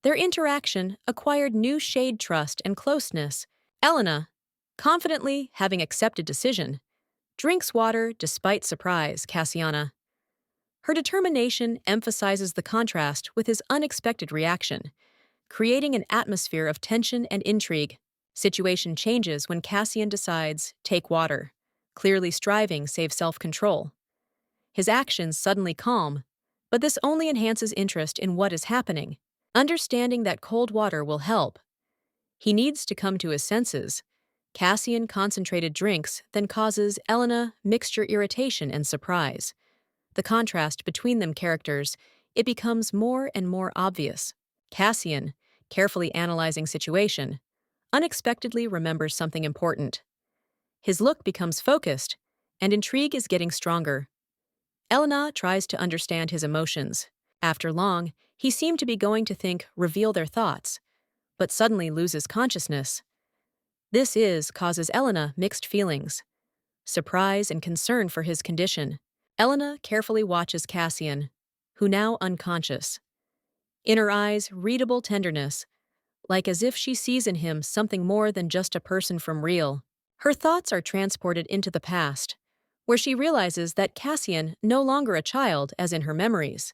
Their interaction acquired new shade trust and closeness. Elena, confidently having accepted decision, drinks water despite surprise, Cassiana. Her determination emphasizes the contrast with his unexpected reaction, creating an atmosphere of tension and intrigue. Situation changes when Cassian decides, take water, clearly striving save self-control. His actions suddenly calm, but this only enhances interest in what is happening. Understanding that cold water will help. He needs to come to his senses. Cassian concentrated drinks then causes Elena mixture irritation and surprise. The contrast between them characters, it becomes more and more obvious. Cassian, carefully analyzing situation, unexpectedly remembers something important. His look becomes focused, and intrigue is getting stronger. Elena tries to understand his emotions. After long, he seemed to be going to reveal their thoughts, but suddenly loses consciousness. Causes Elena mixed feelings, surprise and concern for his condition. Elena carefully watches Cassian, who now unconscious. In her eyes, readable tenderness, like as if she sees in him something more than just a person from real. Her thoughts are transported into the past, where she realizes that Cassian no longer a child as in her memories.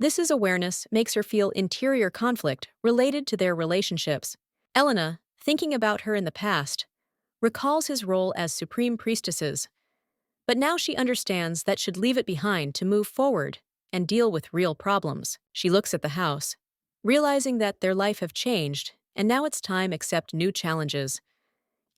This awareness makes her feel interior conflict related to their relationships. Elena, thinking about her in the past, recalls his role as supreme priestesses, but now she understands that should leave it behind to move forward and deal with real problems. She looks at the house, realizing that their life have changed, and now it's time to accept new challenges.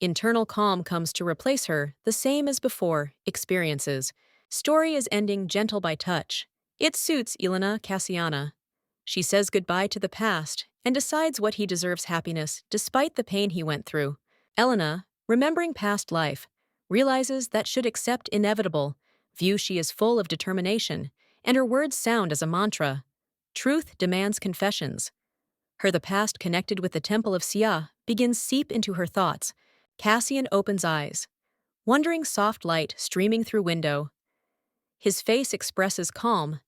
Internal calm comes to replace her, the same as before, experiences. Story is ending gentle by touch. It suits Elena Cassiana. She says goodbye to the past and decides what he deserves happiness despite the pain he went through. Elena, remembering past life, realizes that should accept inevitable, view she is full of determination, and her words sound as a mantra. Truth demands confessions. Her the past connected with the temple of Sia begins seep into her thoughts. Cassian opens eyes, wondering soft light streaming through window. His face expresses calm,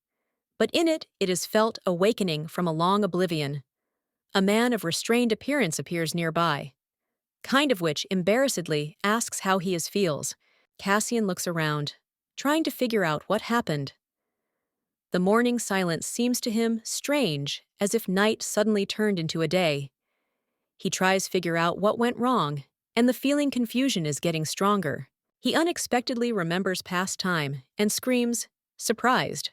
but in it is felt awakening from a long oblivion. A man of restrained appearance appears nearby, kind of which embarrassedly asks how he is feels. Cassian looks around, trying to figure out what happened. The morning silence seems to him strange, as if night suddenly turned into a day. He tries figure out what went wrong, and the feeling confusion is getting stronger. He unexpectedly remembers past time and screams, surprised.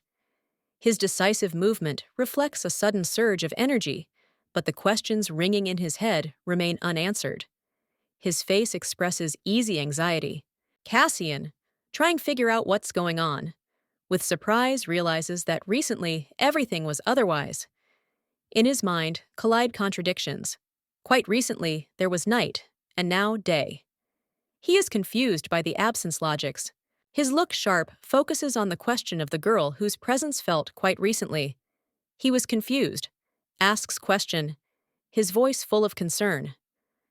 His decisive movement reflects a sudden surge of energy, but the questions ringing in his head remain unanswered. His face expresses easy anxiety. Cassian, trying to figure out what's going on, with surprise realizes that recently everything was otherwise. In his mind collide contradictions. Quite recently there was night, and now day. He is confused by the absence logics. His look sharp focuses on the question of the girl whose presence felt quite recently. He was confused, asks question, his voice full of concern.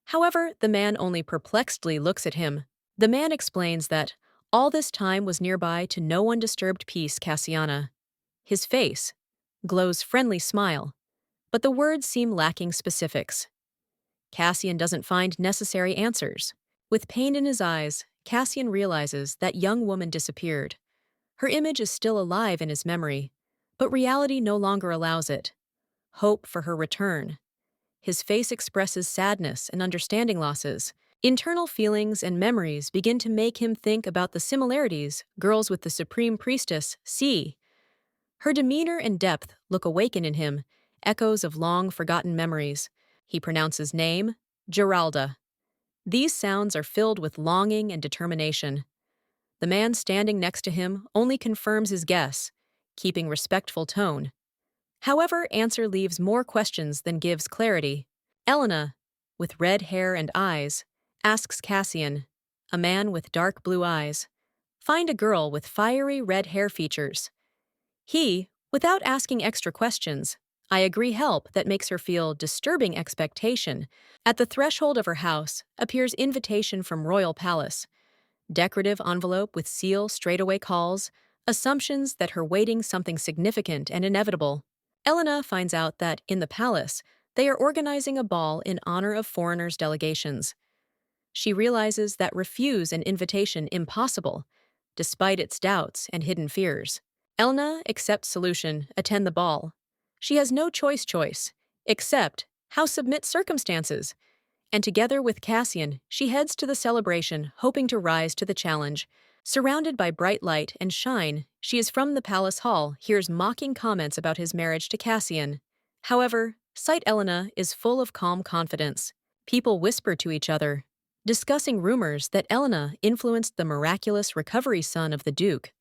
However, the man only perplexedly looks at him. The man explains that all this time was nearby to no undisturbed peace Cassiana. His face glows friendly smile, but the words seem lacking specifics. Cassian doesn't find necessary answers. With pain in his eyes, Cassian realizes that young woman disappeared. Her image is still alive in his memory, but reality no longer allows it. Hope for her return. His face expresses sadness and understanding losses. Internal feelings and memories begin to make him think about the similarities girls with the Supreme Priestess see. Her demeanor and depth look awaken in him, echoes of long-forgotten memories. He pronounces name, Geralda. These sounds are filled with longing and determination. The man standing next to him only confirms his guess, keeping respectful tone. However, answer leaves more questions than gives clarity. Elena, with red hair and eyes, asks Cassian, a man with dark blue eyes, find a girl with fiery red hair features. He, without asking extra questions, I agree help that makes her feel disturbing expectation. At the threshold of her house appears invitation from Royal Palace. Decorative envelope with seal straightaway calls, assumptions that her waiting something significant and inevitable. Elena finds out that, in the palace, they are organizing a ball in honor of foreigners' delegations. She realizes that refuse an invitation impossible, despite its doubts and hidden fears. Elena accepts solution, attend the ball. She has no choice, except how submit circumstances. And together with Cassian, she heads to the celebration, hoping to rise to the challenge. Surrounded by bright light and shine, she is from the palace hall, hears mocking comments about his marriage to Cassian. However, sight Elena is full of calm confidence. People whisper to each other, discussing rumors that Elena influenced the miraculous recovery son of the Duke.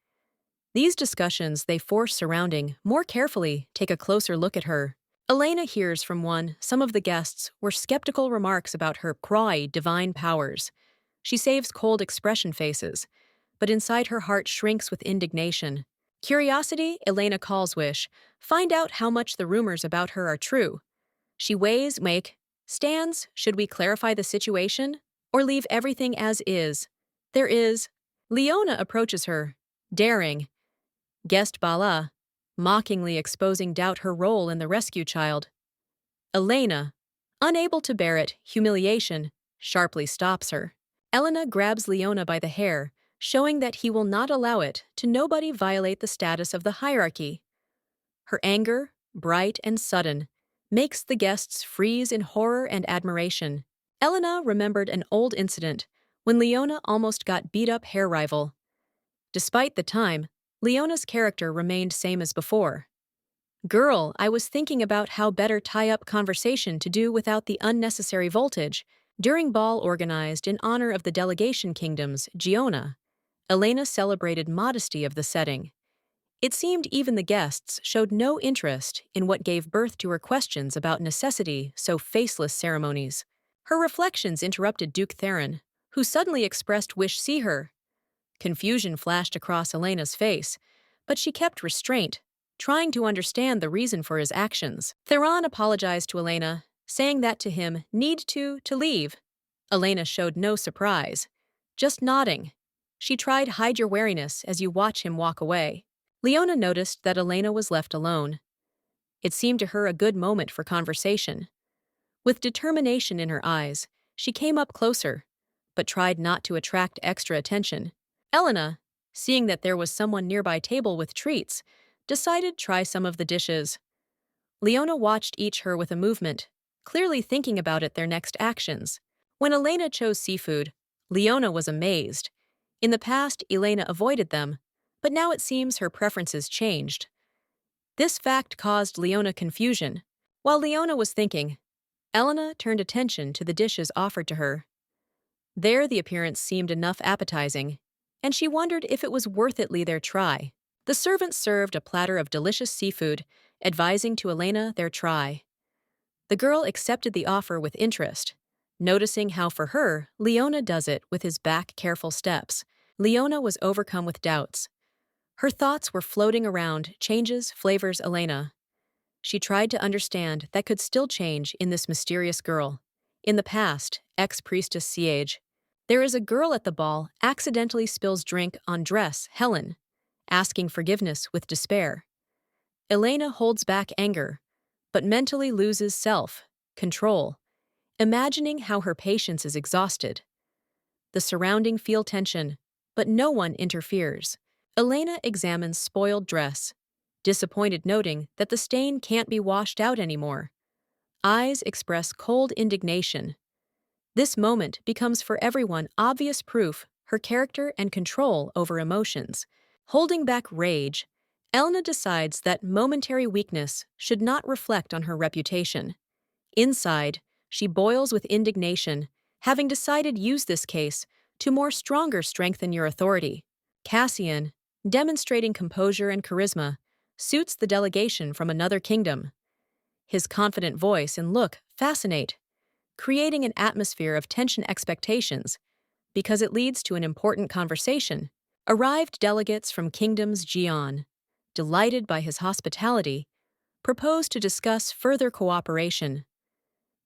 These discussions they force surrounding more carefully take a closer look at her. Elena hears from some of the guests were skeptical remarks about her Kroi divine powers. She saves cold expression faces, but inside her heart shrinks with indignation. Curiosity, Elena calls wish, find out how much the rumors about her are true. She weighs, stands, should we clarify the situation, or leave everything as is? There is. Leona approaches her, daring. Guest Bala, mockingly exposing doubt her role in the rescue child. Elena, unable to bear it, humiliation, sharply stops her. Elena grabs Leona by the hair, showing that he will not allow it to nobody violate the status of the hierarchy. Her anger, bright and sudden, makes the guests freeze in horror and admiration. Elena remembered an old incident when Leona almost got beat up hair rival. Despite the time, Leona's character remained same as before. Girl, I was thinking about how better tie up conversation to do without the unnecessary voltage. During ball organized in honor of the delegation kingdom's Giona, Elena celebrated modesty of the setting. It seemed even the guests showed no interest in what gave birth to her questions about necessity so faceless ceremonies. Her reflections interrupted Duke Theron, who suddenly expressed wish see her. Confusion flashed across Elena's face, but she kept restraint, trying to understand the reason for his actions. Theron apologized to Elena, saying that to him need to leave. Elena showed no surprise, just nodding. She tried hide your wariness as you watch him walk away. Leona noticed that Elena was left alone. It seemed to her a good moment for conversation. With determination in her eyes, she came up closer, but tried not to attract extra attention. Elena, seeing that there was someone nearby table with treats, decided try some of the dishes. Leona watched each her with a movement, clearly thinking about their next actions. When Elena chose seafood, Leona was amazed. In the past, Elena avoided them, but now it seems her preferences changed. This fact caused Leona confusion. While Leona was thinking, Elena turned attention to the dishes offered to her. There the appearance seemed enough appetizing, and she wondered if it was worth it their try. The servant served a platter of delicious seafood, advising to Elena their try. The girl accepted the offer with interest, noticing how for her, Leona does it with his back careful steps. Leona was overcome with doubts. Her thoughts were floating around changes, flavors, Elena. She tried to understand that could still change in this mysterious girl. In the past, ex-priestess Siege, there is a girl at the ball accidentally spills drink on dress, Helen, asking forgiveness with despair. Elena holds back anger, but mentally loses self-control, imagining how her patience is exhausted. The surrounding feel tension, but no one interferes. Elena examines spoiled dress, disappointed noting that the stain can't be washed out anymore. Eyes express cold indignation. This moment becomes for everyone obvious proof her character and control over emotions. Holding back rage, Elena decides that momentary weakness should not reflect on her reputation. Inside, she boils with indignation, having decided use this case to more stronger strengthen your authority. Cassian, demonstrating composure and charisma, suits the delegation from another kingdom. His confident voice and look fascinate, creating an atmosphere of tension expectations because it leads to an important conversation. Arrived delegates from kingdoms Jian, delighted by his hospitality, propose to discuss further cooperation.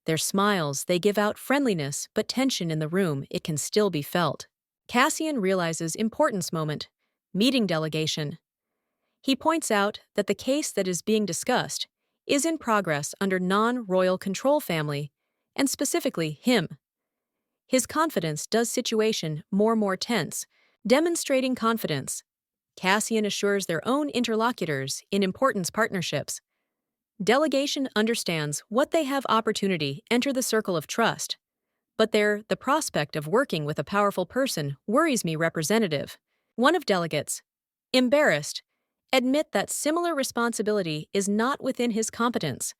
Their smiles, they give out friendliness, but tension in the room, it can still be felt. Cassian realizes importance moment, meeting delegation. He points out that the case that is being discussed is in progress under non-royal control family, and specifically him. His confidence does situation more tense, demonstrating confidence. Cassian assures their own interlocutors in importance partnerships. Delegation understands what they have opportunity enter the circle of trust, but the prospect of working with a powerful person worries me representative. One of delegates, embarrassed, admit that similar responsibility is not within his competence.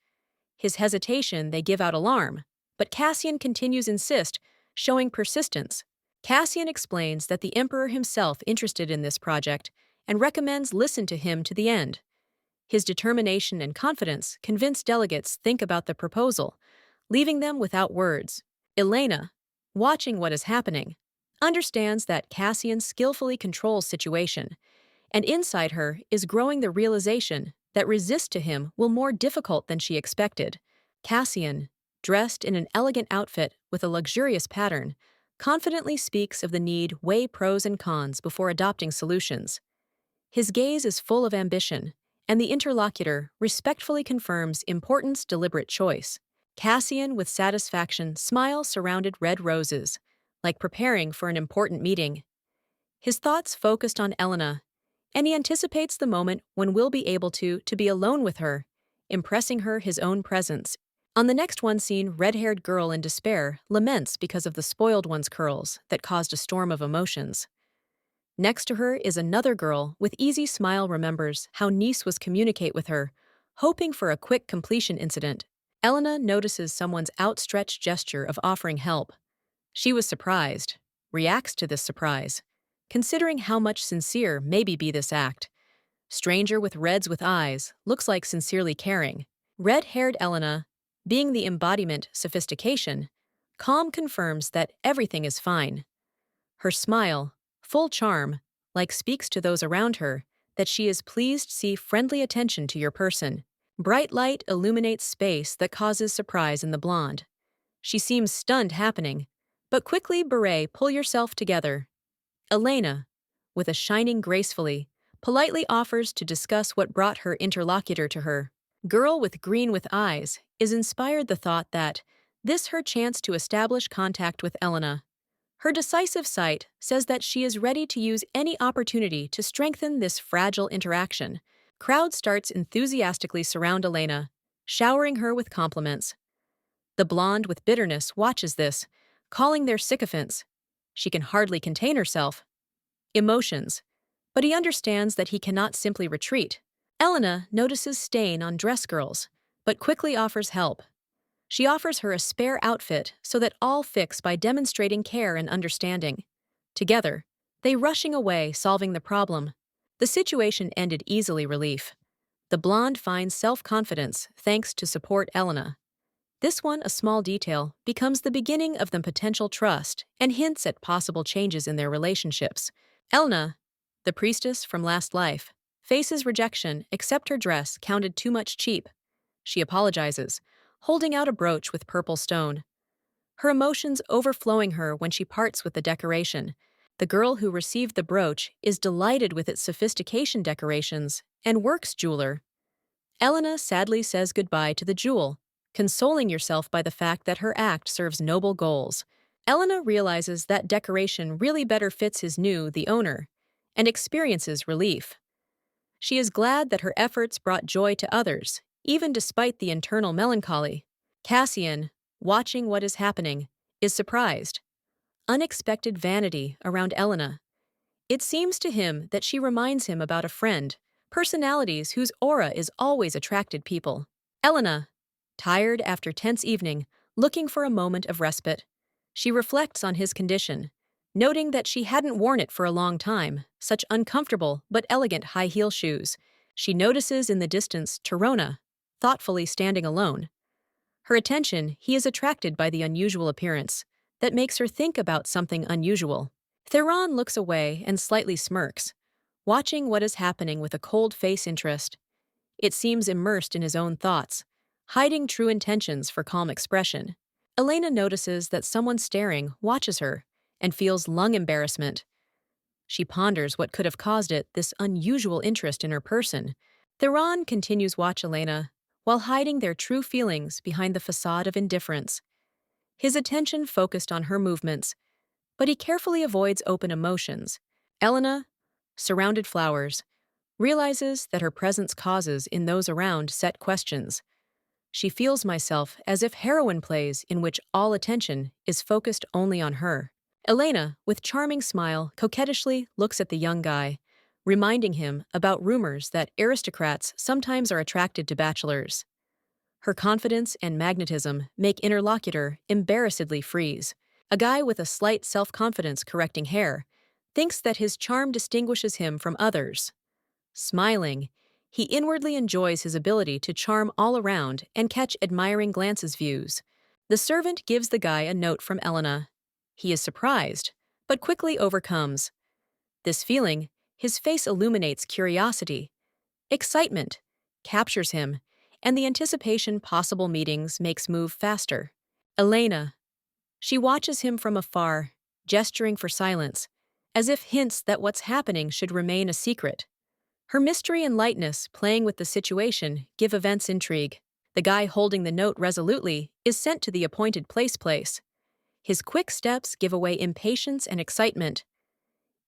His hesitation they give out alarm, but Cassian continues insist, showing persistence. Cassian explains that the emperor himself interested in this project and recommends listen to him to the end. His determination and confidence convince delegates think about the proposal, leaving them without words. Elena, watching what is happening, understands that Cassian skillfully controls situation, and inside her is growing the realization that resist to him will more difficult than she expected. Cassian, dressed in an elegant outfit with a luxurious pattern, confidently speaks of the need weigh pros and cons before adopting solutions. His gaze is full of ambition, and the interlocutor respectfully confirms importance deliberate choice. Cassian, with satisfaction, smiles surrounded red roses, like preparing for an important meeting. His thoughts focused on Elena, and he anticipates the moment when we'll be able to be alone with her, impressing her his own presence. On the next one scene, red-haired girl in despair laments because of the spoiled one's curls that caused a storm of emotions. Next to her is another girl with easy smile remembers how niece was communicate with her, hoping for a quick completion incident. Elena notices someone's outstretched gesture of offering help. She was surprised, reacts to this surprise, considering how much sincere maybe be this act. Stranger with reds with eyes, looks like sincerely caring. Red-haired Elena, being the embodiment sophistication, calm confirms that everything is fine. Her smile, full charm, like speaks to those around her, that she is pleased see friendly attention to your person. Bright light illuminates space that causes surprise in the blonde. She seems stunned happening, but quickly beret pull yourself together. Elena, with a shining gracefully, politely offers to discuss what brought her interlocutor to her. Girl with green with eyes is inspired the thought that this her chance to establish contact with Elena. Her decisive sight says that she is ready to use any opportunity to strengthen this fragile interaction. Crowd starts enthusiastically surround Elena, showering her with compliments. The blonde with bitterness watches this, calling their sycophants. She can hardly contain herself. Emotions. But he understands that he cannot simply retreat. Elena notices stain on dress girls, but quickly offers help. She offers her a spare outfit so that all fix by demonstrating care and understanding. Together, they rushing away solving the problem. The situation ended easily relief. The blonde finds self-confidence thanks to support Elena. This one, a small detail, becomes the beginning of the potential trust and hints at possible changes in their relationships. Elena, the priestess from last life, faces rejection except her dress counted too much cheap. She apologizes, holding out a brooch with purple stone. Her emotions overflowing her when she parts with the decoration. The girl who received the brooch is delighted with its sophistication decorations and works jeweler. Elena sadly says goodbye to the jewel, consoling yourself by the fact that her act serves noble goals. Elena realizes that decoration really better fits his new, the owner, and experiences relief. She is glad that her efforts brought joy to others, even despite the internal melancholy. Cassian, watching what is happening, is surprised. Unexpected vanity around Elena. It seems to him that she reminds him about a friend, personalities whose aura is always attracted people. Elena, tired after tense evening, looking for a moment of respite. She reflects on his condition, noting that she hadn't worn it for a long time, such uncomfortable but elegant high heel shoes. She notices in the distance Torona, thoughtfully standing alone. Her attention, he is attracted by the unusual appearance, that makes her think about something unusual. Theron looks away and slightly smirks, watching what is happening with a cold face interest. It seems immersed in his own thoughts, hiding true intentions for calm expression. Elena notices that someone staring watches her and feels lung embarrassment. She ponders what could have caused it, this unusual interest in her person. Theron continues watch Elena while hiding their true feelings behind the facade of indifference. His attention focused on her movements, but he carefully avoids open emotions. Elena, surrounded flowers, realizes that her presence causes in those around set questions. She feels myself as if heroine plays in which all attention is focused only on her. Elena, with charming smile, coquettishly looks at the young guy, reminding him about rumors that aristocrats sometimes are attracted to bachelors. Her confidence and magnetism make interlocutor embarrassedly freeze. A guy with a slight self-confidence correcting hair thinks that his charm distinguishes him from others. Smiling, he inwardly enjoys his ability to charm all around and catch admiring glances views. The servant gives the guy a note from Elena. He is surprised, but quickly overcomes. This feeling, his face illuminates curiosity. Excitement captures him, and the anticipation possible meetings makes move faster. Elena. She watches him from afar, gesturing for silence, as if hints that what's happening should remain a secret. Her mystery and lightness playing with the situation give events intrigue. The guy holding the note resolutely is sent to the appointed place. His quick steps give away impatience and excitement.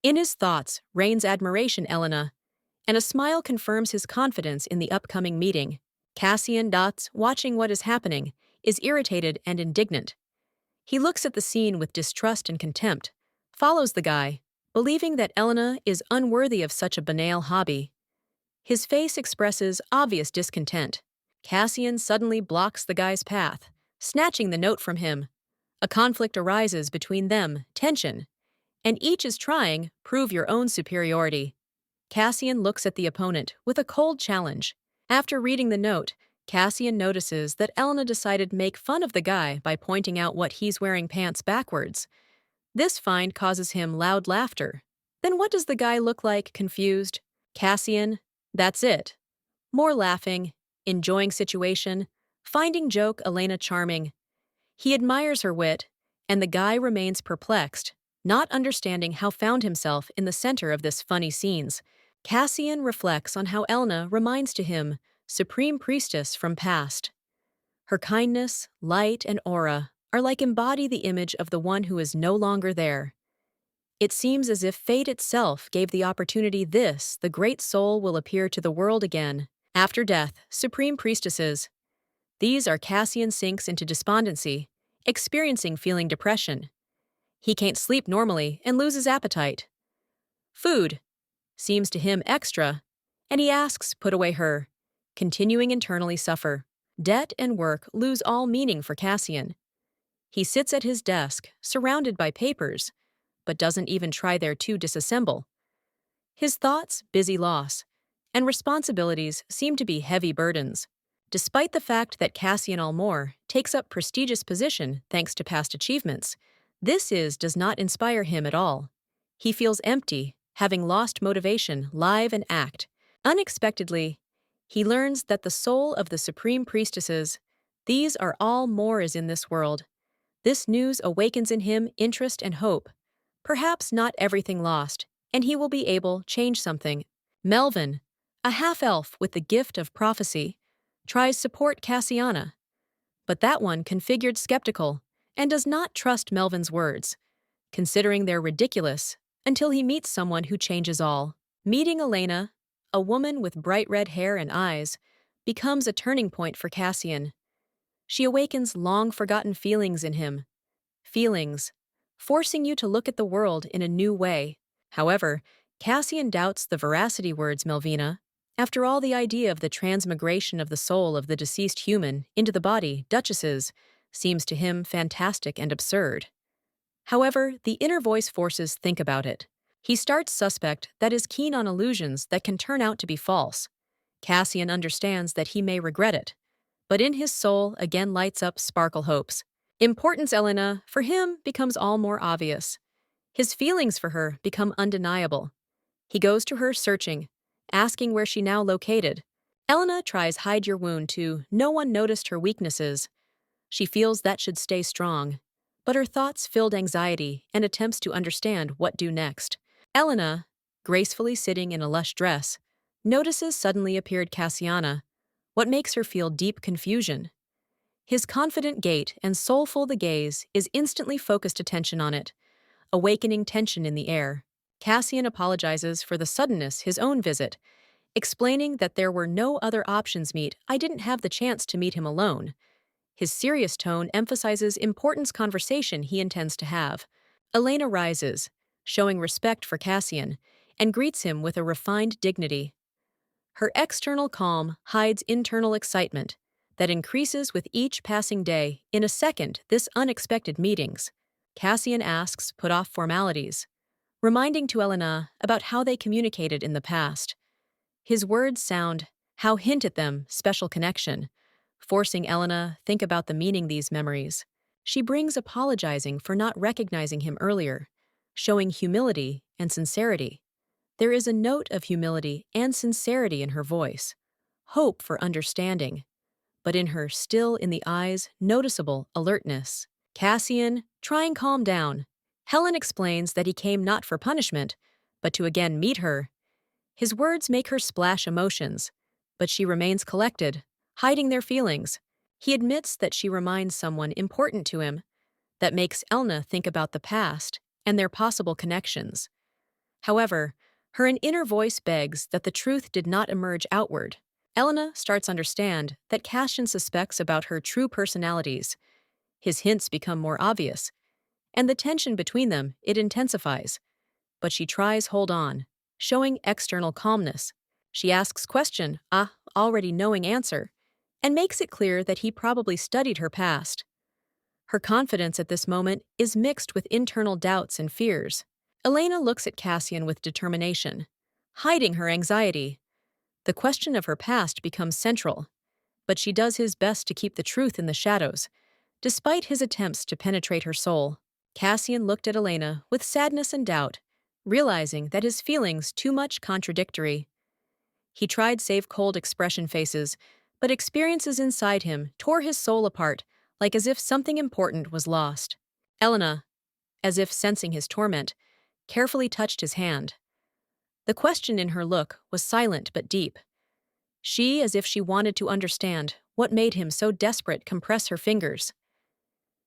In his thoughts reigns admiration Elena, and a smile confirms his confidence in the upcoming meeting. Cassian Dots, watching what is happening, is irritated and indignant. He looks at the scene with distrust and contempt, follows the guy, believing that Elena is unworthy of such a banal hobby. His face expresses obvious discontent. Cassian suddenly blocks the guy's path, snatching the note from him. A conflict arises between them, tension, and each is trying, prove your own superiority. Cassian looks at the opponent with a cold challenge. After reading the note, Cassian notices that Elena decided to make fun of the guy by pointing out what he's wearing pants backwards. This find causes him loud laughter. Then what does the guy look like, confused? Cassian, that's it. More laughing, enjoying situation, finding joke Elena charming. He admires her wit, and the guy remains perplexed, not understanding how found himself in the center of this funny scenes. Cassian reflects on how Elena reminds to him, Supreme Priestess from past. Her kindness, light, and aura are like embody the image of the one who is no longer there. It seems as if fate itself gave the opportunity this, the great soul will appear to the world again. After death, Supreme Priestesses. These are Cassian sinks into despondency, experiencing feeling depression. He can't sleep normally and loses appetite. Food seems to him extra, and he asks, put away her, continuing internally suffer. Debt and work lose all meaning for Cassian. He sits at his desk, surrounded by papers, but doesn't even try there to disassemble. His thoughts, busy loss, and responsibilities seem to be heavy burdens. Despite the fact that Cassian Almore takes up prestigious position thanks to past achievements, does not inspire him at all. He feels empty, having lost motivation, live and act. Unexpectedly, he learns that the soul of the Supreme Priestesses, these are all more is in this world. This news awakens in him interest and hope. Perhaps not everything lost, and he will be able to change something. Melvin, a half-elf with the gift of prophecy, tries support Cassiana, but that one configured skeptical and does not trust Melvin's words, considering they're ridiculous, until he meets someone who changes all. Meeting Elena, a woman with bright red hair and eyes, becomes a turning point for Cassian. She awakens long-forgotten feelings in him. Feelings, forcing you to look at the world in a new way. However, Cassian doubts the veracity words Melvina. After all, the idea of the transmigration of the soul of the deceased human into the body, Duchess's, seems to him fantastic and absurd. However, the inner voice forces think about it. He starts suspect that is keen on illusions that can turn out to be false. Cassian understands that he may regret it, but in his soul again lights up sparkle hopes. Importance Elena, for him, becomes all more obvious. His feelings for her become undeniable. He goes to her searching, asking where she now located. Elena tries hide your wound to no one noticed her weaknesses. She feels that should stay strong, but her thoughts filled anxiety and attempts to understand what do next. Elena, gracefully sitting in a lush dress, notices suddenly appeared Cassiana, what makes her feel deep confusion. His confident gait and soulful the gaze is instantly focused attention on it, awakening tension in the air. Cassian apologizes for the suddenness his own visit, explaining that there were no other options I didn't have the chance to meet him alone. His serious tone emphasizes importance conversation he intends to have. Elena rises, showing respect for Cassian, and greets him with a refined dignity. Her external calm hides internal excitement that increases with each passing day. In a second, this unexpected meetings. Cassian asks, put off formalities, reminding to Elena about how they communicated in the past. His words sound, how hint at them, special connection, forcing Elena think about the meaning these memories. She brings apologizing for not recognizing him earlier, showing humility and sincerity. There is a note of humility and sincerity in her voice, hope for understanding, but in her still in the eyes noticeable alertness. Cassian, trying calm down. Helen explains that he came not for punishment, but to again meet her. His words make her splash emotions, but she remains collected, hiding their feelings. He admits that she reminds someone important to him, that makes Elna think about the past and their possible connections. However, Her inner voice begs that the truth did not emerge outward. Elena starts to understand that Cassian suspects about her true personalities. His hints become more obvious, and the tension between them, it intensifies. But she tries hold on, showing external calmness. She asks question, already knowing answer, and makes it clear that he probably studied her past. Her confidence at this moment is mixed with internal doubts and fears. Elena looks at Cassian with determination, hiding her anxiety. The question of her past becomes central, but she does his best to keep the truth in the shadows, despite his attempts to penetrate her soul. Cassian looked at Elena with sadness and doubt, realizing that his feelings too much contradictory. He tried save cold expression faces, but experiences inside him tore his soul apart, like as if something important was lost. Elena, as if sensing his torment, carefully touched his hand. The question in her look was silent but deep. She, as if she wanted to understand what made him so desperate, compress her fingers.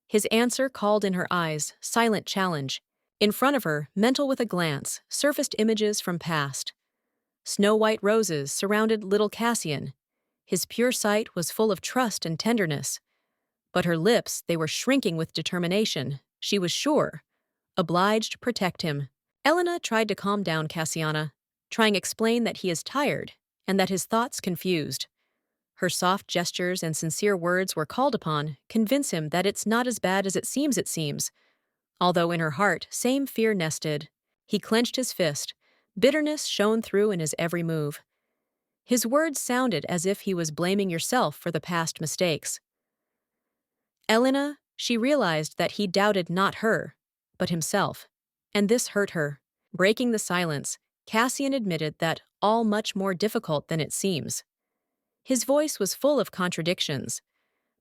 His answer called in her eyes silent challenge. In front of her, mental with a glance, surfaced images from past. Snow-white roses surrounded little Cassian. His pure sight was full of trust and tenderness. But her lips, they were shrinking with determination. She was sure, obliged to protect him. Elena tried to calm down Cassiana, trying to explain that he is tired and that his thoughts confused. Her soft gestures and sincere words were called upon, convince him that it's not as bad as it seems. Although in her heart, same fear nested. He clenched his fist. Bitterness shone through in his every move. His words sounded as if he was blaming yourself for the past mistakes. Elena, she realized that he doubted not her, but himself. And this hurt her. Breaking the silence, Cassian admitted that all much more difficult than it seems. His voice was full of contradictions,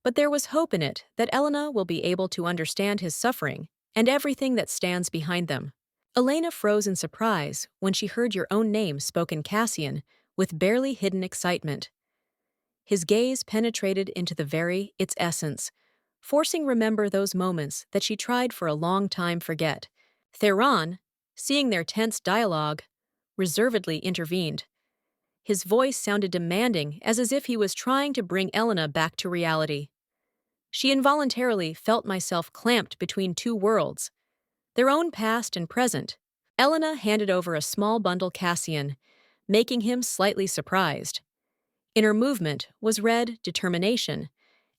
but there was hope in it that Elena will be able to understand his suffering and everything that stands behind them. Elena froze in surprise when she heard your own name spoken, Cassian, with barely hidden excitement. His gaze penetrated into its essence, forcing remember those moments that she tried for a long time forget. Theron, seeing their tense dialogue, reservedly intervened. His voice sounded demanding, as if he was trying to bring Elena back to reality. She involuntarily felt myself clamped between two worlds, their own past and present. Elena handed over a small bundle Cassian, making him slightly surprised. In her movement was read determination,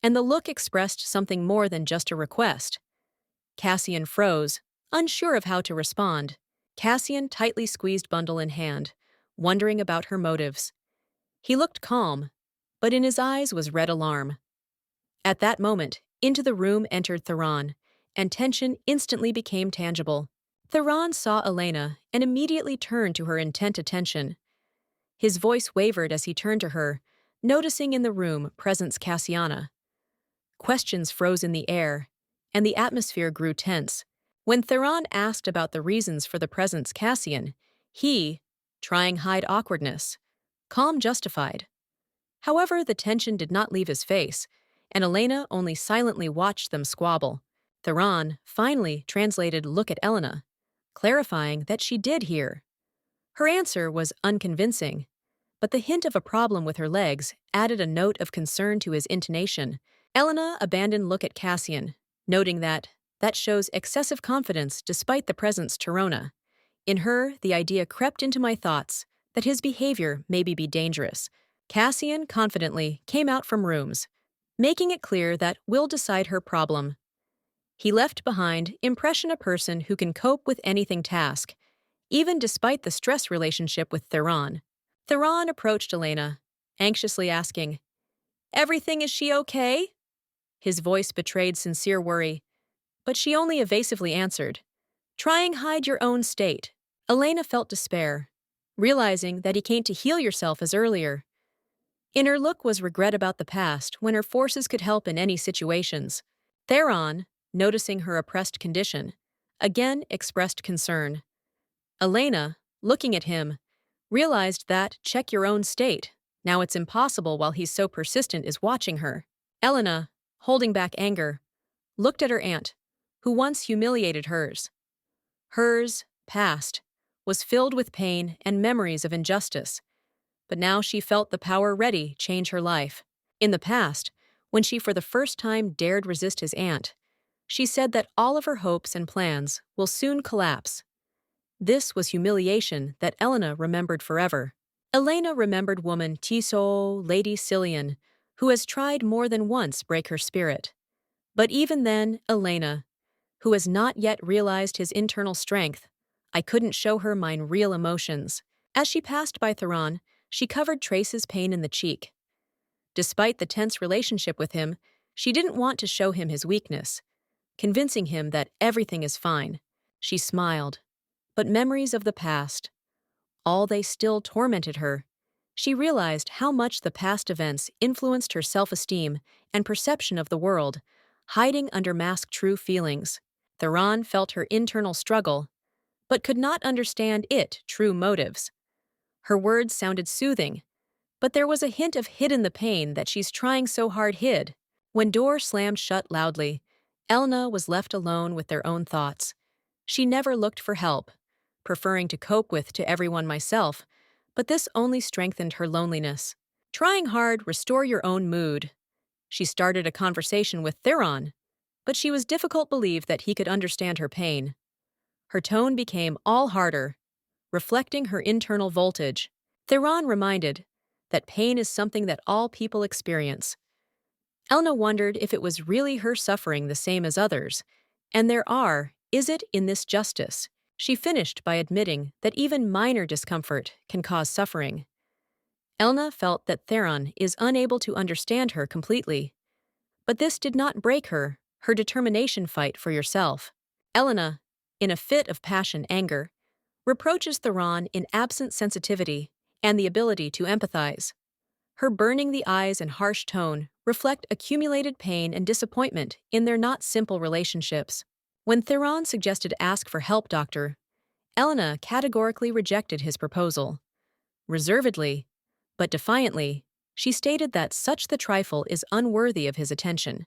and the look expressed something more than just a request. Cassian froze, unsure of how to respond. Cassian tightly squeezed bundle in hand, wondering about her motives. He looked calm, but in his eyes was red alarm. At that moment, into the room entered Theron, and tension instantly became tangible. Theron saw Elena and immediately turned to her intent attention. His voice wavered as he turned to her, noticing in the room presence Cassiana. Questions froze in the air, and the atmosphere grew tense. When Theron asked about the reasons for the presence Cassian, he, trying hide awkwardness, calm justified. However, the tension did not leave his face, and Elena only silently watched them squabble. Theron finally translated look at Elena, clarifying that she did hear. Her answer was unconvincing, but the hint of a problem with her legs added a note of concern to his intonation. Elena abandoned look at Cassian, noting that shows excessive confidence despite the presence Torona. In her, the idea crept into my thoughts that his behavior may be dangerous. Cassian confidently came out from rooms, making it clear that we'll decide her problem. He left behind impression a person who can cope with anything task, even despite the stress relationship with Theron. Theron approached Elena, anxiously asking, "Everything, is she okay?" His voice betrayed sincere worry, but she only evasively answered, "Trying hide your own state." Elena felt despair, realizing that he came to heal yourself as earlier. In her look was regret about the past when her forces could help in any situations. Theron, noticing her oppressed condition, again expressed concern. Elena, looking at him, realized that check your own state. Now it's impossible while he's so persistent is watching her. Elena, holding back anger, looked at her aunt, who once humiliated hers. Hers, past, was filled with pain and memories of injustice, but now she felt the power ready to change her life. In the past, when she for the first time dared resist his aunt, she said that all of her hopes and plans will soon collapse. This was humiliation that Elena remembered forever. Elena remembered woman Tiso, Lady Cillian, who has tried more than once break her spirit. But even then, Elena, who has not yet realized his internal strength, I couldn't show her mine real emotions. As she passed by Theron, she covered Trace's pain in the cheek. Despite the tense relationship with him, she didn't want to show him his weakness, convincing him that everything is fine. She smiled. But memories of the past, all they still tormented her. She realized how much the past events influenced her self-esteem and perception of the world, hiding under masked true feelings. Theron felt her internal struggle, but could not understand its true motives. Her words sounded soothing, but there was a hint of hidden the pain that she's trying so hard hid. When door slammed shut loudly, Elna was left alone with their own thoughts. She never looked for help, preferring to cope with to everyone myself, but this only strengthened her loneliness. Trying hard, restore your own mood. She started a conversation with Theron, but she was difficult to believe that he could understand her pain. Her tone became all harder, reflecting her internal voltage. Theron reminded that pain is something that all people experience. Elna wondered if it was really her suffering the same as others, and is it in this justice? She finished by admitting that even minor discomfort can cause suffering. Elna felt that Theron is unable to understand her completely. But this did not break her determination fight for yourself. Elena, in a fit of anger, reproaches Theron in absent sensitivity and the ability to empathize. Her burning the eyes and harsh tone reflect accumulated pain and disappointment in their not simple relationships. When Theron suggested ask for help, Doctor, Elena categorically rejected his proposal. Reservedly, but defiantly, she stated that such the trifle is unworthy of his attention,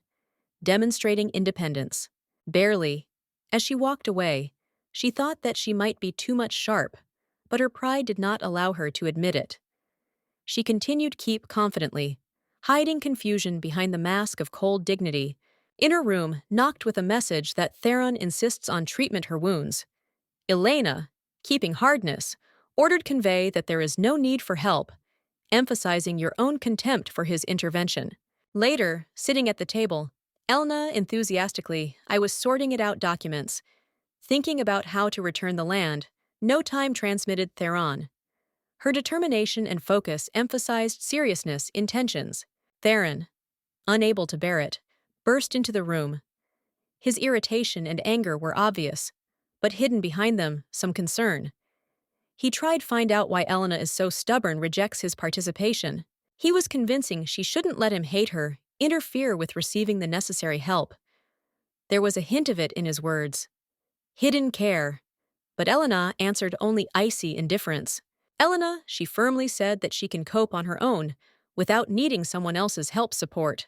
demonstrating independence. Barely, as she walked away, she thought that she might be too much sharp, but her pride did not allow her to admit it. She continued keep confidently, hiding confusion behind the mask of cold dignity. In her room, knocked with a message that Theron insists on treatment her wounds. Elena, keeping hardness, ordered convey that there is no need for help, emphasizing your own contempt for his intervention. Later, sitting at the table, Elna enthusiastically, I was sorting it out documents, thinking about how to return the land. No time transmitted Theron. Her determination and focus emphasized seriousness intentions. Theron, unable to bear it, burst into the room. His irritation and anger were obvious, but hidden behind them, some concern. He tried to find out why Elena is so stubborn rejects his participation. He was convincing she shouldn't let him hate her, interfere with receiving the necessary help. There was a hint of it in his words. Hidden care. But Elena answered only icy indifference. Elena, she firmly said that she can cope on her own, without needing someone else's help support.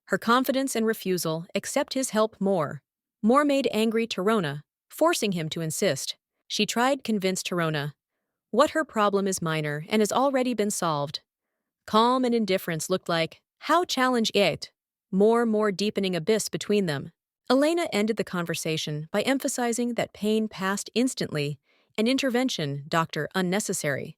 Her confidence and refusal accept his help more made angry Torona, forcing him to insist. She tried to convince Torona what her problem is minor and has already been solved. Calm and indifference looked like how challenge it, more deepening abyss between them. Elena ended the conversation by emphasizing that pain passed instantly and intervention, doctor, unnecessary.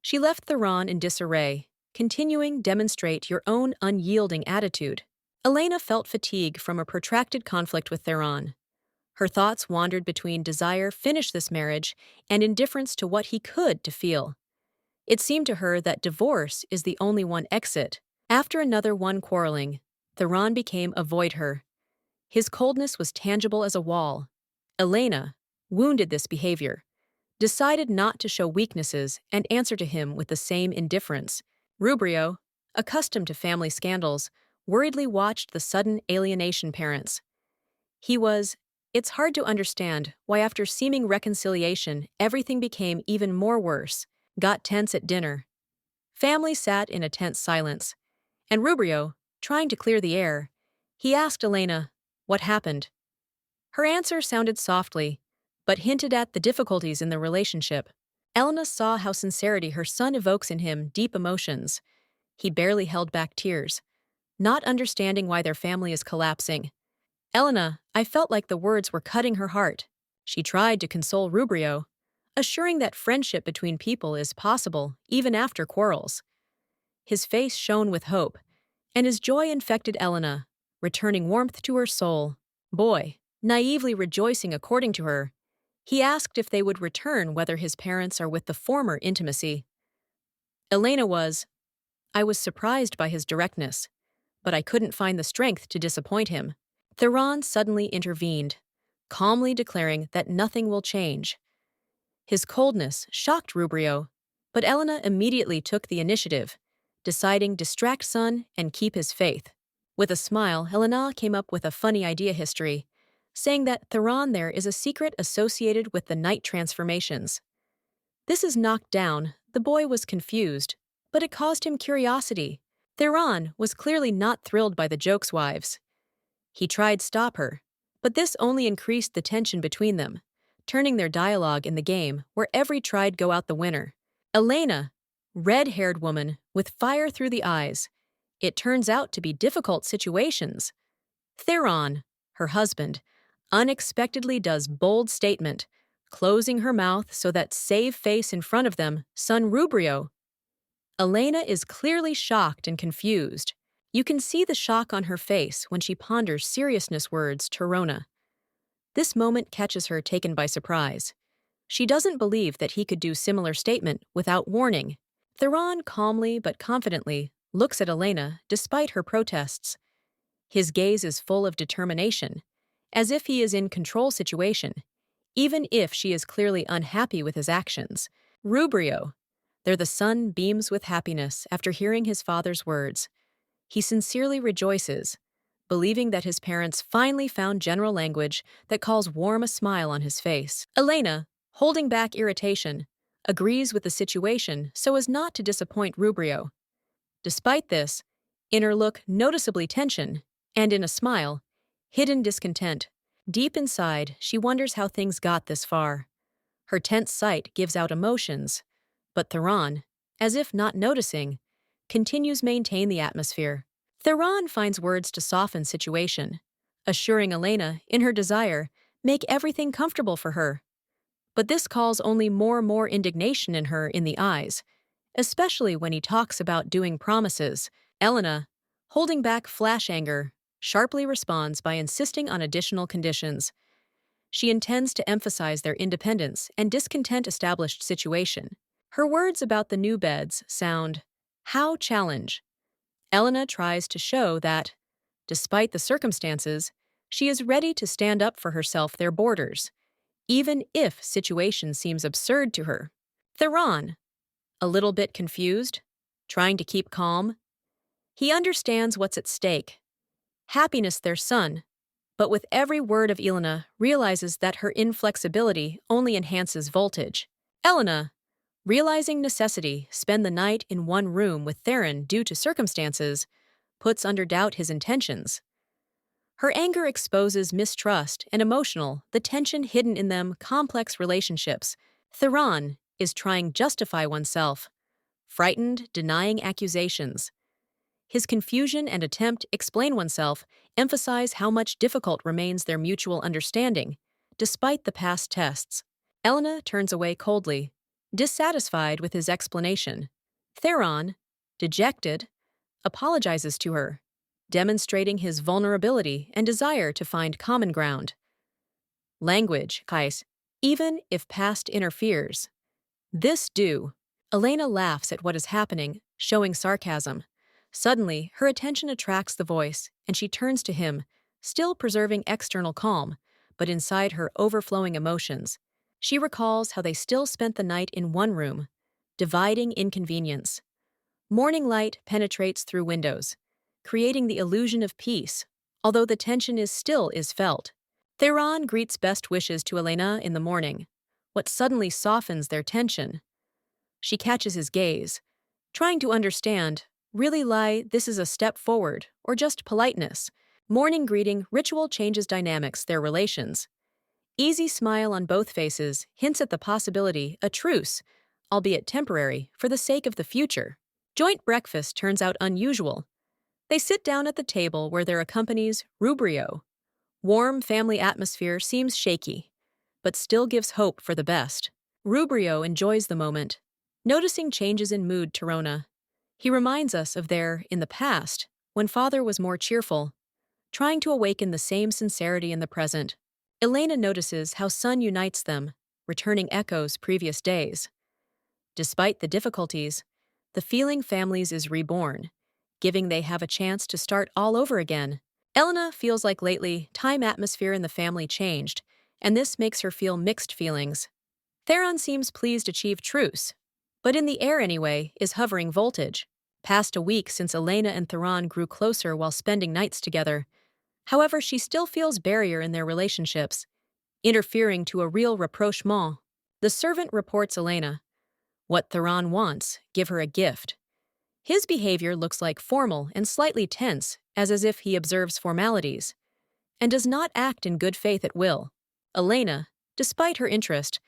She left Theron in disarray, continuing demonstrate your own unyielding attitude. Elena felt fatigue from a protracted conflict with Theron. Her thoughts wandered between desire finish this marriage and indifference to what he could to feel. It seemed to her that divorce is the only one exit. After another one quarreling, Theron became avoid her. His coldness was tangible as a wall. Elena, wounded this behavior, decided not to show weaknesses and answer to him with the same indifference. Rubrio, accustomed to family scandals, worriedly watched the sudden alienation parents. It's hard to understand why after seeming reconciliation, everything became even more worse. Got tense at dinner. Family sat in a tense silence, and Rubrio, trying to clear the air, he asked Elena, what happened? Her answer sounded softly, but hinted at the difficulties in the relationship. Elena saw how sincerity her son evokes in him deep emotions. He barely held back tears, not understanding why their family is collapsing. Elena, I felt like the words were cutting her heart. She tried to console Rubrio, assuring that friendship between people is possible even after quarrels. His face shone with hope, and his joy infected Elena, returning warmth to her soul. Boy, naively rejoicing according to her, he asked if they would return whether his parents are with the former intimacy. Elena I was surprised by his directness, but I couldn't find the strength to disappoint him. Theron suddenly intervened, calmly declaring that nothing will change. His coldness shocked Rubrio, but Elena immediately took the initiative, deciding distract son and keep his faith. With a smile, Elena came up with a funny idea history, saying that Theron there is a secret associated with the night transformations. This is knocked down, the boy was confused, but it caused him curiosity. Theron was clearly not thrilled by the joke's wives. He tried stop her, but this only increased the tension between them, turning their dialogue in the game where every tried go out the winner. Elena, red-haired woman with fire through the eyes. It turns out to be difficult situations. Theron, her husband, unexpectedly does bold statement, closing her mouth so that save face in front of them, son Rubrio. Elena is clearly shocked and confused. You can see the shock on her face when she ponders seriousness words to Rona. This moment catches her taken by surprise. She doesn't believe that he could do similar statement without warning. Theron calmly but confidently looks at Elena despite her protests. His gaze is full of determination, as if he is in control situation, even if she is clearly unhappy with his actions. Rubrio. There the son beams with happiness after hearing his father's words. He sincerely rejoices, believing that his parents finally found general language that calls warm a smile on his face. Elena, holding back irritation, agrees with the situation so as not to disappoint Rubrio. Despite this, in her look noticeably tension, and in a smile, hidden discontent. Deep inside, she wonders how things got this far. Her tense sight gives out emotions, but Theron, as if not noticing, continues maintain the atmosphere. Theron finds words to soften situation, assuring Elena, in her desire, make everything comfortable for her. But this calls only more indignation in her in the eyes, especially when he talks about doing promises. Elena, holding back flash anger, sharply responds by insisting on additional conditions. She intends to emphasize their independence and discontent established situation. Her words about the new beds sound, how challenge. Elena tries to show that, despite the circumstances, she is ready to stand up for herself their borders, even if situation seems absurd to her. Theron, a little bit confused, trying to keep calm. He understands what's at stake. Happiness their son, but with every word of Elena realizes that her inflexibility only enhances voltage. Elena, realizing necessity, spend the night in one room with Theron due to circumstances, puts under doubt his intentions. Her anger exposes mistrust and the tension hidden in them complex relationships. Theron is trying justify oneself, frightened, denying accusations. His confusion and attempt explain oneself emphasize how much difficult remains their mutual understanding, despite the past tests. Elena turns away coldly, dissatisfied with his explanation. Theron, dejected, apologizes to her, demonstrating his vulnerability and desire to find common ground. Language, Kais, even if past interferes. This do. Elena laughs at what is happening, showing sarcasm. Suddenly, her attention attracts the voice, and she turns to him, still preserving external calm, but inside her overflowing emotions. She recalls how they still spent the night in one room, dividing inconvenience. Morning light penetrates through windows, creating the illusion of peace, although the tension is felt. Theron greets best wishes to Elena in the morning, what suddenly softens their tension. She catches his gaze, trying to understand, really lie this is a step forward, or just politeness. Morning greeting ritual changes dynamics their relations. Easy smile on both faces hints at the possibility a truce, albeit temporary, for the sake of the future. Joint breakfast turns out unusual. They sit down at the table where there accompanies Rubrio. Warm family atmosphere seems shaky, but still gives hope for the best. Rubrio enjoys the moment, noticing changes in mood to Rona. He reminds us of in the past, when father was more cheerful, trying to awaken the same sincerity in the present. Elena notices how sun unites them, returning echoes previous days. Despite the difficulties, the feeling families is reborn, giving they have a chance to start all over again. Elena feels like lately, time atmosphere in the family changed, and this makes her feel mixed feelings. Theron seems pleased to achieve truce, but in the air anyway is hovering voltage. Past a week since Elena and Theron grew closer while spending nights together. However, she still feels barrier in their relationships, interfering to a real rapprochement. The servant reports Elena. What Theron wants, give her a gift. His behavior looks like formal and slightly tense, as if he observes formalities, and does not act in good faith at will. Elena, despite her interest,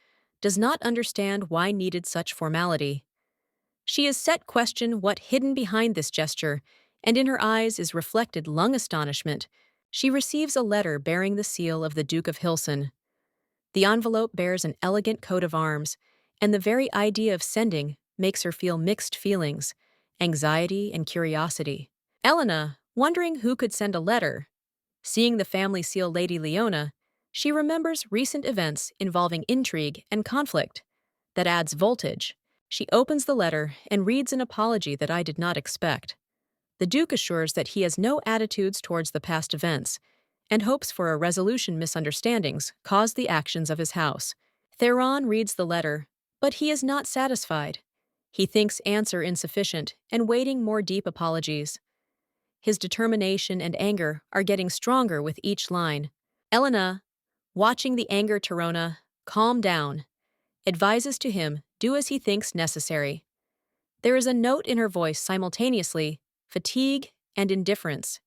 does not understand why needed such formality. She is set question what hidden behind this gesture, and in her eyes is reflected lung astonishment. She receives a letter bearing the seal of the Duke of Hilson. The envelope bears an elegant coat of arms, and the very idea of sending makes her feel mixed feelings, anxiety and curiosity. Elena, wondering who could send a letter, seeing the family seal Lady Leona, she remembers recent events involving intrigue and conflict. That adds voltage. She opens the letter and reads an apology that I did not expect. The Duke assures that he has no attitudes towards the past events and hopes for a resolution misunderstandings caused the actions of his house. Theron reads the letter, but he is not satisfied. He thinks answer insufficient and waiting more deep apologies. His determination and anger are getting stronger with each line. Elena, watching the anger to Rona, calm down, advises to him do as he thinks necessary. There is a note in her voice simultaneously, fatigue and indifference,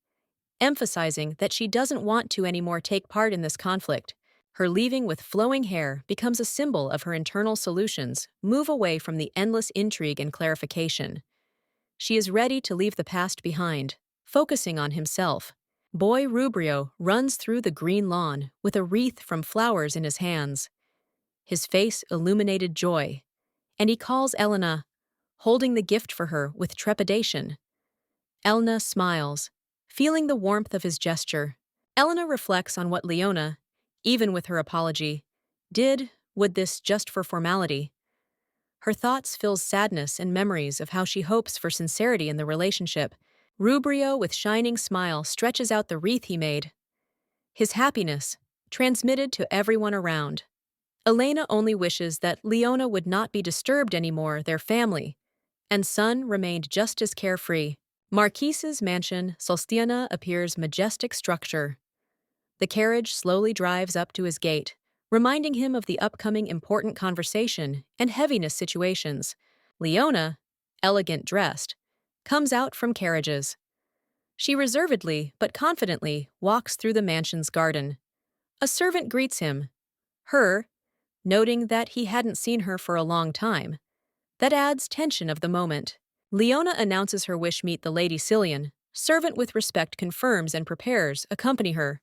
emphasizing that she doesn't want to anymore take part in this conflict. Her leaving with flowing hair becomes a symbol of her internal solutions, move away from the endless intrigue and clarification. She is ready to leave the past behind, focusing on himself. Boy Rubrio runs through the green lawn with a wreath from flowers in his hands. His face illuminated joy, and he calls Elena, holding the gift for her with trepidation. Elena smiles, feeling the warmth of his gesture. Elena reflects on what Leona, even with her apology, would this just for formality. Her thoughts fills sadness and memories of how she hopes for sincerity in the relationship. Rubrio, with shining smile, stretches out the wreath he made. His happiness, transmitted to everyone around. Elena only wishes that Leona would not be disturbed anymore, their family, and son remained just as carefree. Marquise's mansion, Solstiana, appears majestic structure. The carriage slowly drives up to his gate, reminding him of the upcoming important conversation and heaviness situations. Leona, elegant dressed, comes out from carriages. She reservedly but confidently walks through the mansion's garden. A servant greets him, her, noting that he hadn't seen her for a long time. That adds tension of the moment. Leona announces her wish meet the Lady Cillian. Servant with respect confirms and prepares, accompany her,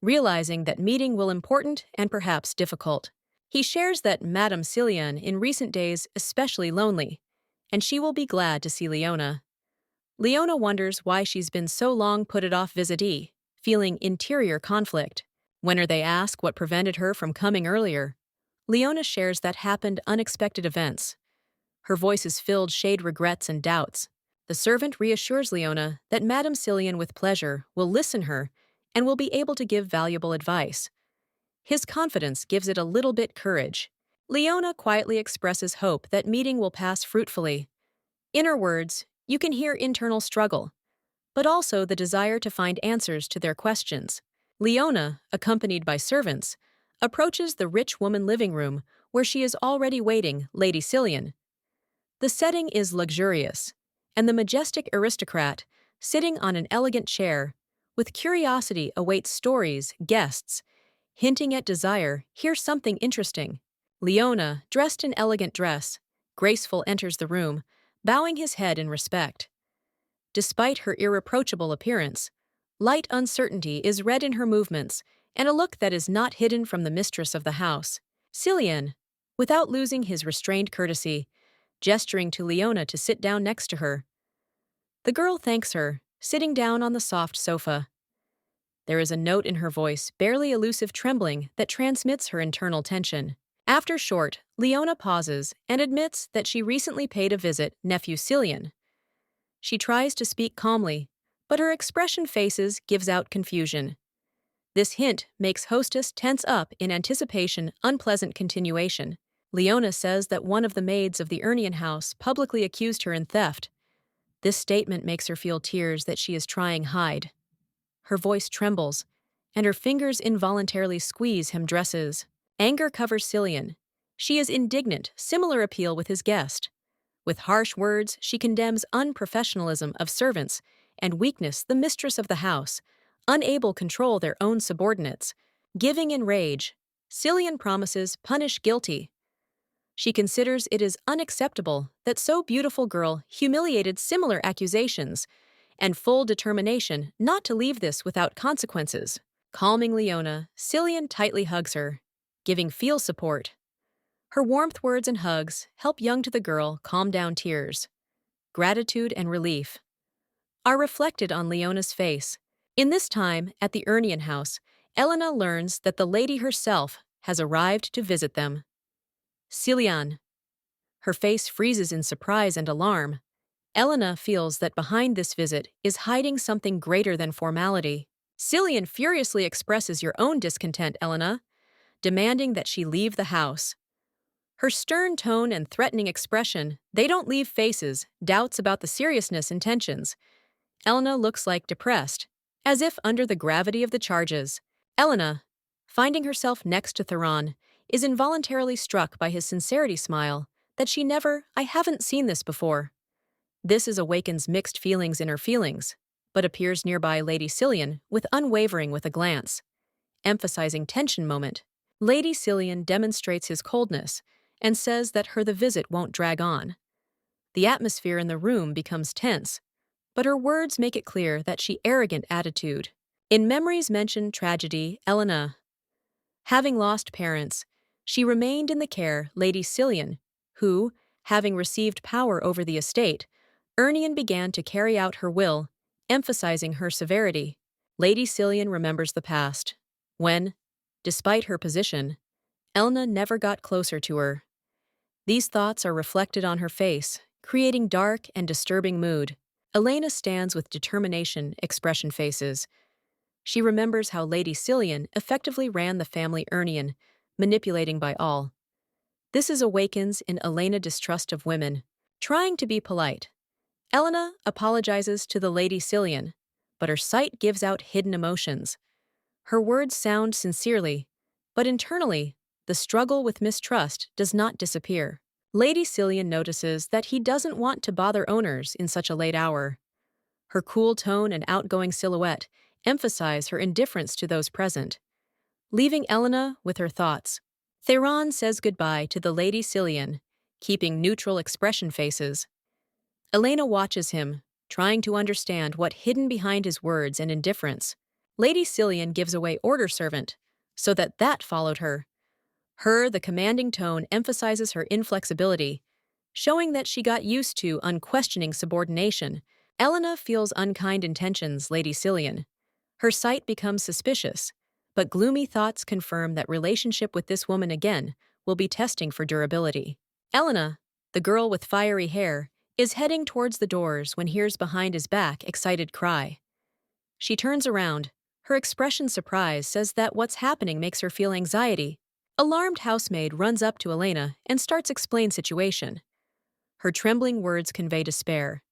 realizing that meeting will important and perhaps difficult. He shares that Madame Cillian in recent days especially lonely, and she will be glad to see Leona. Leona wonders why she's been so long put it off visitee, feeling interior conflict. When they ask what prevented her from coming earlier, Leona shares that happened unexpected events. Her voice is filled shade regrets and doubts. The servant reassures Leona that Madame Cillian with pleasure will listen her and will be able to give valuable advice. His confidence gives it a little bit courage. Leona quietly expresses hope that meeting will pass fruitfully. In her words, you can hear internal struggle, but also the desire to find answers to their questions. Leona, accompanied by servants, approaches the rich woman living room where she is already waiting, Lady Cillian. The setting is luxurious, and the majestic aristocrat, sitting on an elegant chair, with curiosity awaits stories, guests, hinting at desire. Here's something interesting. Leona, dressed in elegant dress, graceful enters the room, bowing his head in respect. Despite her irreproachable appearance, light uncertainty is read in her movements, and a look that is not hidden from the mistress of the house. Cillian, without losing his restrained courtesy, gesturing to Leona to sit down next to her. The girl thanks her, sitting down on the soft sofa. There is a note in her voice, barely elusive trembling, that transmits her internal tension. After short, Leona pauses and admits that she recently paid a visit nephew Cillian. She tries to speak calmly, but her expression faces gives out confusion. This hint makes hostess tense up in anticipation, unpleasant continuation. Leona says that one of the maids of the Urnian house publicly accused her in theft. This statement makes her feel tears that she is trying hide. Her voice trembles, and her fingers involuntarily squeeze hem dresses. Anger covers Cillian. She is indignant, similar appeal with his guest. With harsh words, she condemns unprofessionalism of servants and weakness the mistress of the house, unable control their own subordinates. Giving in rage, Cillian promises punish guilty. She considers it is unacceptable that so beautiful girl humiliated similar accusations, and full determination not to leave this without consequences. Calming Leona, Cillian tightly hugs her, giving feel support. Her warmth words and hugs help young to the girl calm down tears. Gratitude and relief are reflected on Leona's face. In this time, at the Urnian house, Elena learns that the lady herself has arrived to visit them. Cillian. Her face freezes in surprise and alarm. Elena feels that behind this visit is hiding something greater than formality. Cillian furiously expresses your own discontent, Elena, demanding that she leave the house. Her stern tone and threatening expression, they don't leave faces, doubts about the seriousness and tensions. Elena looks like depressed, as if under the gravity of the charges. Elena, finding herself next to Theron, is involuntarily struck by his sincerity smile, that I haven't seen this before. This awakens mixed feelings in her feelings, but appears nearby Lady Cillian with a glance, emphasizing tension moment. Lady Cillian demonstrates his coldness and says that the visit won't drag on. The atmosphere in the room becomes tense, but her words make it clear that she arrogant attitude. In memories mentioned tragedy, Elena, having lost parents, she remained in the care Lady Cillian, who, having received power over the estate, Urnian began to carry out her will, emphasizing her severity. Lady Cillian remembers the past, when, despite her position, Elena never got closer to her. These thoughts are reflected on her face, creating dark and disturbing mood. Elena stands with determination, expression faces. She remembers how Lady Cillian effectively ran the family Urnian, manipulating by all. This awakens in Elena distrust of women. Trying to be polite, Elena apologizes to the Lady Cillian, but her sight gives out hidden emotions. Her words sound sincerely, but internally, the struggle with mistrust does not disappear. Lady Cillian notices that he doesn't want to bother owners in such a late hour. Her cool tone and outgoing silhouette emphasize her indifference to those present, leaving Elena with her thoughts. Theron says goodbye to the Lady Cillian, keeping neutral expression faces. Elena watches him, trying to understand what hidden behind his words and indifference. Lady Cillian gives away order servant, so that followed her. The commanding tone emphasizes her inflexibility, showing that she got used to unquestioning subordination. Elena feels unkind intentions, Lady Cillian. Her sight becomes suspicious, but gloomy thoughts confirm that relationship with this woman again will be testing for durability. Elena, the girl with fiery hair, is heading towards the doors when hears behind his back excited cry. She turns around. Her expression surprise says that what's happening makes her feel anxiety. Alarmed housemaid runs up to Elena and starts explain situation. Her trembling words convey despair.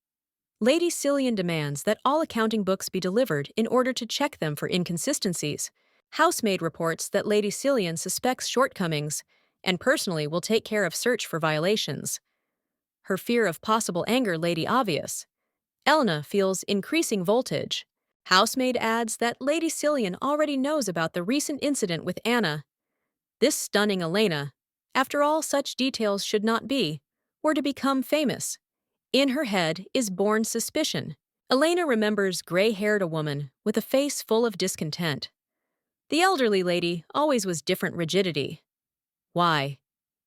Lady Cillian demands that all accounting books be delivered in order to check them for inconsistencies. Housemaid reports that Lady Cillian suspects shortcomings and personally will take care of search for violations. Her fear of possible anger Lady obvious. Elena feels increasing voltage. Housemaid adds that Lady Cillian already knows about the recent incident with Anna. This stunning Elena, after all such details should not be, were to become famous. In her head is born suspicion. Elena remembers gray-haired a woman with a face full of discontent. The elderly lady always was different rigidity. Why?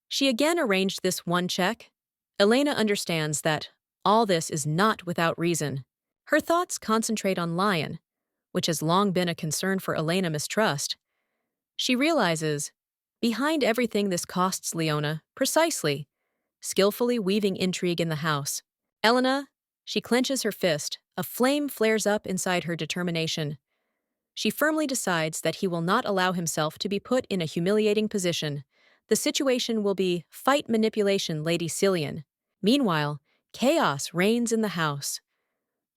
She again arranged this one check. Elena understands that all this is not without reason. Her thoughts concentrate on Lion, which has long been a concern for Elena mistrust. She realizes, behind everything this costs Leona, precisely, skillfully weaving intrigue in the house. Elena, she clenches her fist, a flame flares up inside her determination. She firmly decides that he will not allow himself to be put in a humiliating position. The situation will be fight manipulation, Lady Cillian. Meanwhile, chaos reigns in the house.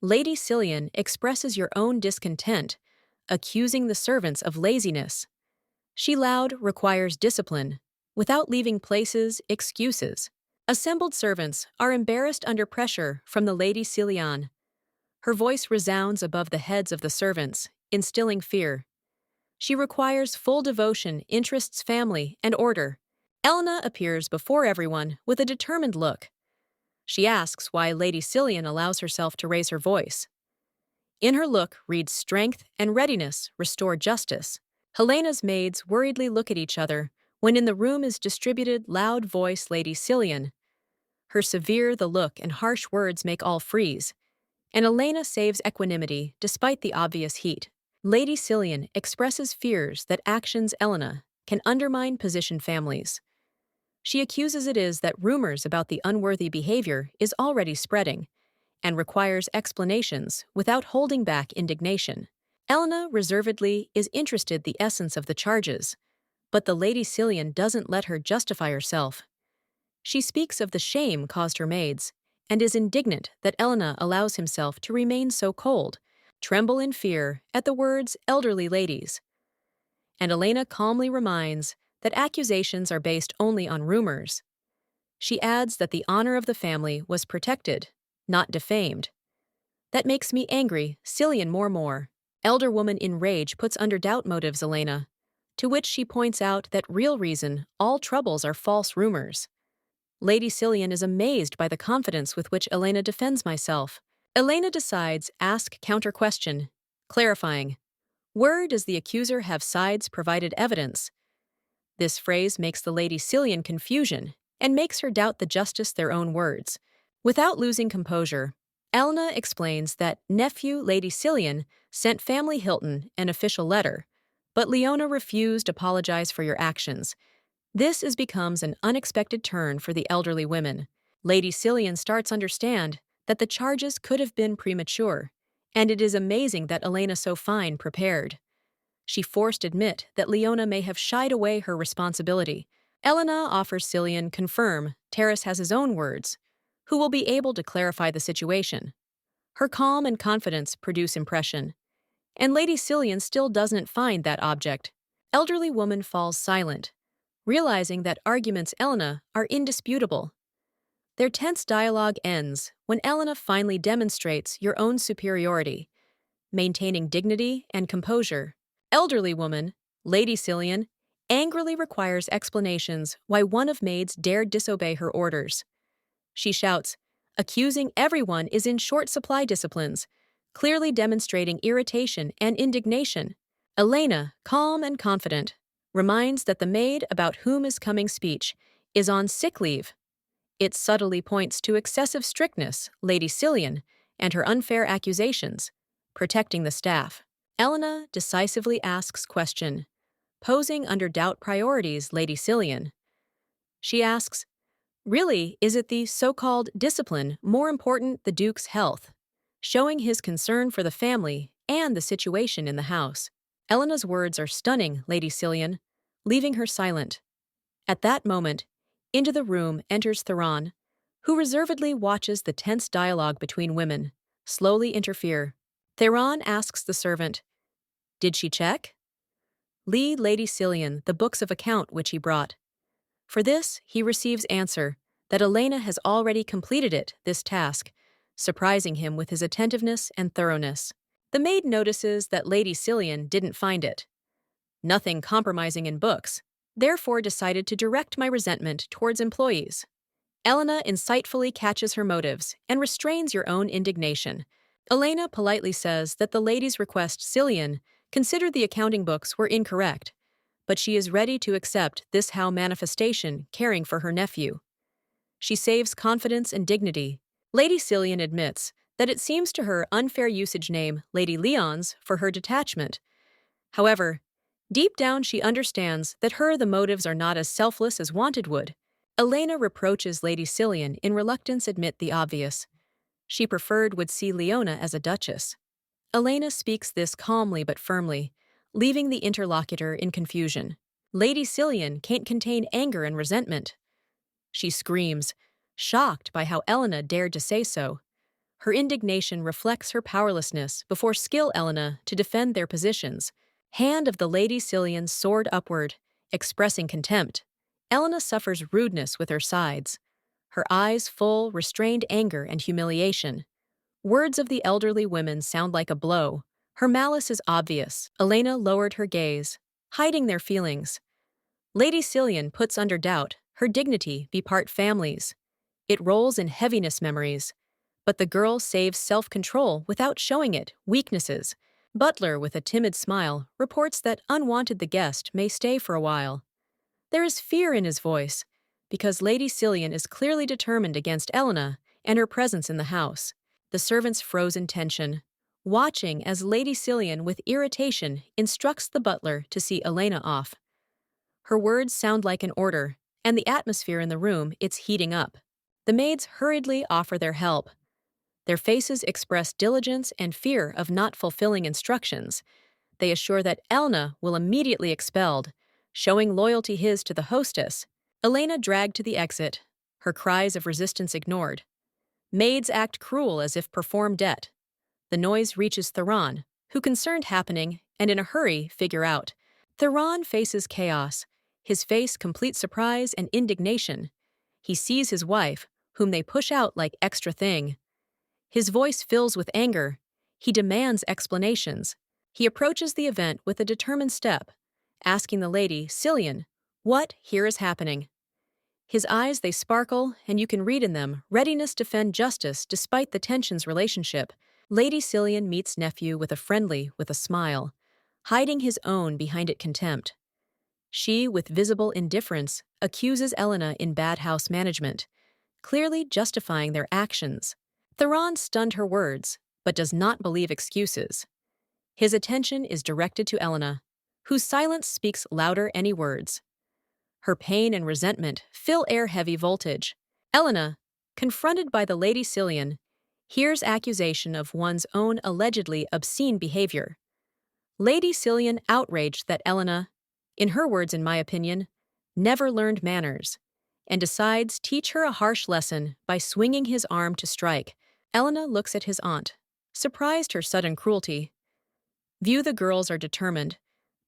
Lady Cillian expresses your own discontent, accusing the servants of laziness. She loud requires discipline, without leaving places, excuses. Assembled servants are embarrassed under pressure from the Lady Cillian. Her voice resounds above the heads of the servants, instilling fear. She requires full devotion, interests family, and order. Elena appears before everyone with a determined look. She asks why Lady Cillian allows herself to raise her voice. In her look reads strength and readiness restore justice. Helena's maids worriedly look at each other when in the room is distributed loud voice Lady Cillian. Her severe the look and harsh words make all freeze, and Elena saves equanimity despite the obvious heat. Lady Cillian expresses fears that actions Elena can undermine position families. She accuses it is that rumors about the unworthy behavior is already spreading, and requires explanations without holding back indignation. Elena reservedly is interested the essence of the charges, but the Lady Cillian doesn't let her justify herself. She speaks of the shame caused her maids, and is indignant that Elena allows himself to remain so cold, tremble in fear at the words elderly ladies. And Elena calmly reminds that accusations are based only on rumors. She adds that the honor of the family was protected, not defamed. That makes me angry, Cillian more. Elder woman in rage puts under doubt motives Elena, to which she points out that real reason all troubles are false rumors. Lady Cillian is amazed by the confidence with which Elena defends myself. Elena decides ask counter-question, clarifying, where does the accuser have sides provided evidence? This phrase makes the Lady Cillian confusion and makes her doubt the justice their own words. Without losing composure, Elena explains that nephew Lady Cillian sent family Hilton an official letter, but Leona refused apologize for your actions. This becomes an unexpected turn for the elderly women. Lady Cillian starts understand that the charges could have been premature, and it is amazing that Elena so fine prepared. She forced admit that Leona may have shied away her responsibility. Elena offers Cillian confirm Terrace has his own words, who will be able to clarify the situation. Her calm and confidence produce impression, and Lady Cillian still doesn't find that object. Elderly woman falls silent, realizing that arguments Elena are indisputable. Their tense dialogue ends when Elena finally demonstrates your own superiority, maintaining dignity and composure. Elderly woman, Lady Cillian, angrily requires explanations why one of maids dared disobey her orders. She shouts, accusing everyone is in short supply disciplines, clearly demonstrating irritation and indignation. Elena, calm and confident, reminds that the maid about whom is coming speech is on sick leave. It subtly points to excessive strictness, Lady Cillian, and her unfair accusations, protecting the staff. Elena decisively asks question, posing under doubt priorities Lady Cillian. She asks, really, is it the so-called discipline more important the Duke's health? Showing his concern for the family and the situation in the house. Elena's words are stunning, Lady Cillian, leaving her silent. At that moment, into the room enters Theron, who reservedly watches the tense dialogue between women, slowly interfere. Theron asks the servant, did she check? Lead Lady Cillian the books of account which he brought. For this, he receives answer that Elena has already completed this task, surprising him with his attentiveness and thoroughness. The maid notices that Lady Cillian didn't find it. Nothing compromising in books, therefore decided to direct my resentment towards employees. Elena insightfully catches her motives and restrains your own indignation. Elena politely says that the lady's request Cillian considered the accounting books were incorrect, but she is ready to accept this how manifestation caring for her nephew. She saves confidence and dignity. Lady Cillian admits that it seems to her unfair usage name Lady Leon's for her detachment. However, deep down she understands that the motives are not as selfless as wanted would. Elena reproaches Lady Cillian in reluctance admit the obvious. She preferred would see Leona as a duchess. Elena speaks this calmly but firmly, leaving the interlocutor in confusion. Lady Cillian can't contain anger and resentment. She screams, shocked by how Elena dared to say so. Her indignation reflects her powerlessness before skill Elena to defend their positions. Hand of the Lady Cillian soared upward, expressing contempt. Elena suffers rudeness with her sides. Her eyes full, restrained anger and humiliation. Words of the elderly women sound like a blow. Her malice is obvious. Elena lowered her gaze, hiding their feelings. Lady Cillian puts under doubt her dignity be part families. It rolls in heaviness memories. But the girl saves self-control without showing it, weaknesses. Butler, with a timid smile, reports that unwanted the guest may stay for a while. There is fear in his voice, because Lady Cillian is clearly determined against Elena and her presence in the house. The servants froze in tension, watching as Lady Cillian, with irritation, instructs the butler to see Elena off. Her words sound like an order, and the atmosphere in the room, it's heating up. The maids hurriedly offer their help. Their faces express diligence and fear of not fulfilling instructions. They assure that Elena will immediately expelled, showing loyalty his to the hostess. Elena dragged to the exit, her cries of resistance ignored. Maids act cruel as if perform debt. The noise reaches Theron, who concerned happening and in a hurry figure out. Theron faces chaos, his face complete surprise and indignation. He sees his wife, whom they push out like extra thing. His voice fills with anger. He demands explanations. He approaches the event with a determined step, asking the Lady Cillian, what here is happening? His eyes, they sparkle, and you can read in them readiness to defend justice despite the tension's relationship. Lady Cillian meets nephew with a smile, hiding his own behind it contempt. She, with visible indifference, accuses Elena in bad house management, clearly justifying their actions. Theron stunned her words, but does not believe excuses. His attention is directed to Elena, whose silence speaks louder any words. Her pain and resentment fill air heavy voltage. Elena, confronted by the Lady Cillian, hears accusation of one's own allegedly obscene behavior. Lady Cillian outraged that Elena, in her words in my opinion, never learned manners, and decides teach her a harsh lesson by swinging his arm to strike. Elena looks at his aunt, surprised her sudden cruelty. View the girls are determined,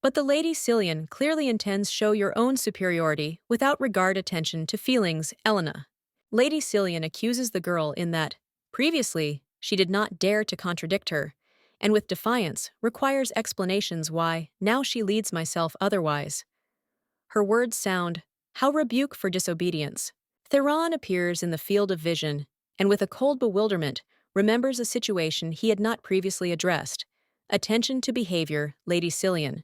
but the Lady Cillian clearly intends show your own superiority without regard attention to feelings, Elena. Lady Cillian accuses the girl in that, previously, she did not dare to contradict her, and with defiance requires explanations why now she leads myself otherwise. Her words sound, how rebuke for disobedience. Theron appears in the field of vision, and with a cold bewilderment, remembers a situation he had not previously addressed. Attention to behavior, Lady Cillian.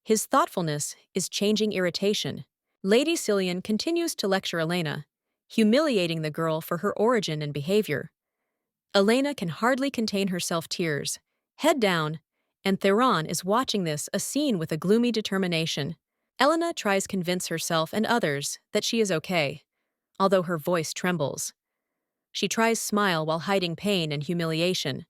His thoughtfulness is changing irritation. Lady Cillian continues to lecture Elena, humiliating the girl for her origin and behavior. Elena can hardly contain herself tears, head down, and Theron is watching this a scene with a gloomy determination. Elena tries convince herself and others that she is okay, although her voice trembles. She tries smile while hiding pain and humiliation,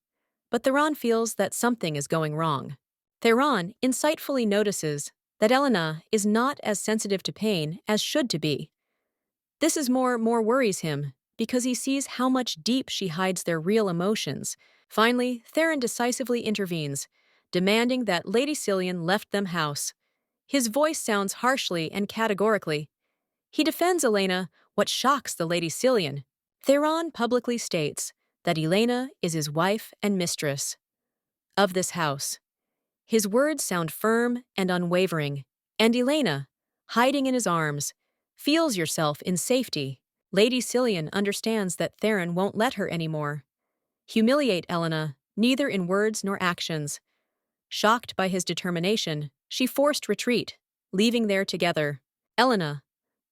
but Theron feels that something is going wrong. Theron insightfully notices that Elena is not as sensitive to pain as should to be. This is more worries him, because he sees how much deep she hides their real emotions. Finally, Theron decisively intervenes, demanding that Lady Cillian left them house. His voice sounds harshly and categorically. He defends Elena, what shocks the Lady Cillian. Theron publicly states that Elena is his wife and mistress. of this house. His words sound firm and unwavering, and Elena, hiding in his arms, feels yourself in safety. Lady Cillian understands that Theron won't let her anymore. Humiliate Elena, neither in words nor actions. Shocked by his determination, she forced retreat, leaving there together. Elena,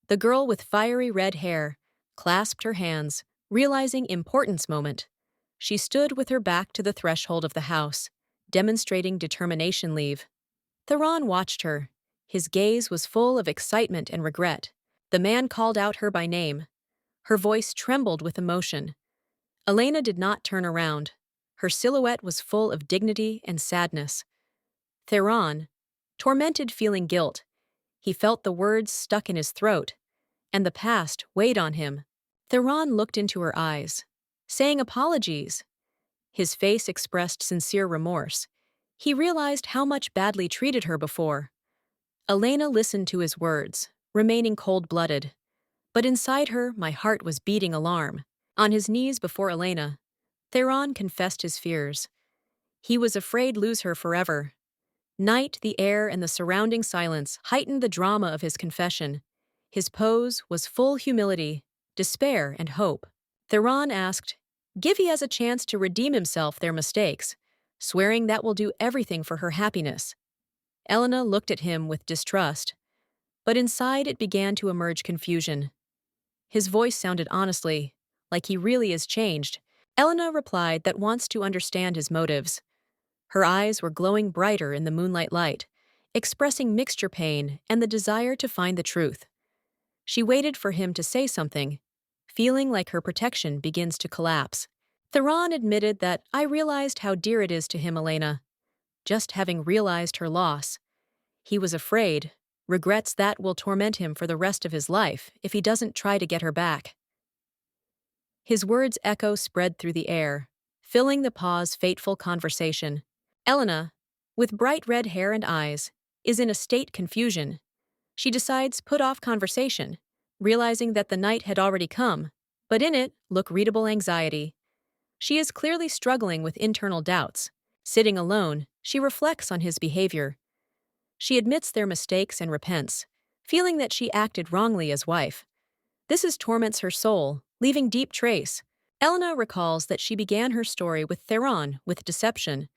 the girl with fiery red hair, clasped her hands, realizing importance moment. She stood with her back to the threshold of the house, demonstrating determination leave. Theron watched her. His gaze was full of excitement and regret. The man called out her by name. Her voice trembled with emotion. Elena did not turn around. Her silhouette was full of dignity and sadness. Theron, tormented feeling guilt, he felt the words stuck in his throat, and the past weighed on him. Theron looked into her eyes, saying apologies. His face expressed sincere remorse. He realized how much badly treated her before. Elena listened to his words, remaining cold-blooded. But inside her, my heart was beating alarm. On his knees before Elena, Theron confessed his fears. He was afraid lose her forever. Night, the air, and the surrounding silence heightened the drama of his confession. His pose was full humility, despair, and hope. Theron asked, "Give he has a chance to redeem himself their mistakes, swearing that will do everything for her happiness." Elena looked at him with distrust, but inside it began to emerge confusion. His voice sounded honestly, like he really is changed. Elena replied that wants to understand his motives. Her eyes were glowing brighter in the moonlight light, expressing mixture pain and the desire to find the truth. She waited for him to say something, feeling like her protection begins to collapse. Theron admitted that I realized how dear it is to him, Elena. Just having realized her loss. He was afraid, regrets that will torment him for the rest of his life if he doesn't try to get her back. His words' echo spread through the air, filling the pause fateful conversation. Elena, with bright red hair and eyes, is in a state confusion. She decides put off conversation, realizing that the night had already come, but in it look readable anxiety. She is clearly struggling with internal doubts. Sitting alone, she reflects on his behavior. She admits their mistakes and repents, feeling that she acted wrongly as wife. This torments her soul, leaving deep trace. Elena recalls that she began her story with Theron with deception,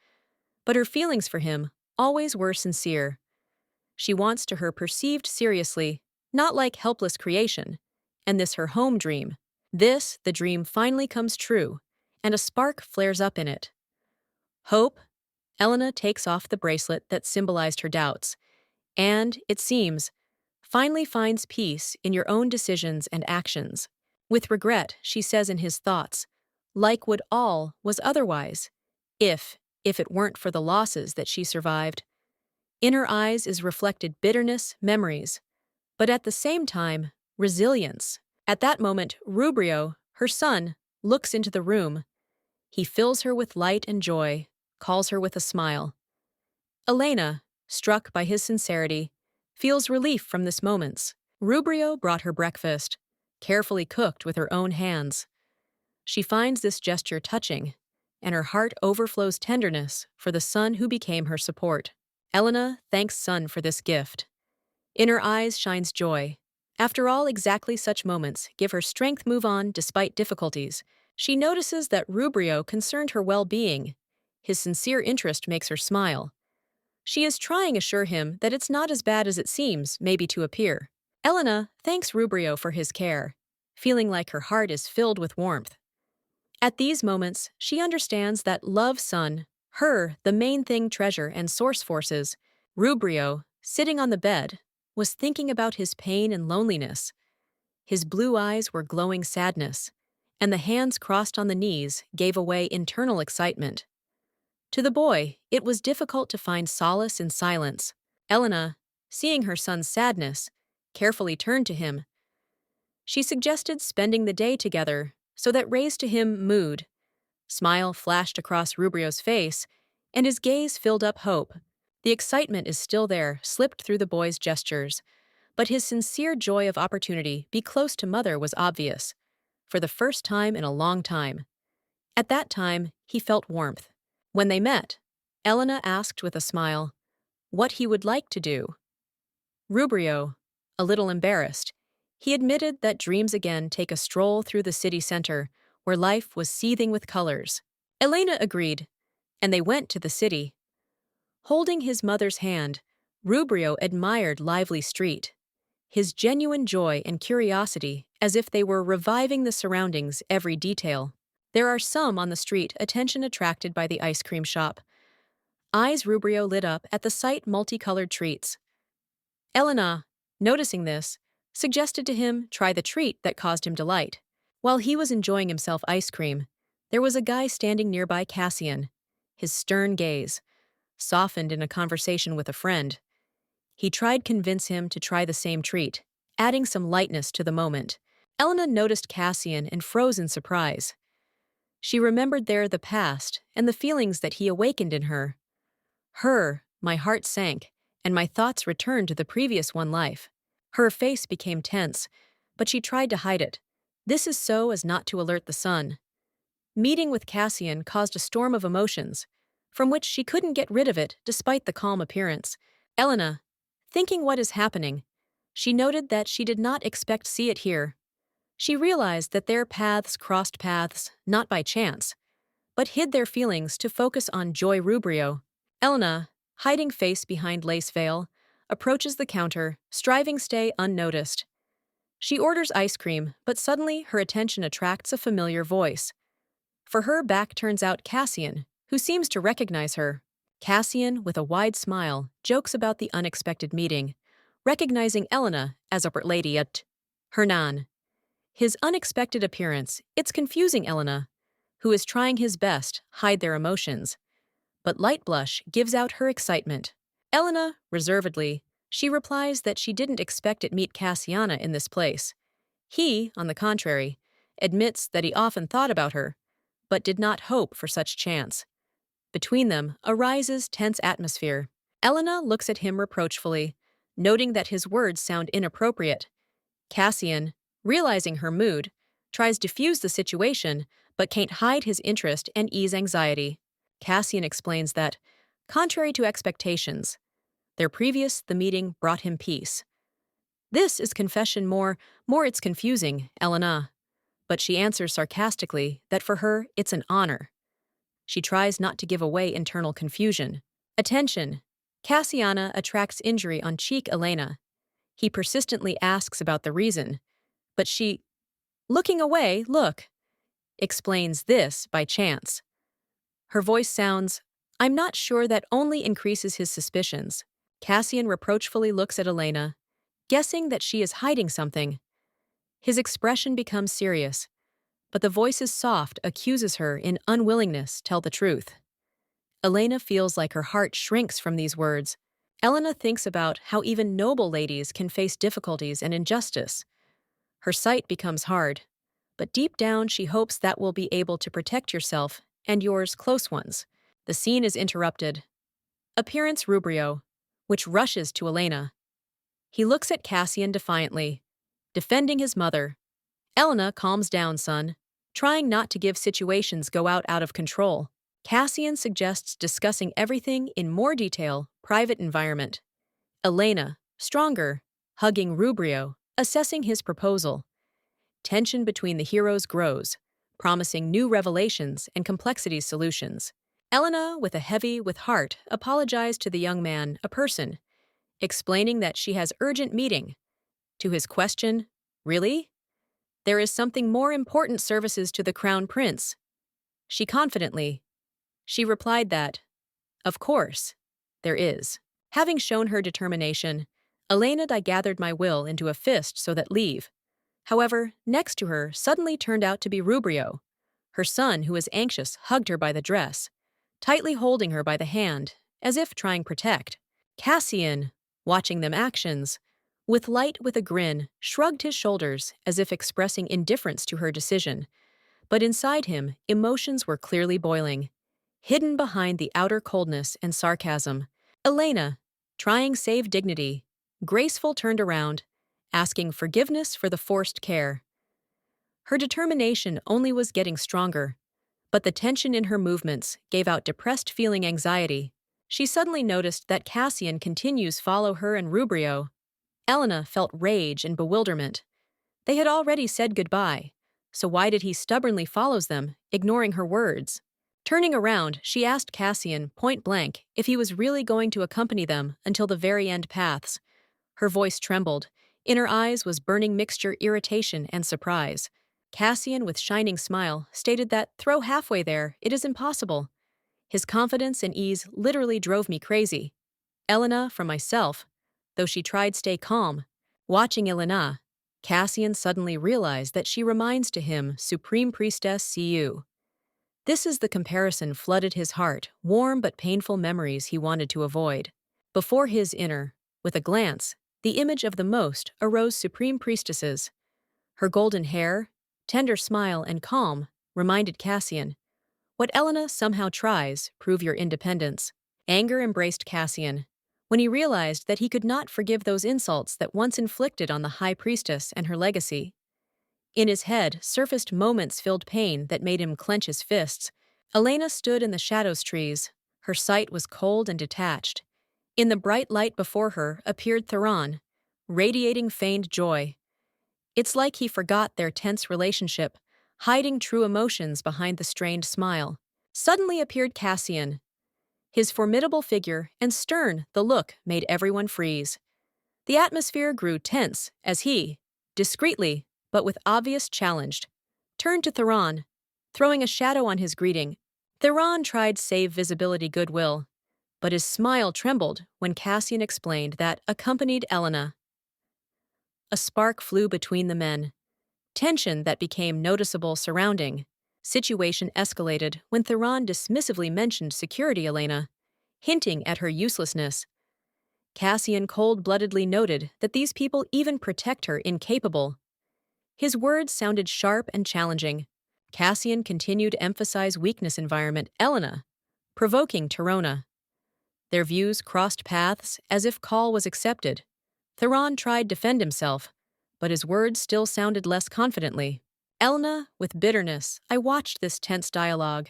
but her feelings for him always were sincere. She wants to her perceived seriously, not like helpless creation, and this her home dream. This, the dream finally comes true, and a spark flares up in it. Hope, Elena takes off the bracelet that symbolized her doubts, and, it seems, finally finds peace in your own decisions and actions. With regret, she says in his thoughts, like would all was otherwise, if it weren't for the losses that she survived. In her eyes is reflected bitterness, memories, but at the same time, resilience. At that moment, Rubrio, her son, looks into the room. He fills her with light and joy, calls her with a smile. Elena, struck by his sincerity, feels relief from this moment. Rubrio brought her breakfast, carefully cooked with her own hands. She finds this gesture touching, and her heart overflows tenderness for the son who became her support. Elena thanks son for this gift. In her eyes shines joy. After all, exactly such moments give her strength move on despite difficulties. She notices that Rubrio concerned her well-being. His sincere interest makes her smile. She is trying to assure him that it's not as bad as it seems, maybe to appear. Elena thanks Rubrio for his care, feeling like her heart is filled with warmth. At these moments, she understands that love son, her, the main thing treasure and source forces. Rubrio, sitting on the bed, was thinking about his pain and loneliness. His blue eyes were glowing sadness, and the hands crossed on the knees gave away internal excitement. To the boy, it was difficult to find solace in silence. Elena, seeing her son's sadness, carefully turned to him. She suggested spending the day together so that raised to him mood. Smile flashed across Rubrio's face, and his gaze filled up hope. The excitement is still there, slipped through the boy's gestures, but his sincere joy of opportunity be close to mother was obvious, for the first time in a long time. At that time, he felt warmth. When they met, Elena asked with a smile what he would like to do. Rubrio, a little embarrassed, he admitted that dreams again take a stroll through the city center, where life was seething with colors. Elena agreed, and they went to the city. Holding his mother's hand, Rubrio admired lively street, his genuine joy and curiosity as if they were reviving the surroundings every detail. There are some on the street attention attracted by the ice cream shop. Eyes Rubrio lit up at the sight multicolored treats. Elena, noticing this, suggested to him try the treat that caused him delight. While he was enjoying himself ice cream, there was a guy standing nearby Cassian, his stern gaze softened in a conversation with a friend. He tried convince him to try the same treat, adding some lightness to the moment. Elena noticed Cassian and froze in surprise. She remembered there the past and the feelings that he awakened in her. My heart sank, and my thoughts returned to the previous one life. Her face became tense, but she tried to hide it. This is so as not to alert the sun. Meeting with Cassian caused a storm of emotions, from which she couldn't get rid of it despite the calm appearance. Elena, thinking what is happening, she noted that she did not expect to see it here. She realized that their paths crossed paths not by chance, but hid their feelings to focus on Joy Rubrio. Elena, hiding face behind lace veil, approaches the counter, striving stay unnoticed. She orders ice cream, but suddenly her attention attracts a familiar voice. For her back turns out Cassian, who seems to recognize her. Cassian, with a wide smile, jokes about the unexpected meeting, recognizing Elena as a lady at Hernan. His unexpected appearance, it's confusing Elena, who is trying his best hide their emotions. But Light Blush gives out her excitement. Elena, reservedly, she replies that she didn't expect to meet Cassiana in this place. He, on the contrary, admits that he often thought about her, but did not hope for such chance. Between them arises tense atmosphere. Elena looks at him reproachfully, noting that his words sound inappropriate. Cassian, realizing her mood, tries to diffuse the situation, but can't hide his interest and ease anxiety. Cassian explains that, contrary to expectations, the meeting brought him peace. This is confession more it's confusing, Elena. But she answers sarcastically that for her, it's an honor. She tries not to give away internal confusion. Attention! Cassiana attracts injury on cheek Elena. He persistently asks about the reason, but she, looking away, explains this by chance. Her voice sounds, I'm not sure, that only increases his suspicions. Cassian reproachfully looks at Elena, guessing that she is hiding something. His expression becomes serious, but the voice's soft accuses her in unwillingness to tell the truth. Elena feels like her heart shrinks from these words. Elena thinks about how even noble ladies can face difficulties and injustice. Her sight becomes hard, but deep down she hopes that will be able to protect yourself and yours close ones. The scene is interrupted. Appearance Rubrio, which rushes to Elena. He looks at Cassian defiantly, defending his mother. Elena calms down, son, trying not to give situations go out of control. Cassian suggests discussing everything in more detail, private environment. Elena, stronger, hugging Rubrio, assessing his proposal. Tension between the heroes grows, promising new revelations and complexity solutions. Elena, with heart, apologized to the young man, a person, explaining that she has urgent meeting. To his question, really? There is something more important, services to the crown prince. She replied that, of course, there is. Having shown her determination, Elena gathered my will into a fist so that leave. However, next to her suddenly turned out to be Rubrio. Her son, who was anxious, hugged her by the dress, tightly holding her by the hand, as if trying to protect. Cassian, watching them actions, with a grin, shrugged his shoulders as if expressing indifference to her decision. But inside him, emotions were clearly boiling, hidden behind the outer coldness and sarcasm. Elena, trying save dignity, graceful, turned around, asking forgiveness for the forced care. Her determination only was getting stronger, but the tension in her movements gave out depressed feeling anxiety. She suddenly noticed that Cassian continues follow her and Rubrio. Elena felt rage and bewilderment. They had already said goodbye, so why did he stubbornly follows them, ignoring her words? Turning around, she asked Cassian, point blank, if he was really going to accompany them until the very end paths. Her voice trembled. In her eyes was burning mixture irritation and surprise. Cassian, with shining smile, stated that, throw halfway there, it is impossible. His confidence and ease literally drove me crazy. Elena, for myself, though she tried stay calm. Watching Elena, Cassian suddenly realized that she reminds to him Supreme Priestess CU. This is the comparison flooded his heart, warm but painful memories he wanted to avoid. Before his inner, with a glance, the image of the most arose Supreme Priestesses. Her golden hair, tender smile, and calm reminded Cassian. What Elena somehow tries, prove your independence. Anger embraced Cassian when he realized that he could not forgive those insults that once inflicted on the High Priestess and her legacy. In his head surfaced moments-filled pain that made him clench his fists. Elena stood in the shadows trees. Her sight was cold and detached. In the bright light before her appeared Theron, radiating feigned joy. It's like he forgot their tense relationship, hiding true emotions behind the strained smile. Suddenly appeared Cassian. His formidable figure and stern the look made everyone freeze. The atmosphere grew tense as he, discreetly, but with obvious challenge, turned to Theron, throwing a shadow on his greeting. Theron tried save visibility goodwill, but his smile trembled when Cassian explained that accompanied Elena. A spark flew between the men. Tension that became noticeable surrounding. Situation escalated when Theron dismissively mentioned security Elena, hinting at her uselessness. Cassian cold-bloodedly noted that these people even protect her incapable. His words sounded sharp and challenging. Cassian continued to emphasize weakness environment Elena, provoking Torona. Their views crossed paths as if call was accepted. Theron tried to defend himself, but his words still sounded less confidently. Elena, with bitterness, I watched this tense dialogue.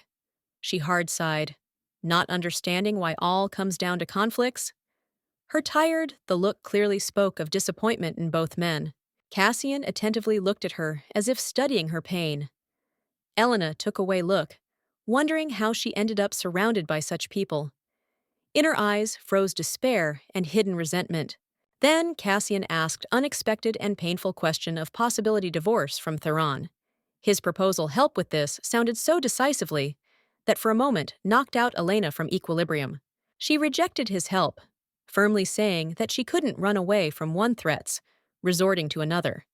She hard-sighed, not understanding why all comes down to conflicts. Her tired, the look clearly spoke of disappointment in both men. Cassian attentively looked at her as if studying her pain. Elena took away look, wondering how she ended up surrounded by such people. In her eyes froze despair and hidden resentment. Then Cassian asked unexpected and painful question of possibility divorce from Theron. His proposal help with this sounded so decisively that for a moment knocked out Elena from equilibrium. She rejected his help, firmly saying that she couldn't run away from one threats, resorting to another.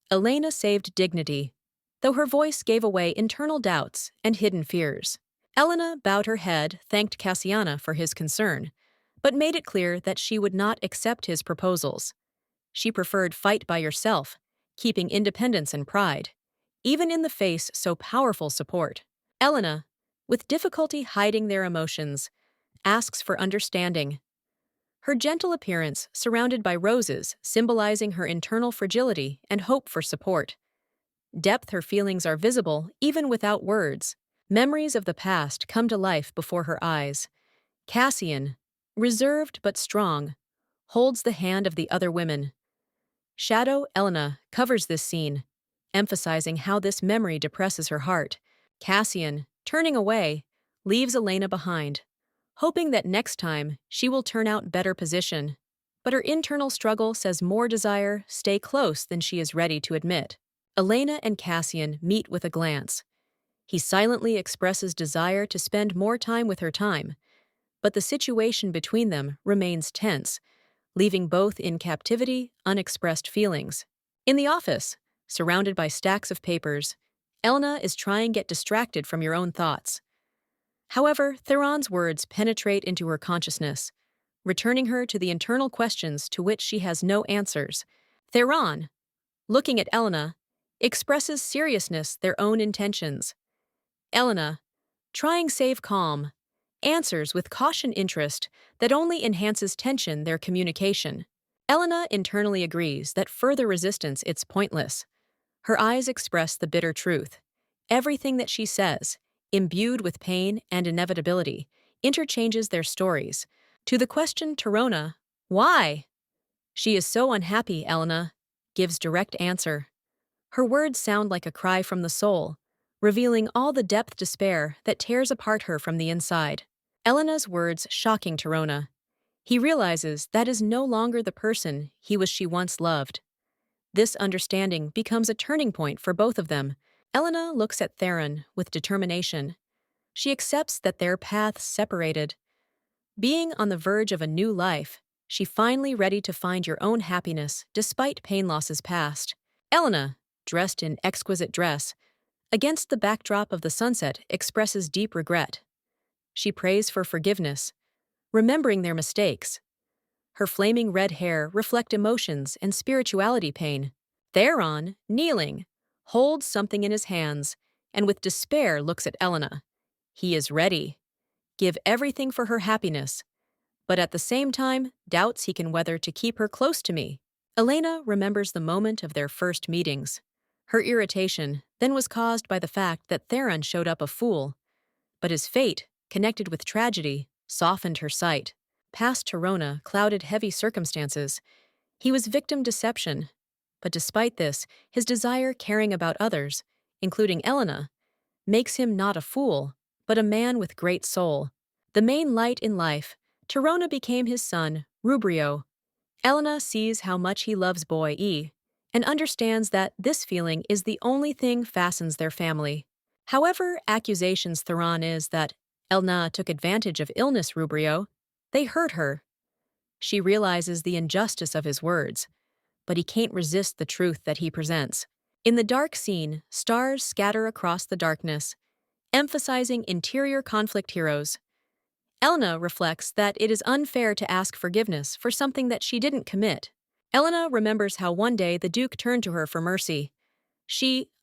Elena saved dignity, though her voice gave away internal doubts and hidden fears. Elena bowed her head, thanked Cassiana for his concern, but made it clear that she would not accept his proposals. She preferred fight by yourself, keeping independence and pride, even in the face so powerful support. Elena, with difficulty hiding their emotions, asks for understanding. Her gentle appearance surrounded by roses symbolizing her internal fragility and hope for support. Depth her feelings are visible even without words. Memories of the past come to life before her eyes. Cassian, reserved but strong, holds the hand of the other women. Shadow Elena covers this scene, emphasizing how this memory depresses her heart. Cassian, turning away, leaves Elena behind, hoping that next time she will turn out better position. But her internal struggle says more desire stay close than she is ready to admit. Elena and Cassian meet with a glance. He silently expresses desire to spend more time with her time, but the situation between them remains tense, leaving both in captivity, unexpressed feelings. In the office, surrounded by stacks of papers, Elena is trying to get distracted from your own thoughts. However, Theron's words penetrate into her consciousness, returning her to the internal questions to which she has no answers. Theron, looking at Elena, expresses seriousness their own intentions. Elena, trying save calm, answers with caution interest that only enhances tension their communication. Elena internally agrees that further resistance it's pointless. Her eyes express the bitter truth. Everything that she says, imbued with pain and inevitability, interchanges their stories. To the question Torona, why? She is so unhappy, Elena, gives direct answer. Her words sound like a cry from the soul, revealing all the depth despair that tears apart her from the inside. Elena's words shocking Torona. He realizes that is no longer the person she once loved. This understanding becomes a turning point for both of them. Elena looks at Theron with determination. She accepts that their paths separated. Being on the verge of a new life, she finally ready to find your own happiness despite pain losses past. Elena, dressed in exquisite dress, against the backdrop of the sunset, expresses deep regret. She prays for forgiveness, remembering their mistakes. Her flaming red hair reflect emotions and spirituality pain. Theron, kneeling, holds something in his hands, and with despair looks at Elena. He is ready. Give everything for her happiness, but at the same time doubts he can whether to keep her close to me. Elena remembers the moment of their first meetings. Her irritation then was caused by the fact that Theron showed up a fool, but his fate, connected with tragedy, softened her sight. Past Torona clouded heavy circumstances. He was victim deception, but despite this, his desire caring about others, including Elena, makes him not a fool, but a man with great soul. The main light in life, Torona became his son, Rubrio. Elena sees how much he loves boy E, and understands that this feeling is the only thing fastens their family. However, accusations Theron is that Elena took advantage of illness Rubrio, they hurt her. She realizes the injustice of his words, but he can't resist the truth that he presents. In the dark scene, stars scatter across the darkness, emphasizing interior conflict heroes. Elena reflects that it is unfair to ask forgiveness for something that she didn't commit. Elena remembers how one day the Duke turned to her for mercy.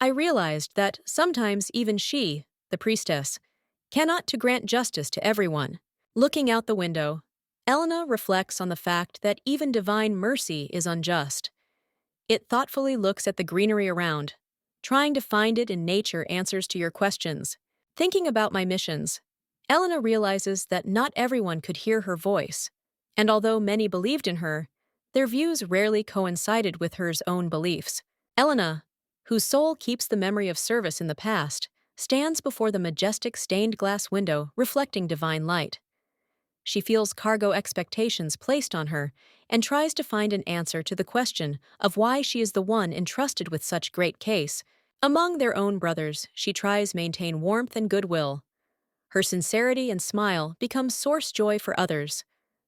I realized that sometimes even she, the priestess, cannot to grant justice to everyone. Looking out the window, Elena reflects on the fact that even divine mercy is unjust. It thoughtfully looks at the greenery around, trying to find it in nature answers to your questions. Thinking about my missions, Elena realizes that not everyone could hear her voice, and although many believed in her, their views rarely coincided with her own beliefs. Elena, whose soul keeps the memory of service in the past, stands before the majestic stained glass window reflecting divine light. She feels cargo expectations placed on her and tries to find an answer to the question of why she is the one entrusted with such great case. Among their own brothers, she tries maintain warmth and goodwill. Her sincerity and smile become source joy for others,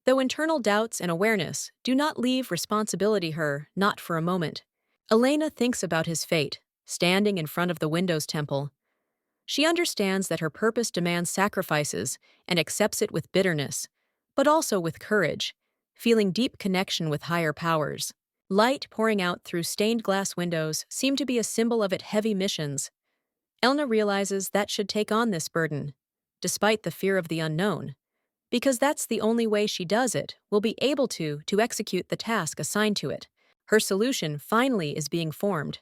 though internal doubts and awareness do not leave responsibility her, not for a moment. Elena thinks about his fate, standing in front of the window's temple. She understands that her purpose demands sacrifices and accepts it with bitterness, but also with courage, feeling deep connection with higher powers. Light pouring out through stained glass windows seem to be a symbol of its heavy missions. Elena realizes that should take on this burden, despite the fear of the unknown, because that's the only way she does it, will be able to execute the task assigned to it. Her solution finally is being formed.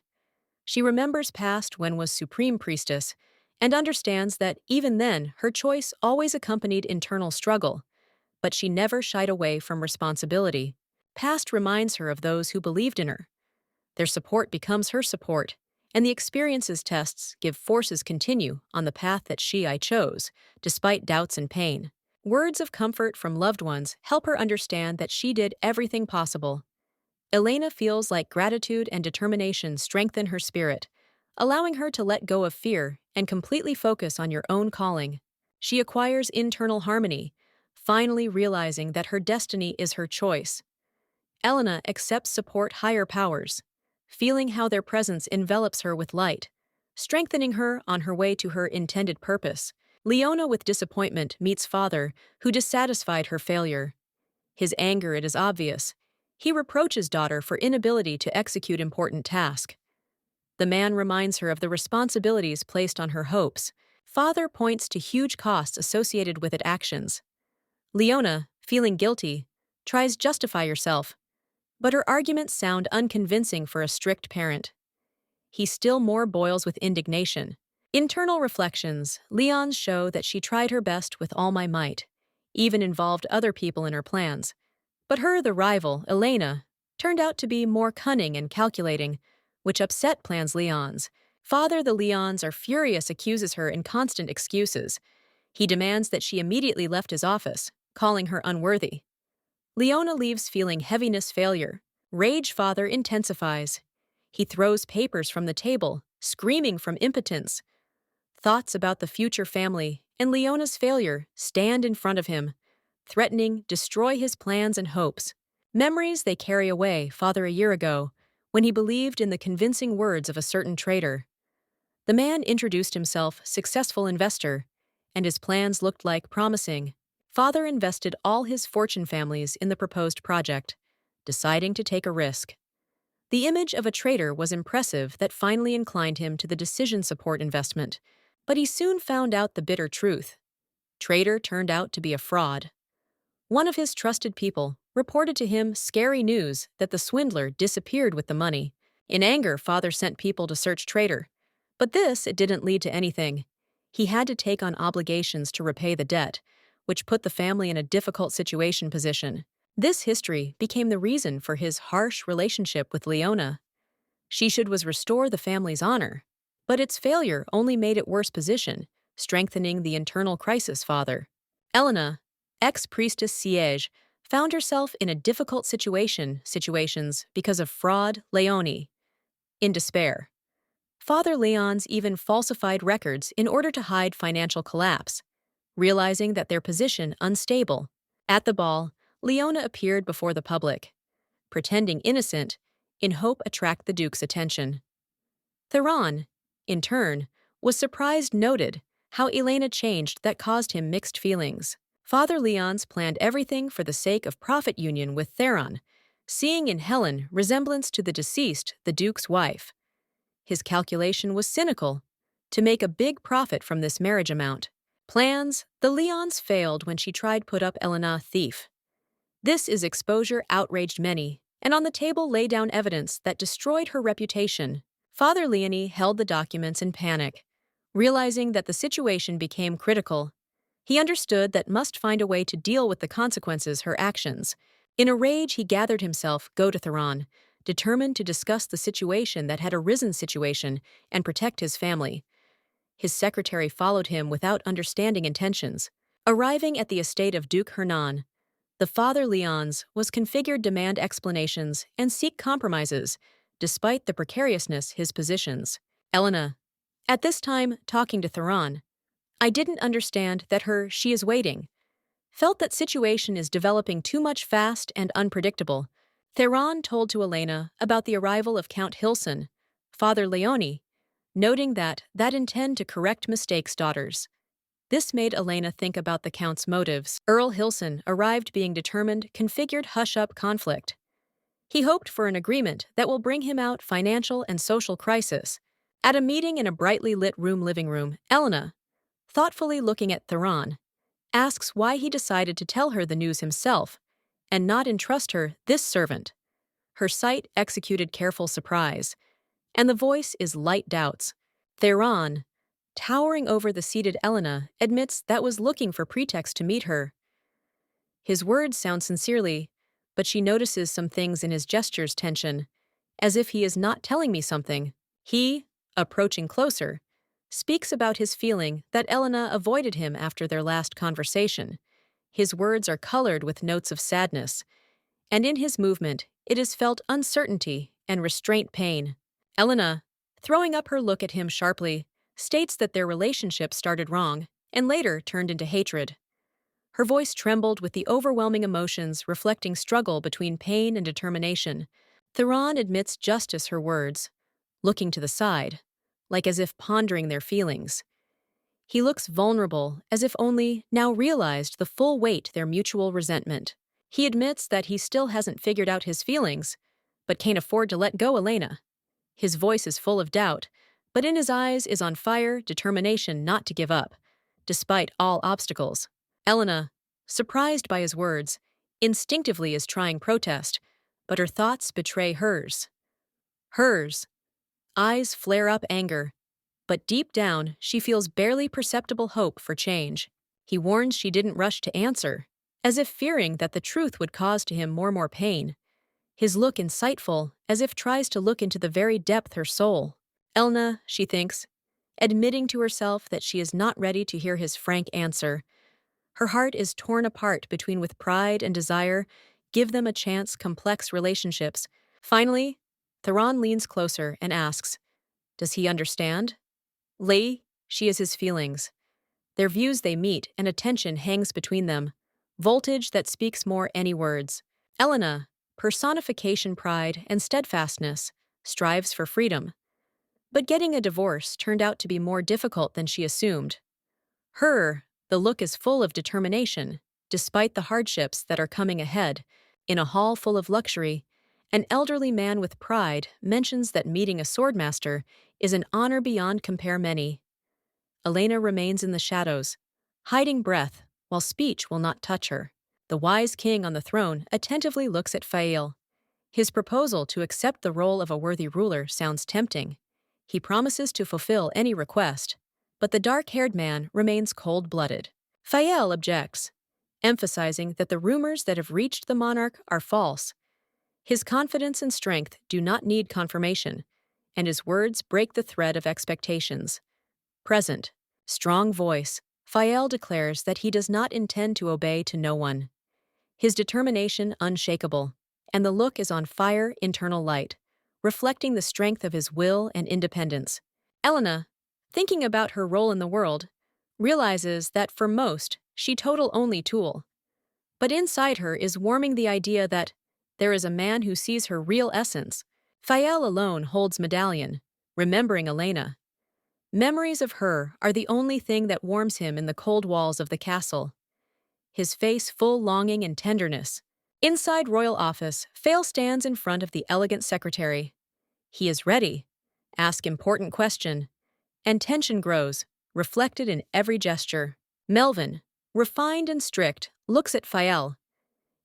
She remembers past when was Supreme Priestess, and understands that even then her choice always accompanied internal struggle, but she never shied away from responsibility. Past reminds her of those who believed in her. Their support becomes her support, and the experiences tests give forces continue on the path that I chose, despite doubts and pain. Words of comfort from loved ones help her understand that she did everything possible. Elena feels like gratitude and determination strengthen her spirit, allowing her to let go of fear and completely focus on your own calling. She acquires internal harmony, finally realizing that her destiny is her choice. Elena accepts support higher powers, feeling how their presence envelops her with light, strengthening her on her way to her intended purpose. Leona with disappointment meets father, who dissatisfied her failure. His anger, it is obvious. He reproaches daughter for inability to execute important task. The man reminds her of the responsibilities placed on her hopes. Father points to huge costs associated with its actions. Leona, feeling guilty, tries justify herself, but her arguments sound unconvincing for a strict parent. He still more boils with indignation. Internal reflections, Leon's show that she tried her best with all my might, even involved other people in her plans. But her, the rival, Elena, turned out to be more cunning and calculating, which upset plans Leon's. Father the Leons are furious, accuses her in constant excuses. He demands that she immediately left his office, calling her unworthy. Leona leaves feeling heaviness failure. Rage father intensifies. He throws papers from the table, screaming from impotence. Thoughts about the future family and Leona's failure stand in front of him, threatening destroy his plans and hopes. Memories they carry away father a year ago, when he believed in the convincing words of a certain trader. The man introduced himself successful investor, and his plans looked like promising. Father invested all his fortune families in the proposed project, deciding to take a risk. The image of a trader was impressive that finally inclined him to the decision support investment, but he soon found out the bitter truth. Trader turned out to be a fraud. One of his trusted people reported to him scary news that the swindler disappeared with the money. In anger, father sent people to search Trader. But it didn't lead to anything. He had to take on obligations to repay the debt, which put the family in a difficult position. This history became the reason for his harsh relationship with Leona. She was restore the family's honor. But its failure only made it worse position, strengthening the internal crisis father. Elena, ex-priestess Siege, found herself in a difficult situations because of fraud Leone. In despair. Father Leon's even falsified records in order to hide financial collapse, realizing that their position unstable. At the ball, Leona appeared before the public, pretending innocent, in hope attract the Duke's attention. Theron, in turn, was surprised noted how Elena changed that caused him mixed feelings. Father Leon's planned everything for the sake of profit union with Theron, seeing in Helen resemblance to the deceased, the Duke's wife. His calculation was cynical, to make a big profit from this marriage amount. Plans, the Leons failed when she tried put up Elena thief. This is exposure outraged many, and on the table lay down evidence that destroyed her reputation. Father Leone held the documents in panic, realizing that the situation became critical. He understood that must find a way to deal with the consequences her actions. In a rage, he gathered himself, go to Theron, determined to discuss the situation that had arisen and protect his family. His secretary followed him without understanding intentions. Arriving at the estate of Duke Hernan, the Father Leon's was configured demand explanations and seek compromises, despite the precariousness his positions. Elena, at this time talking to Theron, I didn't understand that she is waiting. Felt that situation is developing too much fast and unpredictable. Theron told to Elena about the arrival of Count Hilson, Father Leone, noting that intend to correct mistakes daughters. This made Elena think about the Count's motives. Earl Hilson arrived being determined, configured hush-up conflict. He hoped for an agreement that will bring him out financial and social crisis. At a meeting in a brightly lit living room, Elena, thoughtfully looking at Theron, asks why he decided to tell her the news himself and not entrust her this servant. Her sight executed careful surprise, and the voice is light doubts. Theron, towering over the seated Elena, admits that was looking for pretext to meet her. His words sound sincerely, but she notices some things in his gestures tension, as if he is not telling me something. He, approaching closer, speaks about his feeling that Elena avoided him after their last conversation. His words are colored with notes of sadness, and in his movement it is felt uncertainty and restraint pain. Elena, throwing up her look at him sharply, states that their relationship started wrong and later turned into hatred. Her voice trembled with the overwhelming emotions reflecting struggle between pain and determination. Theron admits justice her words, looking to the side, like as if pondering their feelings. He looks vulnerable, as if only now realized the full weight their mutual resentment. He admits that he still hasn't figured out his feelings, but can't afford to let go Elena. His voice is full of doubt, but in his eyes is on fire determination not to give up, despite all obstacles. Elena, surprised by his words, instinctively is trying protest, but her thoughts betray hers. Hers. Eyes flare up anger. But deep down, she feels barely perceptible hope for change. He warns she didn't rush to answer, as if fearing that the truth would cause to him more pain. His look insightful, as if tries to look into the very depth her soul. Elna, she thinks, admitting to herself that she is not ready to hear his frank answer. Her heart is torn apart between with pride and desire, give them a chance complex relationships. Finally, Theron leans closer and asks, does he understand? Lee, she is his feelings. Their views they meet and a tension hangs between them. Voltage that speaks more any words. Elena, personification pride and steadfastness, strives for freedom. But getting a divorce turned out to be more difficult than she assumed. The look is full of determination, despite the hardships that are coming ahead. In a hall full of luxury, an elderly man with pride mentions that meeting a swordmaster is an honor beyond compare many. Elena remains in the shadows, hiding breath, while speech will not touch her. The wise king on the throne attentively looks at Fael. His proposal to accept the role of a worthy ruler sounds tempting. He promises to fulfill any request, but the dark-haired man remains cold-blooded. Fael objects, emphasizing that the rumors that have reached the monarch are false. His confidence and strength do not need confirmation, and his words break the thread of expectations. Present, strong voice, Fael declares that he does not intend to obey to no one. His determination unshakable, and the look is on fire internal light, reflecting the strength of his will and independence. Elena, thinking about her role in the world, realizes that for most, she total only tool. But inside her is warming the idea that there is a man who sees her real essence. Fael alone holds medallion, remembering Elena. Memories of her are the only thing that warms him in the cold walls of the castle. His face full longing and tenderness. Inside royal office, Fael stands in front of the elegant secretary. He is ready. Ask important question. And tension grows, reflected in every gesture. Melvin, refined and strict, looks at Fael.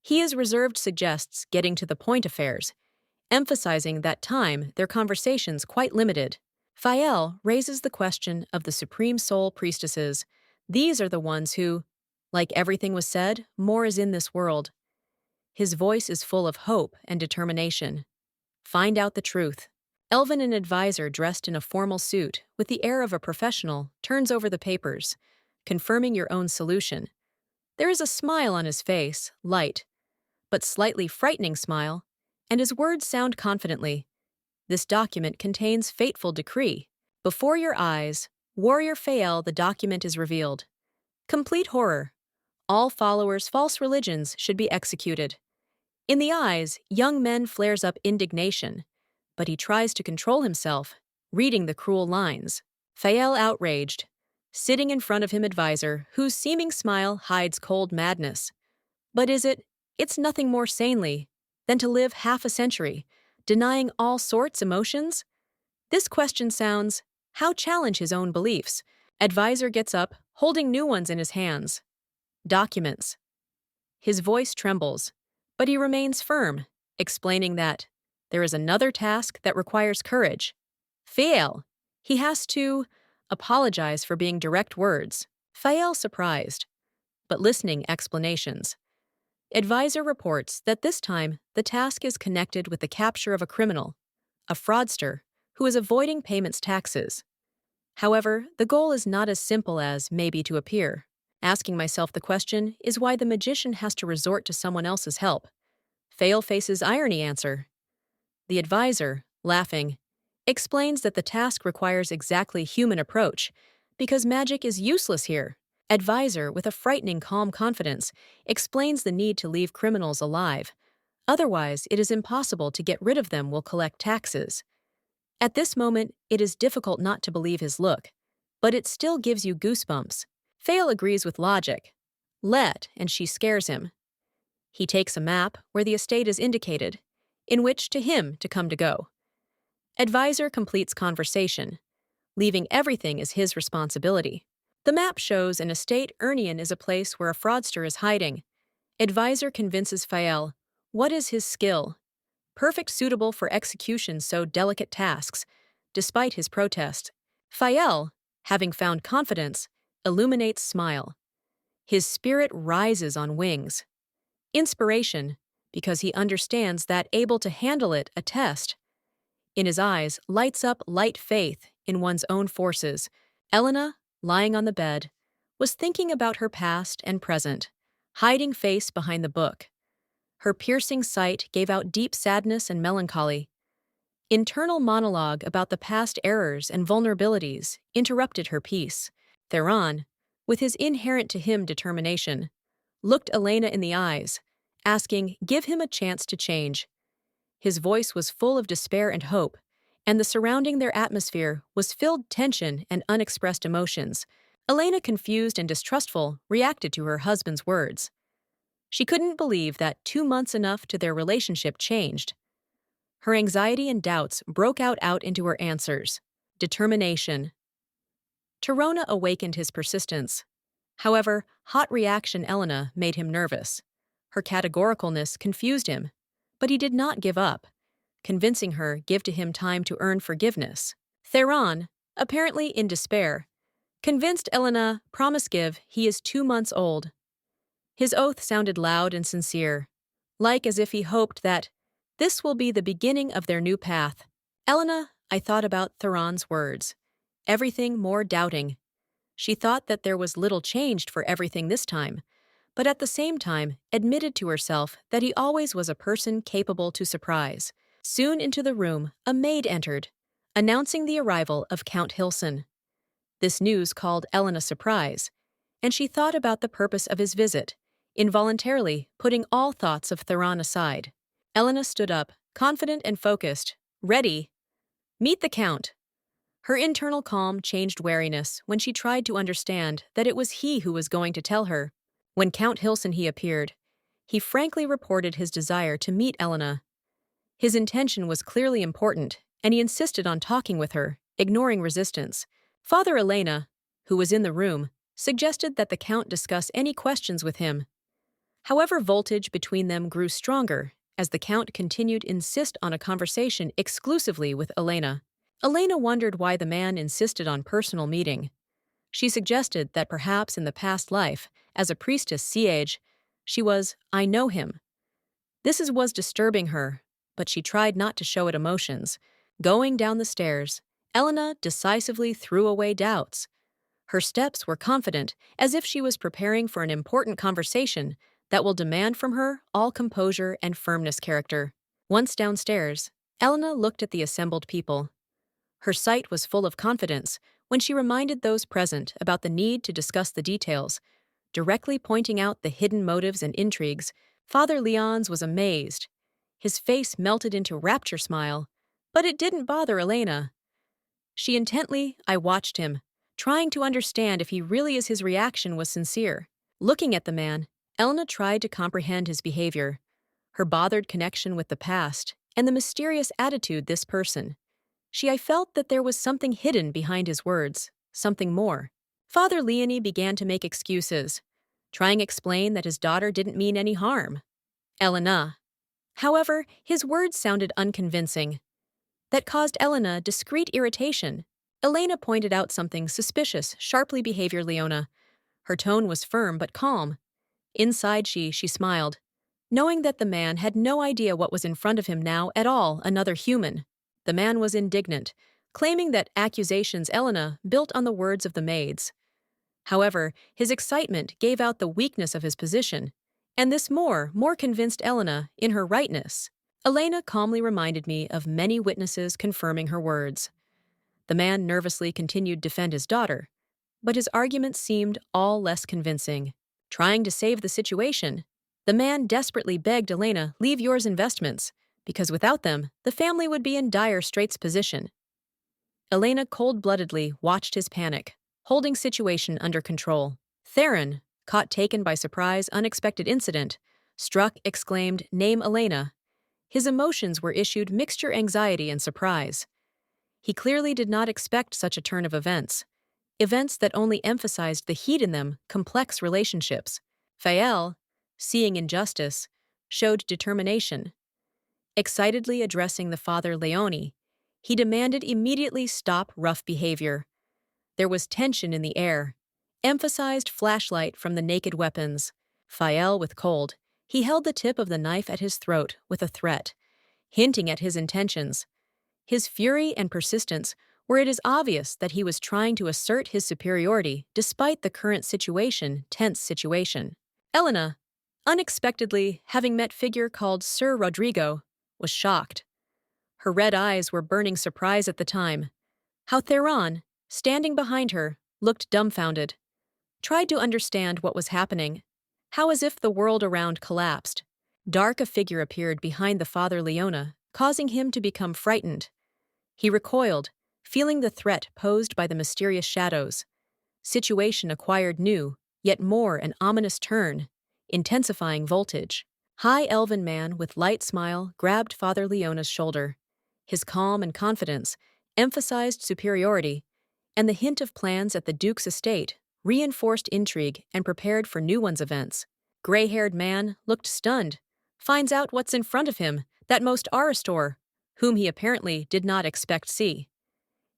He is reserved suggests getting to the point affairs, emphasizing that time their conversations quite limited. Fael raises the question of the supreme soul priestesses. These are the ones who, like everything was said, more is in this world. His voice is full of hope and determination. Find out the truth. Elvin, an advisor dressed in a formal suit, with the air of a professional, turns over the papers, confirming your own solution. There is a smile on his face, light, but slightly frightening smile, and his words sound confidently. This document contains fateful decree. Before your eyes, warrior Fael, the document is revealed. Complete horror. All followers false religions should be executed. In the eyes, young men flares up indignation, but he tries to control himself, reading the cruel lines. Fael outraged, sitting in front of him advisor, whose seeming smile hides cold madness. But is it? It's nothing more sanely than to live half a century, denying all sorts emotions? This question sounds, how challenge his own beliefs? Advisor gets up, holding new ones in his hands. Documents. His voice trembles, but he remains firm, explaining that there is another task that requires courage. Fael. He has to apologize for being direct words. Fael surprised, but listening explanations. Advisor reports that this time the task is connected with the capture of a criminal, a fraudster, who is avoiding payments taxes. However, the goal is not as simple as maybe to appear. Asking myself the question is why the magician has to resort to someone else's help. Fael faces irony answer. The advisor, laughing, explains that the task requires exactly human approach, because magic is useless here. Advisor, with a frightening calm confidence, explains the need to leave criminals alive. Otherwise, it is impossible to get rid of them will collect taxes. At this moment, it is difficult not to believe his look, but it still gives you goosebumps. Fael agrees with logic. And she scares him. He takes a map where the estate is indicated, in which to him to come to go. Advisor completes conversation, leaving everything as his responsibility. The map shows an estate Urnian is a place where a fraudster is hiding. Advisor convinces Fael, what is his skill? Perfect suitable for execution so delicate tasks. Despite his protest, Fael, having found confidence, illuminates smile. His spirit rises on wings. Inspiration, because he understands that able to handle it a test. In his eyes lights up light faith in one's own forces. Elena, lying on the bed, was thinking about her past and present, hiding face behind the book. Her piercing sight gave out deep sadness and melancholy. Internal monologue about the past errors and vulnerabilities interrupted her peace. Theron, with his inherent to him determination, looked Elena in the eyes, asking, "Give him a chance to change." His voice was full of despair and hope, and the surrounding their atmosphere was filled tension and unexpressed emotions. Elena, confused and distrustful, reacted to her husband's words. She couldn't believe that 2 months enough to their relationship changed. Her anxiety and doubts broke out into her answers. Determination. Torona awakened his persistence. However, hot reaction Elena made him nervous. Her categoricalness confused him, but he did not give up, convincing her give to him time to earn forgiveness. Theron, apparently in despair, convinced Elena promise give he is 2 months old. His oath sounded loud and sincere, like as if he hoped that this will be the beginning of their new path. Elena, I thought about Theron's words, everything more doubting. She thought that there was little changed for everything this time, but at the same time admitted to herself that he always was a person capable to surprise. Soon into the room, a maid entered, announcing the arrival of Count Hilson. This news called Elena surprise, and she thought about the purpose of his visit, involuntarily putting all thoughts of Theron aside. Elena stood up, confident and focused, ready. Meet the Count. Her internal calm changed wariness when she tried to understand that it was he who was going to tell her. When Count Hilson he appeared, he frankly reported his desire to meet Elena. His intention was clearly important, and he insisted on talking with her, ignoring resistance. Father Elena, who was in the room, suggested that the Count discuss any questions with him. However, voltage between them grew stronger as the Count continued to insist on a conversation exclusively with Elena. Elena wondered why the man insisted on personal meeting. She suggested that perhaps in the past life, as a priestess siege, she was, I know him. Was disturbing her, but she tried not to show it emotions. Going down the stairs, Elena decisively threw away doubts. Her steps were confident, as if she was preparing for an important conversation that will demand from her all composure and firmness character. Once downstairs, Elena looked at the assembled people. Her sight was full of confidence when she reminded those present about the need to discuss the details, directly pointing out the hidden motives and intrigues. Father Leon's was amazed. His face melted into rapture smile, but it didn't bother Elena. I watched him, trying to understand if he really his reaction was sincere. Looking at the man, Elena tried to comprehend his behavior, her bothered connection with the past, and the mysterious attitude this person. I felt that there was something hidden behind his words, something more. Father Leonie began to make excuses, trying to explain that his daughter didn't mean any harm. Elena. However, his words sounded unconvincing. That caused Elena discreet irritation. Elena pointed out something suspicious, sharply behavior Leona. Her tone was firm but calm. Inside she smiled, knowing that the man had no idea what was in front of him now at all, another human. The man was indignant, claiming that accusations Elena built on the words of the maids. However, his excitement gave out the weakness of his position, and this more convinced Elena in her rightness. Elena calmly reminded me of many witnesses confirming her words. The man nervously continued to defend his daughter, but his arguments seemed all less convincing. Trying to save the situation, the man desperately begged Elena leave yours investments, because without them, the family would be in dire straits position. Elena cold-bloodedly watched his panic, holding situation under control. Theron, caught taken by surprise unexpected incident, struck, exclaimed, "Name Elena." His emotions were issued mixture anxiety and surprise. He clearly did not expect such a turn of events that only emphasized the heat in them complex relationships. Fael, seeing injustice, showed determination. Excitedly addressing the Father Leone, he demanded immediately stop rough behavior. There was tension in the air, emphasized flashlight from the naked weapons. Fael with cold, he held the tip of the knife at his throat with a threat, hinting at his intentions. His fury and persistence were it is obvious that he was trying to assert his superiority despite the current tense situation. Elena, unexpectedly having met figure called Sir Rodrigo, was shocked. Her red eyes were burning surprise at the time. How Theron, standing behind her, looked dumbfounded, tried to understand what was happening. How as if the world around collapsed. Dark a figure appeared behind the Father Leona, causing him to become frightened. He recoiled, feeling the threat posed by the mysterious shadows. Situation acquired new, yet more an ominous turn, intensifying voltage. High elven man with light smile grabbed Father Leona's shoulder. His calm and confidence emphasized superiority, and the hint of plans at the Duke's estate reinforced intrigue and prepared for new one's events. Gray-haired man looked stunned, finds out what's in front of him, that most Aristor, whom he apparently did not expect see.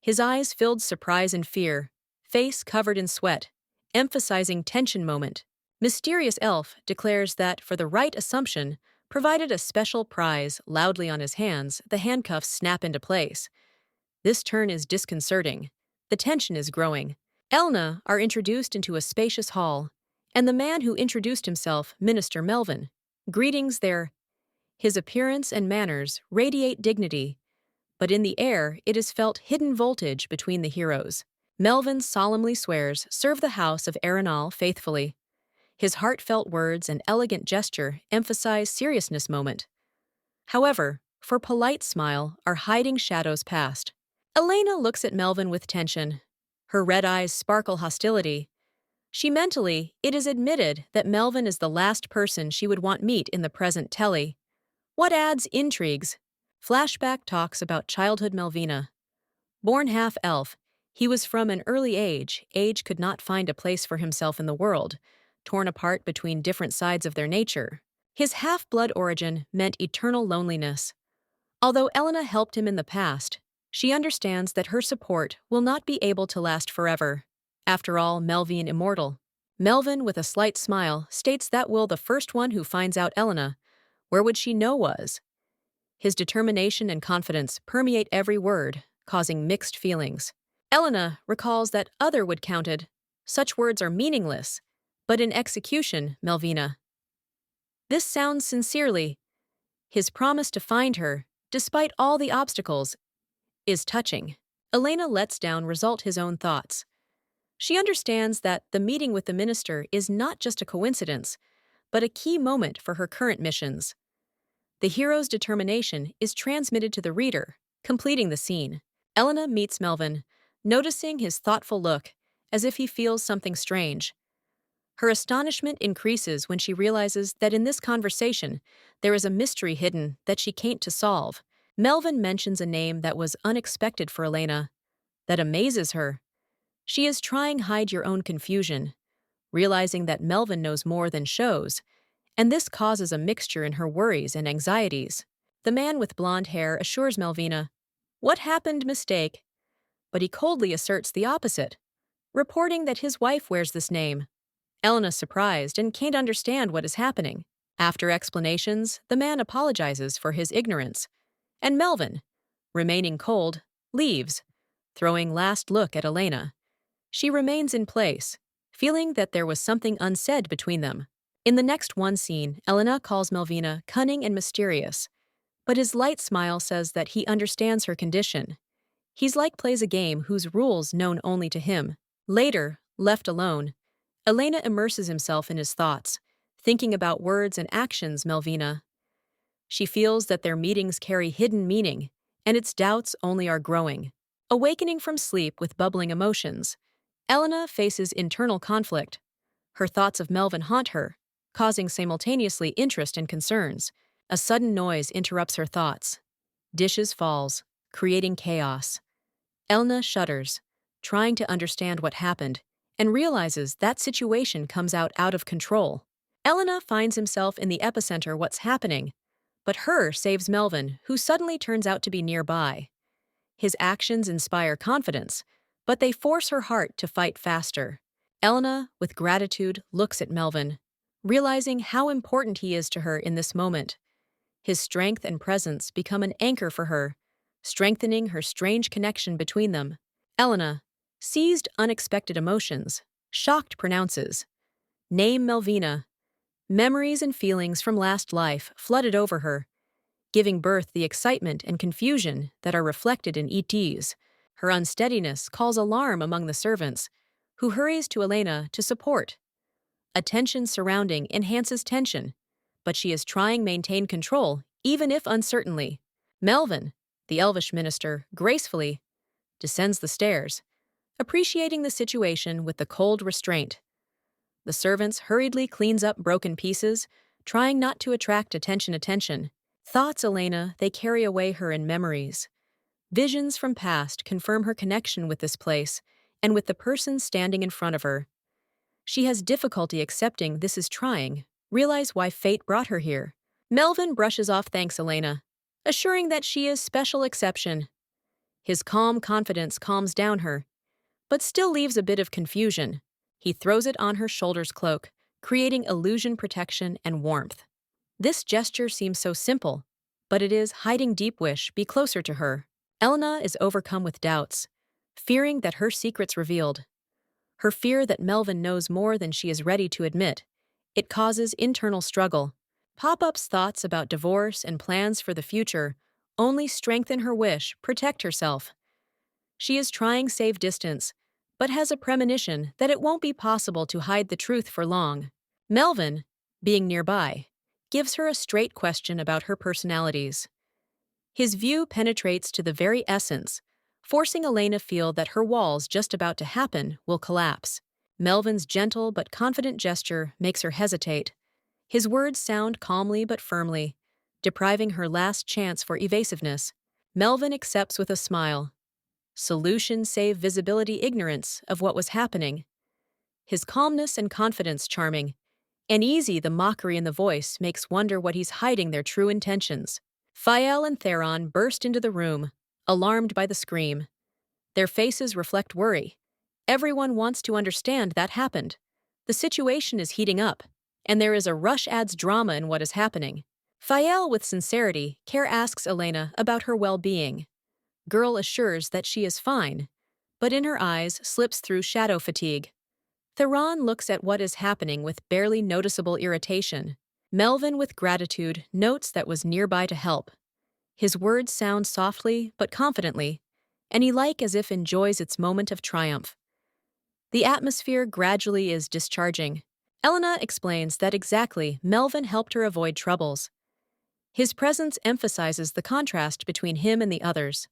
His eyes filled surprise and fear, face covered in sweat, emphasizing tension moment. Mysterious elf declares that for the right assumption, provided a special prize loudly on his hands, the handcuffs snap into place. This turn is disconcerting. The tension is growing. Elna are introduced into a spacious hall, and the man who introduced himself, Minister Melvin. Greetings there. His appearance and manners radiate dignity, but in the air it is felt hidden voltage between the heroes. Melvin solemnly swears serve the house of Arenal faithfully. His heartfelt words and elegant gesture emphasize seriousness moment. However, for polite smile are hiding shadows past. Elena looks at Melvin with tension. Her red eyes sparkle hostility. She mentally, it is admitted that Melvin is the last person she would want meet in the present telly. What adds intrigues? Flashback talks about childhood Melvina. Born half-elf, he was from an early age could not find a place for himself in the world, torn apart between different sides of their nature. His half-blood origin meant eternal loneliness. Although Elena helped him in the past, she understands that her support will not be able to last forever. After all, Melvin immortal. Melvin, with a slight smile, states that will the first one who finds out Elena, where would she know was? His determination and confidence permeate every word, causing mixed feelings. Elena recalls that other would counted. Such words are meaningless, but in execution, Melvina. This sounds sincerely. His promise to find her, despite all the obstacles, is touching. Elena lets down result his own thoughts. She understands that the meeting with the minister is not just a coincidence, but a key moment for her current missions. The hero's determination is transmitted to the reader, completing the scene. Elena meets Melvin, noticing his thoughtful look, as if he feels something strange. Her astonishment increases when she realizes that in this conversation, there is a mystery hidden that she can't to solve. Melvin mentions a name that was unexpected for Elena, that amazes her. She is trying hide your own confusion, realizing that Melvin knows more than shows, and this causes a mixture in her worries and anxieties. The man with blonde hair assures Melvina, "What happened, mistake?" But he coldly asserts the opposite, reporting that his wife wears this name. Elena's surprised and can't understand what is happening. After explanations, the man apologizes for his ignorance, and Melvin, remaining cold, leaves, throwing last look at Elena. She remains in place, feeling that there was something unsaid between them. In the next one scene, Elena calls Melvina cunning and mysterious, but his light smile says that he understands her condition. He's like plays a game whose rules known only to him. Later, left alone, Elena immerses himself in his thoughts, thinking about words and actions Melvina. She feels that their meetings carry hidden meaning, and its doubts only are growing. Awakening from sleep with bubbling emotions, Elena faces internal conflict. Her thoughts of Melvin haunt her, causing simultaneously interest and concerns. A sudden noise interrupts her thoughts. Dishes falls, creating chaos. Elena shudders, trying to understand what happened, and realizes that situation comes out of control. Elena finds himself in the epicenter what's happening, but her saves Melvin, who suddenly turns out to be nearby. His actions inspire confidence, but they force her heart to fight faster. Elena, with gratitude, looks at Melvin, realizing how important he is to her in this moment. His strength and presence become an anchor for her, strengthening her strange connection between them. Elena, seized unexpected emotions, shocked pronounces, "Name Melvina." Memories and feelings from last life flooded over her, giving birth the excitement and confusion that are reflected in ETs. Her unsteadiness calls alarm among the servants, who hurries to Elena to support. Attention surrounding enhances tension, but she is trying maintain control, even if uncertainly. Melvin, the elvish minister, gracefully descends the stairs, appreciating the situation with the cold restraint. The servants hurriedly cleans up broken pieces, trying not to attract attention. Thoughts Elena, they carry away her in memories. Visions from past confirm her connection with this place and with the person standing in front of her. She has difficulty accepting this is trying, realize why fate brought her here. Melvin brushes off thanks Elena, assuring that she is special exception. His calm confidence calms down her, but still leaves a bit of confusion. He throws it on her shoulder's cloak, creating illusion protection and warmth. This gesture seems so simple, but it is hiding deep wish be closer to her. Elena is overcome with doubts, fearing that her secret's revealed. Her fear that Melvin knows more than she is ready to admit. It causes internal struggle. Pop-up's thoughts about divorce and plans for the future only strengthen her wish, protect herself. She is trying save distance, but has a premonition that it won't be possible to hide the truth for long. Melvin, being nearby, gives her a straight question about her personalities. His view penetrates to the very essence, forcing Elena feel that her walls just about to happen will collapse. Melvin's gentle but confident gesture makes her hesitate. His words sound calmly but firmly, depriving her last chance for evasiveness. Melvin accepts with a smile. Solution save visibility ignorance of what was happening. His calmness and confidence charming. And easy the mockery in the voice makes wonder what he's hiding their true intentions. Fael and Theron burst into the room, alarmed by the scream. Their faces reflect worry. Everyone wants to understand that happened. The situation is heating up, and there is a rush adds drama in what is happening. Fael, with sincerity, care asks Elena about her well-being. Girl assures that she is fine, but in her eyes slips through shadow fatigue. Theron looks at what is happening with barely noticeable irritation. Melvin, with gratitude, notes that was nearby to help. His words sound softly but confidently, and he like as if enjoys its moment of triumph. The atmosphere gradually is discharging. Elena explains that exactly Melvin helped her avoid troubles. His presence emphasizes the contrast between him and the others.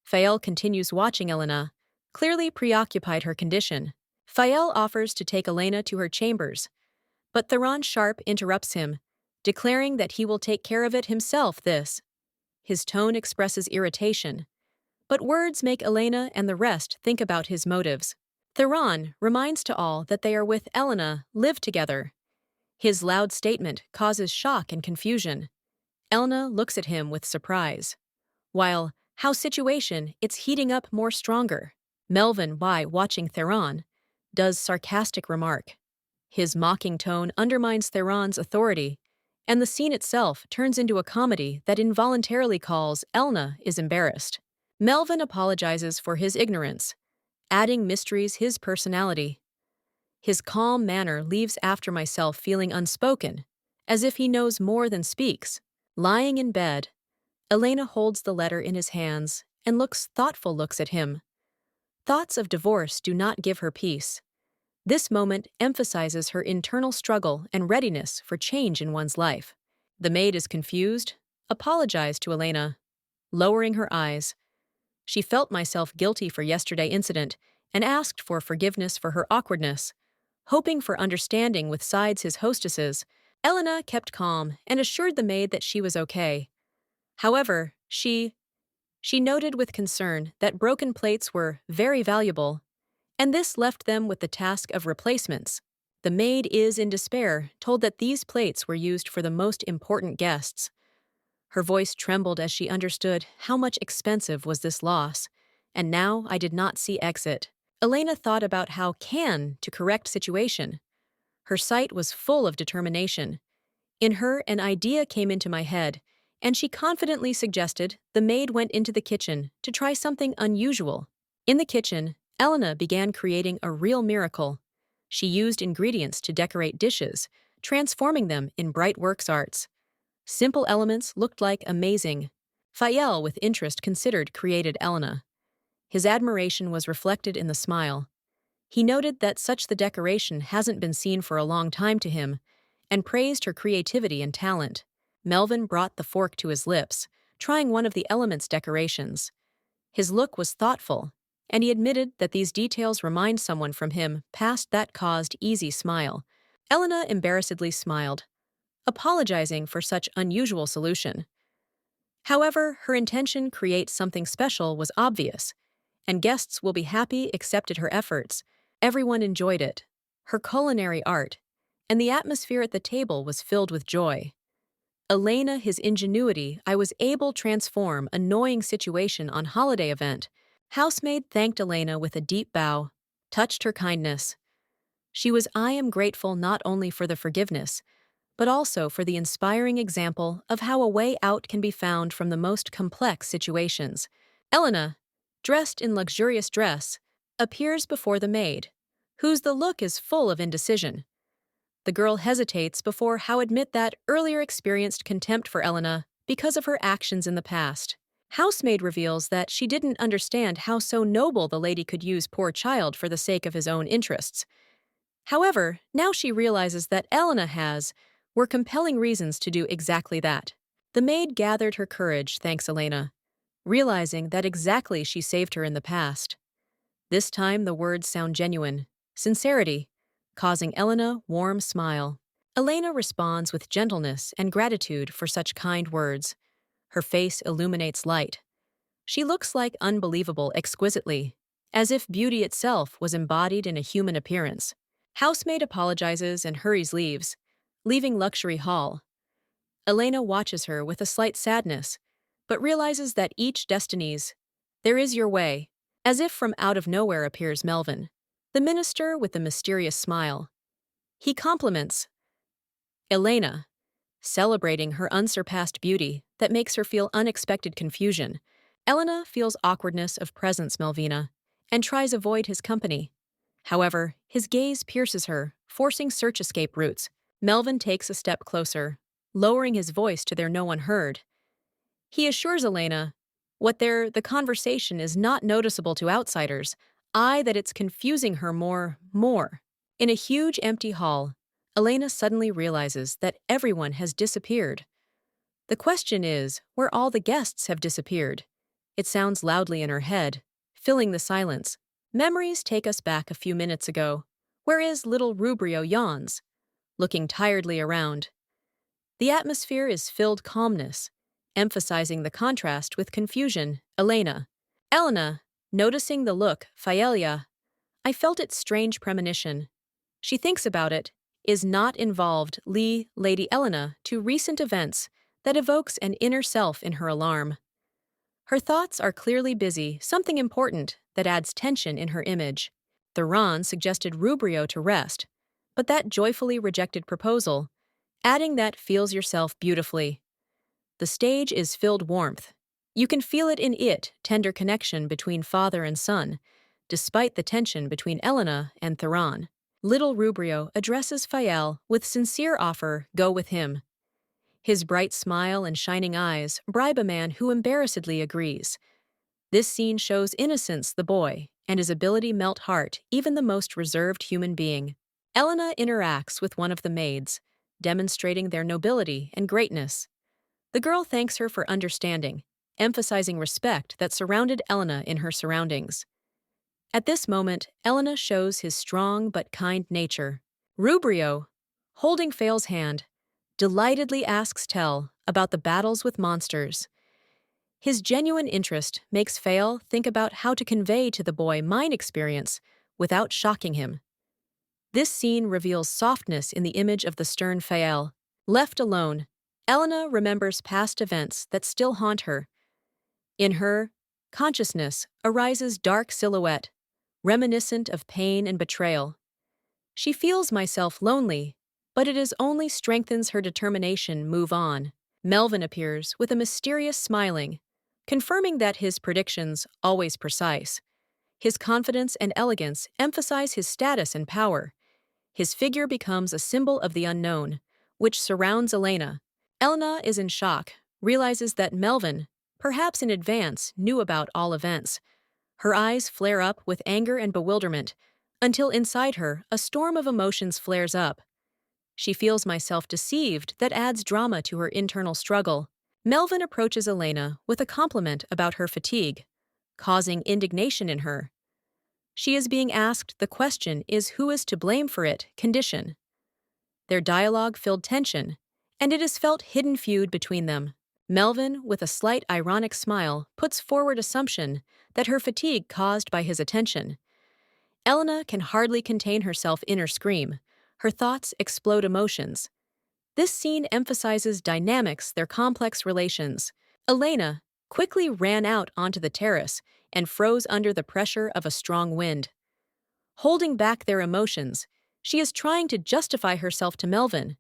Fael continues watching Elena, clearly preoccupied her condition. Fael offers to take Elena to her chambers, but Theron Sharp interrupts him, declaring that he will take care of it himself. His tone expresses irritation, but words make Elena and the rest think about his motives. Theron reminds to all that they are with Elena, live together. His loud statement causes shock and confusion. Elena looks at him with surprise. While, how situation, it's heating up more stronger. Melvin, by watching Theron, does sarcastic remark. His mocking tone undermines Theron's authority, and the scene itself turns into a comedy that involuntarily calls Elena is embarrassed. Melvin apologizes for his ignorance, adding mysteries his personality. His calm manner leaves after myself feeling unspoken, as if he knows more than speaks. Lying in bed, Elena holds the letter in his hands and looks at him. Thoughts of divorce do not give her peace. This moment emphasizes her internal struggle and readiness for change in one's life. The maid is confused, apologized to Elena, lowering her eyes. She felt myself guilty for yesterday's incident and asked for forgiveness for her awkwardness. Hoping for understanding with sides his hostesses, Elena kept calm and assured the maid that she was okay. However, she noted with concern that broken plates were very valuable, and this left them with the task of replacements. The maid is in despair, told that these plates were used for the most important guests. Her voice trembled as she understood how much expensive was this loss, and now I did not see exit. Elena thought about how can to correct situation. Her sight was full of determination. In her, an idea came into my head, and she confidently suggested the maid went into the kitchen to try something unusual. In the kitchen, Elena began creating a real miracle. She used ingredients to decorate dishes, transforming them in bright works arts. Simple elements looked like amazing. Fael, with interest, considered created Elena. His admiration was reflected in the smile. He noted that such the decoration hasn't been seen for a long time to him, and praised her creativity and talent. Melvin brought the fork to his lips, trying one of the element's decorations. His look was thoughtful, and he admitted that these details remind someone from him past that caused easy smile. Elena embarrassedly smiled, apologizing for such unusual solution. However, her intention create something special was obvious, and guests will be happy accepted her efforts. Everyone enjoyed it, her culinary art, and the atmosphere at the table was filled with joy. Elena, his ingenuity, I was able transform annoying situation on holiday event. Housemaid thanked Elena with a deep bow, touched her kindness. I am grateful not only for the forgiveness, but also for the inspiring example of how a way out can be found from the most complex situations. Elena, dressed in luxurious dress, appears before the maid, whose the look is full of indecision. The girl hesitates before how admit that earlier experienced contempt for Elena because of her actions in the past. Housemaid reveals that she didn't understand how so noble the lady could use poor child for the sake of his own interests. However, now she realizes that Elena were compelling reasons to do exactly that. The maid gathered her courage, thanks Elena, realizing that exactly she saved her in the past. This time the words sound genuine, sincerity, causing Elena warm smile. Elena responds with gentleness and gratitude for such kind words. Her face illuminates light. She looks like unbelievable exquisitely, as if beauty itself was embodied in a human appearance. Housemaid apologizes and hurries leaving luxury hall. Elena watches her with a slight sadness, but realizes that each destinies, there is your way. As if from out of nowhere appears Melvin, the minister with the mysterious smile. He compliments Elena, celebrating her unsurpassed beauty that makes her feel unexpected confusion. Elena feels awkwardness of presence Melvina, and tries avoid his company. However, his gaze pierces her, forcing search escape routes. Melvin takes a step closer, lowering his voice to their no one heard. He assures Elena the conversation is not noticeable to outsiders, that it's confusing her more. In a huge empty hall, Elena suddenly realizes that everyone has disappeared. The question is where all the guests have disappeared. It sounds loudly in her head, filling the silence. Memories take us back a few minutes ago. Where is little Rubrio yawns, looking tiredly around. The atmosphere is filled calmness, emphasizing the contrast with confusion. Elena, noticing the look, Faelia. I felt its strange premonition. She thinks about it, is not involved, Lady Elena, to recent events that evokes an inner self in her alarm. Her thoughts are clearly busy, something important that adds tension in her image. Theron suggested Rubrio to rest, but that joyfully rejected proposal, adding that feels yourself beautifully. The stage is filled warmth. You can feel it in tender connection between father and son, despite the tension between Elena and Theron. Little Rubrio addresses Fael with sincere offer, go with him. His bright smile and shining eyes bribe a man who embarrassedly agrees. This scene shows innocence the boy, and his ability melt heart even the most reserved human being. Elena interacts with one of the maids, demonstrating their nobility and greatness. The girl thanks her for understanding, emphasizing respect that surrounded Elena in her surroundings. At this moment, Elena shows his strong but kind nature. Rubrio, holding Fael's hand, delightedly asks Tell about the battles with monsters. His genuine interest makes Fael think about how to convey to the boy mine experience without shocking him. This scene reveals softness in the image of the stern Fael. Left alone, Elena remembers past events that still haunt her. In her, consciousness arises dark silhouette, reminiscent of pain and betrayal. She feels myself lonely, but it is only strengthens her determination move on. Melvin appears with a mysterious smiling, confirming that his predictions always precise. His confidence and elegance emphasize his status and power. His figure becomes a symbol of the unknown, which surrounds Elena. Elena is in shock, realizes that Melvin, perhaps in advance, knew about all events. Her eyes flare up with anger and bewilderment, until inside her a storm of emotions flares up. She feels myself deceived that adds drama to her internal struggle. Melvin approaches Elena with a compliment about her fatigue, causing indignation in her. She is being asked the question is who is to blame for it condition. Their dialogue filled tension, and it is felt hidden feud between them. Melvin, with a slight ironic smile, puts forward assumption that her fatigue caused by his attention. Elena can hardly contain herself inner scream. Her thoughts explode emotions. This scene emphasizes dynamics, their complex relations. Elena quickly ran out onto the terrace and froze under the pressure of a strong wind. Holding back their emotions, she is trying to justify herself to Melvin,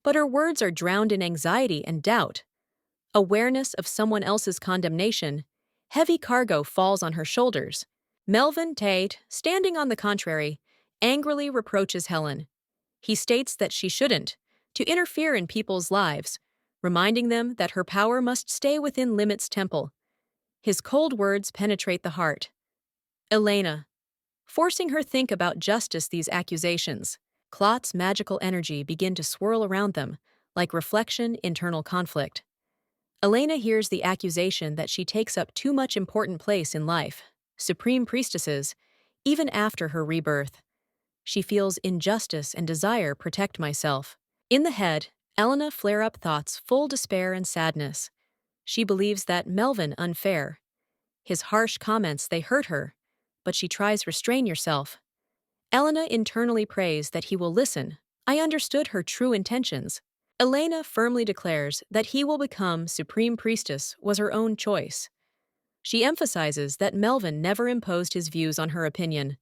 but her words are drowned in anxiety and doubt. Awareness of someone else's condemnation, heavy cargo falls on her shoulders. Melvin Tate, standing on the contrary, angrily reproaches Helen. He states that she shouldn't, to interfere in people's lives, reminding them that her power must stay within limits temple. His cold words penetrate the heart. Elena, forcing her think about justice these accusations. Clot's magical energy begin to swirl around them, like reflection, internal conflict. Elena hears the accusation that she takes up too much important place in life, supreme priestesses, even after her rebirth. She feels injustice and desire protect myself. In the head, Elena flare up thoughts full despair and sadness. She believes that Melvin unfair. His harsh comments, they hurt her, but she tries restrain yourself. Elena internally prays that he will listen. I understood her true intentions. Elena firmly declares that he will become Supreme Priestess was her own choice. She emphasizes that Melvin never imposed his views on her opinion.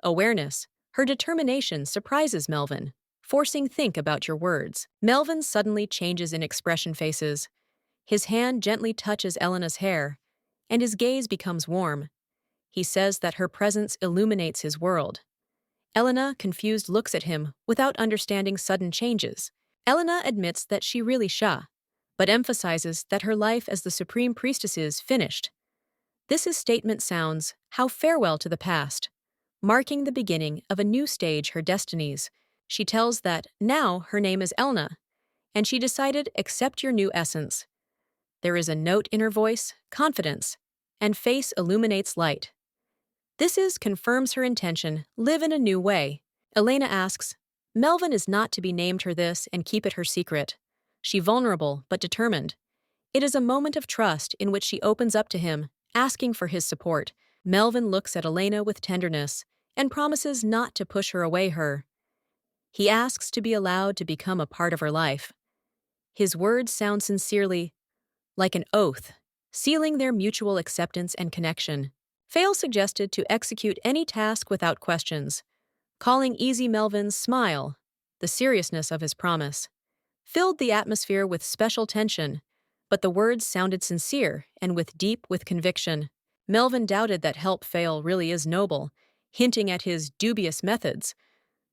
Awareness, her determination surprises Melvin, forcing think about your words. Melvin suddenly changes in expression faces. His hand gently touches Elena's hair, and his gaze becomes warm. He says that her presence illuminates his world. Elena, confused, looks at him without understanding sudden changes. Elena admits that she really sha, but emphasizes that her life as the Supreme Priestess is finished. This statement sounds, how farewell to the past, marking the beginning of a new stage her destinies. She tells that now her name is Elna, and she decided accept your new essence. There is a note in her voice, confidence, and face illuminates light. Confirms her intention, live in a new way. Elena asks, Melvin is not to be named her this and keep it her secret. She vulnerable but determined. It is a moment of trust in which she opens up to him, asking for his support. Melvin looks at Elena with tenderness and promises not to push her away her. He asks to be allowed to become a part of her life. His words sound sincerely, like an oath, sealing their mutual acceptance and connection. Fail suggested to execute any task without questions, calling easy Melvin's smile, the seriousness of his promise, filled the atmosphere with special tension, but the words sounded sincere and with conviction. Melvin doubted that help Fail really is noble, hinting at his dubious methods.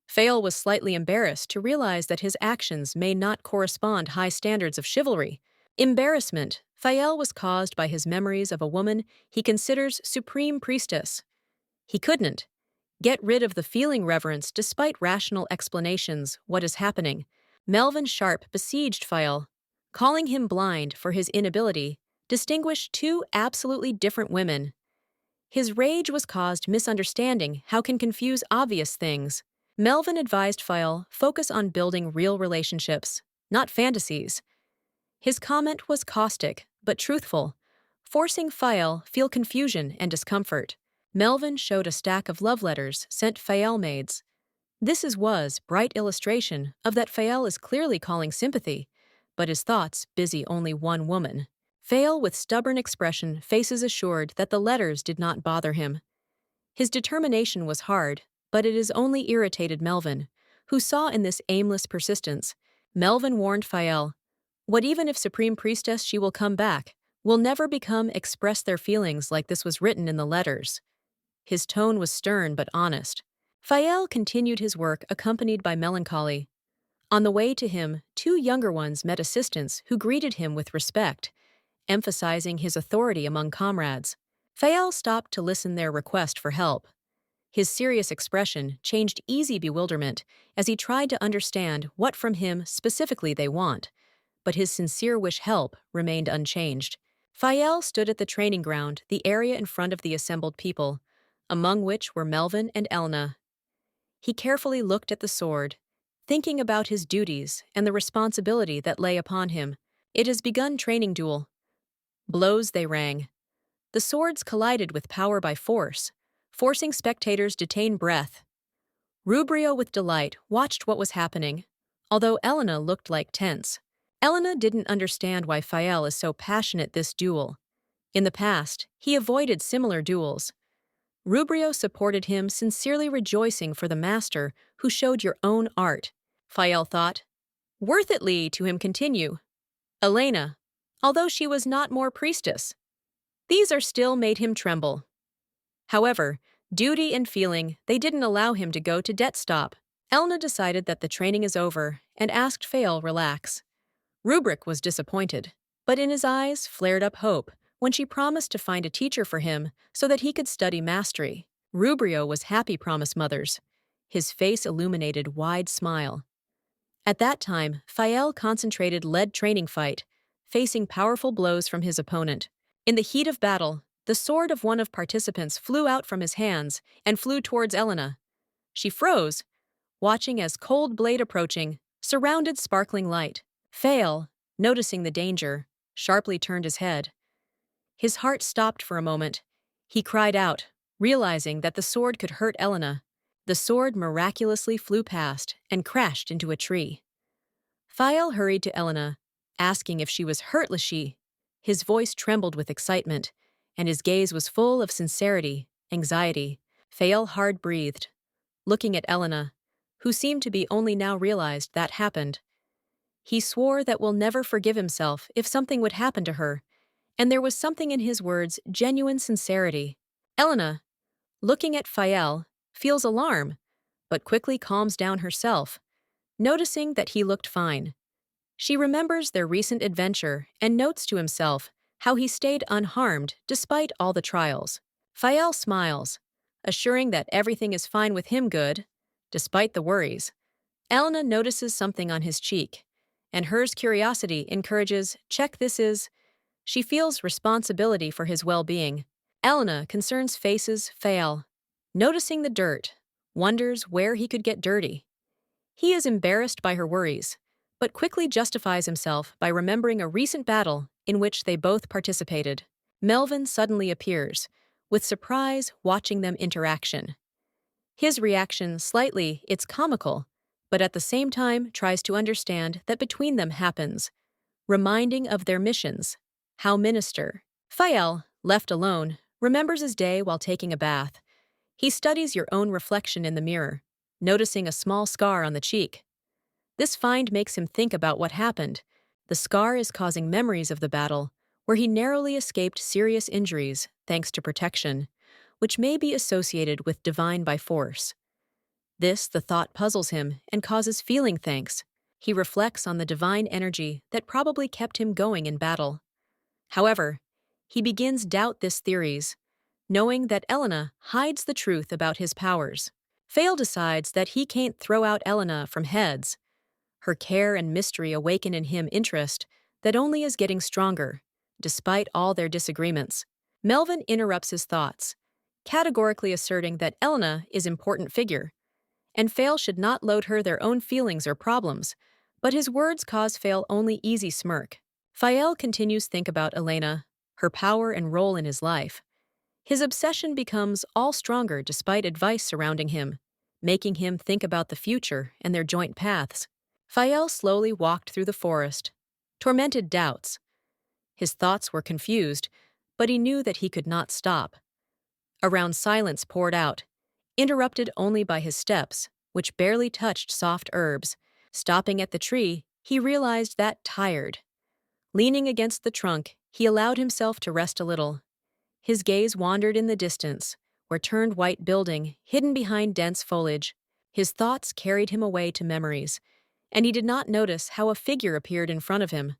Fail was slightly embarrassed to realize that his actions may not correspond high standards of chivalry. Embarrassment, Fael was caused by his memories of a woman he considers Supreme Priestess. He couldn't get rid of the feeling reverence despite rational explanations what is happening. Melvin Sharp besieged Fael, calling him blind for his inability, distinguish two absolutely different women. His rage was caused misunderstanding how can confuse obvious things. Melvin advised Fael focus on building real relationships, not fantasies. His comment was caustic, but truthful, forcing Fael feel confusion and discomfort. Melvin showed a stack of love letters sent Fael maids. Was bright illustration of that Fael is clearly calling sympathy, but his thoughts busy only one woman. Fail, with stubborn expression, faces assured that the letters did not bother him. His determination was hard, but it has only irritated Melvin, who saw in this aimless persistence. Melvin warned Fael, "What even if Supreme Priestess she will come back, will never become express their feelings like this was written in the letters." His tone was stern but honest. Fael continued his work accompanied by melancholy. On the way to him, two younger ones met assistants who greeted him with respect, emphasizing his authority among comrades. Fael stopped to listen their request for help. His serious expression changed easy bewilderment as he tried to understand what from him specifically they want, but his sincere wish help remained unchanged. Fael stood at the training ground, the area in front of the assembled people, among which were Melvin and Elna. He carefully looked at the sword, thinking about his duties and the responsibility that lay upon him. It has begun training duel. Blows they rang. The swords collided with power by force, forcing spectators to detain breath. Rubrio with delight watched what was happening, although Elena looked like tense. Elena didn't understand why Fael is so passionate this duel. In the past, he avoided similar duels. Rubrio supported him, sincerely rejoicing for the master who showed your own art. Fael thought, worth itly to him continue. Elena, although she was not more priestess, these are still made him tremble. However, duty and feeling, they didn't allow him to go to debt stop. Elna decided that the training is over and asked Fael relax. Rubric was disappointed, but in his eyes flared up hope when she promised to find a teacher for him so that he could study mastery. Rubrio was happy, promise mothers. His face illuminated wide smile. At that time, Fael concentrated lead training fight, facing powerful blows from his opponent. In the heat of battle, the sword of one of participants flew out from his hands and flew towards Elena. She froze, watching as cold blade approaching, surrounded sparkling light. Fael, noticing the danger, sharply turned his head. His heart stopped for a moment. He cried out, realizing that the sword could hurt Elena. The sword miraculously flew past and crashed into a tree. Fael hurried to Elena, asking if she was hurt. His voice trembled with excitement, and his gaze was full of sincerity, anxiety. Fael hard-breathed, looking at Elena, who seemed to be only now realized that happened. He swore that will never forgive himself if something would happen to her, and there was something in his words, genuine sincerity. Elena, looking at Fael, feels alarm, but quickly calms down herself, noticing that he looked fine. She remembers their recent adventure and notes to himself how he stayed unharmed despite all the trials. Fael smiles, assuring that everything is fine with him good, despite the worries. Elena notices something on his cheek, and hers curiosity encourages, check this is. She feels responsibility for his well-being. Elena concerns faces Fael, noticing the dirt, wonders where he could get dirty. He is embarrassed by her worries, but quickly justifies himself by remembering a recent battle in which they both participated. Melvin suddenly appears, with surprise watching them interaction. His reaction slightly, it's comical, but at the same time tries to understand that between them happens, reminding of their missions. How minister. Fael, left alone, remembers his day while taking a bath. He studies your own reflection in the mirror, noticing a small scar on the cheek. This find makes him think about what happened. The scar is causing memories of the battle, where he narrowly escaped serious injuries thanks to protection, which may be associated with divine by force. This, the thought, puzzles him and causes feeling thanks. He reflects on the divine energy that probably kept him going in battle. However, he begins doubt this theories, knowing that Elena hides the truth about his powers. Fael decides that he can't throw out Elena from heads. Her care and mystery awaken in him interest that only is getting stronger, despite all their disagreements. Melvin interrupts his thoughts, categorically asserting that Elena is an important figure, and Fael should not load her their own feelings or problems, but his words cause Fael only easy smirk. Fael continues think about Elena, her power and role in his life. His obsession becomes all stronger despite advice surrounding him, making him think about the future and their joint paths. Fael slowly walked through the forest, tormented doubts. His thoughts were confused, but he knew that he could not stop. Around silence poured out, interrupted only by his steps, which barely touched soft herbs. Stopping at the tree, he realized that tired. Leaning against the trunk, he allowed himself to rest a little. His gaze wandered in the distance, where turned white building, hidden behind dense foliage. His thoughts carried him away to memories, and he did not notice how a figure appeared in front of him.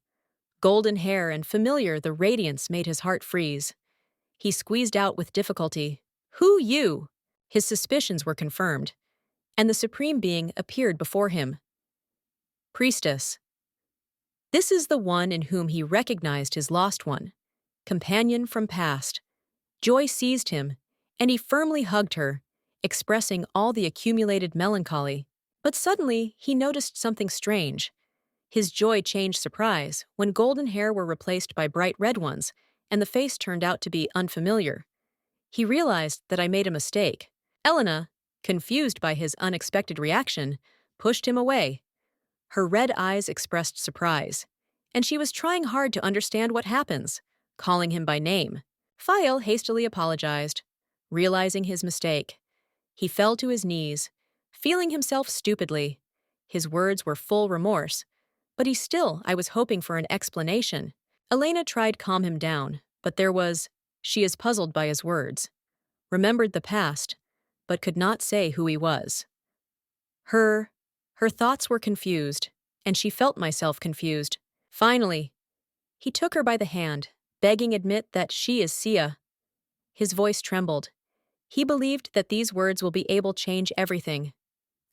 Golden hair and familiar, the radiance made his heart freeze. He squeezed out with difficulty, "Who you?" His suspicions were confirmed, and the Supreme Being appeared before him. Priestess. This is the one in whom he recognized his lost one, companion from past. Joy seized him, and he firmly hugged her, expressing all the accumulated melancholy. But suddenly he noticed something strange. His joy changed surprise when golden hair were replaced by bright red ones, and the face turned out to be unfamiliar. He realized that I made a mistake. Elena, confused by his unexpected reaction, pushed him away. Her red eyes expressed surprise, and she was trying hard to understand what happens, calling him by name. Fael hastily apologized, realizing his mistake. He fell to his knees, feeling himself stupidly. His words were full remorse, but I was hoping for an explanation. Elena tried calm him down, but she is puzzled by his words. Remembered the past, but could not say who he was. Her thoughts were confused, and she felt myself confused. Finally, he took her by the hand, begging admit that she is Sia. His voice trembled. He believed that these words will be able to change everything.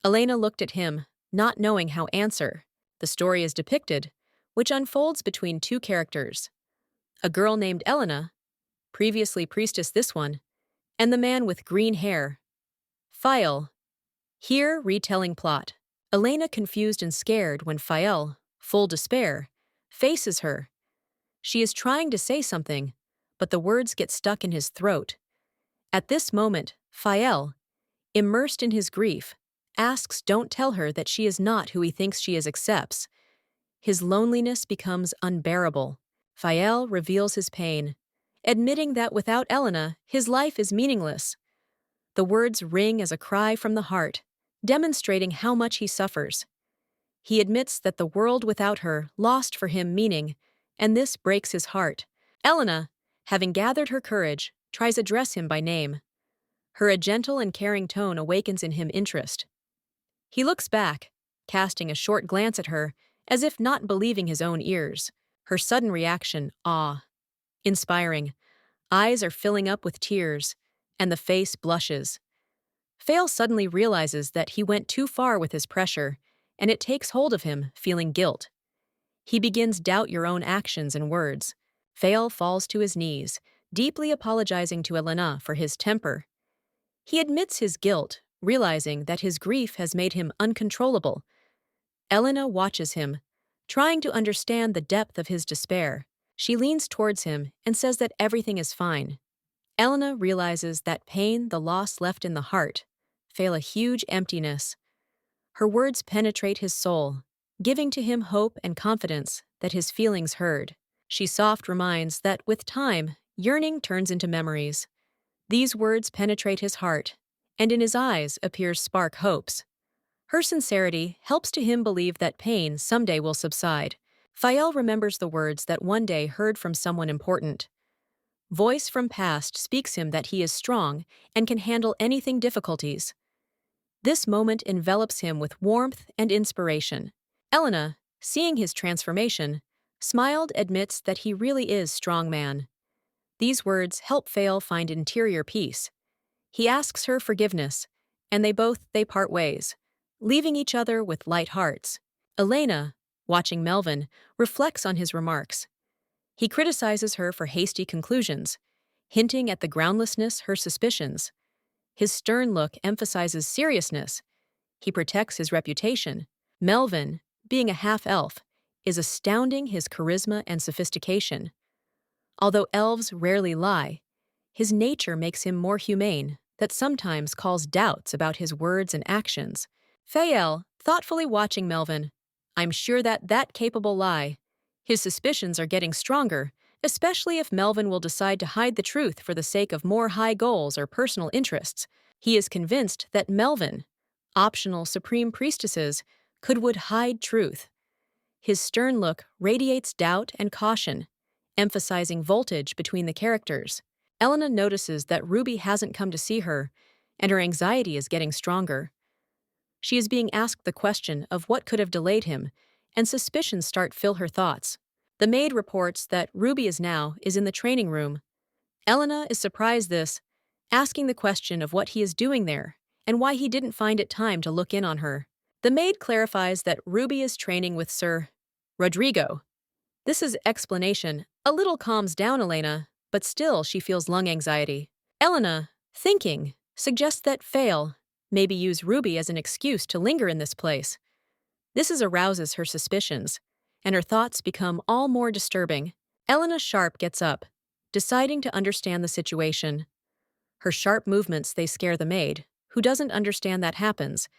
Elena looked at him, not knowing how answer. The story is depicted, which unfolds between two characters. A girl named Elena, previously Priestess this one, and the man with green hair. Fael. Here, retelling plot. Elena confused and scared when Fael, full despair, faces her. She is trying to say something, but the words get stuck in his throat. At this moment, Fael, immersed in his grief, asks don't tell her that she is not who he thinks she is accepts. His loneliness becomes unbearable. Fael reveals his pain, admitting that without Elena, his life is meaningless. The words ring as a cry from the heart, demonstrating how much he suffers. He admits that the world without her lost for him meaning, and this breaks his heart. Elena, having gathered her courage, tries to address him by name. Her gentle and caring tone awakens in him interest. He looks back, casting a short glance at her, as if not believing his own ears. Her sudden reaction, awe. Inspiring. Eyes are filling up with tears, and the face blushes. Fael suddenly realizes that he went too far with his pressure, and it takes hold of him, feeling guilt. He begins doubt your own actions and words. Fael falls to his knees, deeply apologizing to Elena for his temper. He admits his guilt, realizing that his grief has made him uncontrollable. Elena watches him, trying to understand the depth of his despair. She leans towards him and says that everything is fine. Elena realizes that pain the loss left in the heart feel a huge emptiness. Her words penetrate his soul, giving to him hope and confidence that his feelings heard. She soft reminds that with time, yearning turns into memories. These words penetrate his heart, and in his eyes appears spark hopes. Her sincerity helps to him believe that pain someday will subside. Fael remembers the words that one day heard from someone important. Voice from past speaks him that he is strong and can handle anything difficulties. This moment envelops him with warmth and inspiration. Elena, seeing his transformation, smiled, admits that he really is strong man. These words help Fael find interior peace. He asks her forgiveness, and they part ways, leaving each other with light hearts. Elena, watching Melvin, reflects on his remarks. He criticizes her for hasty conclusions, hinting at the groundlessness her suspicions. His stern look emphasizes seriousness. He protects his reputation. Melvin, being a half-elf, is astounding his charisma and sophistication. Although elves rarely lie, his nature makes him more humane, that sometimes calls doubts about his words and actions. Fael, thoughtfully watching Melvin, I'm sure that capable lie. His suspicions are getting stronger, especially if Melvin will decide to hide the truth for the sake of more high goals or personal interests. He is convinced that Melvin, optional supreme priestesses, would hide truth. His stern look radiates doubt and caution, emphasizing voltage between the characters. Elena notices that Ruby hasn't come to see her, and her anxiety is getting stronger. She is being asked the question of what could have delayed him, and suspicions start fill her thoughts. The maid reports that Ruby is in the training room. Elena is surprised this, asking the question of what he is doing there, and why he didn't find it time to look in on her. The maid clarifies that Ruby is training with Sir Rodrigo. This is explanation a little calms down Elena, but still she feels lung anxiety. Elena, thinking, suggests that Fail maybe use Ruby as an excuse to linger in this place. Arouses her suspicions, and her thoughts become all more disturbing. Elena Sharp gets up, deciding to understand the situation. Her sharp movements they scare the maid, who doesn't understand that happens,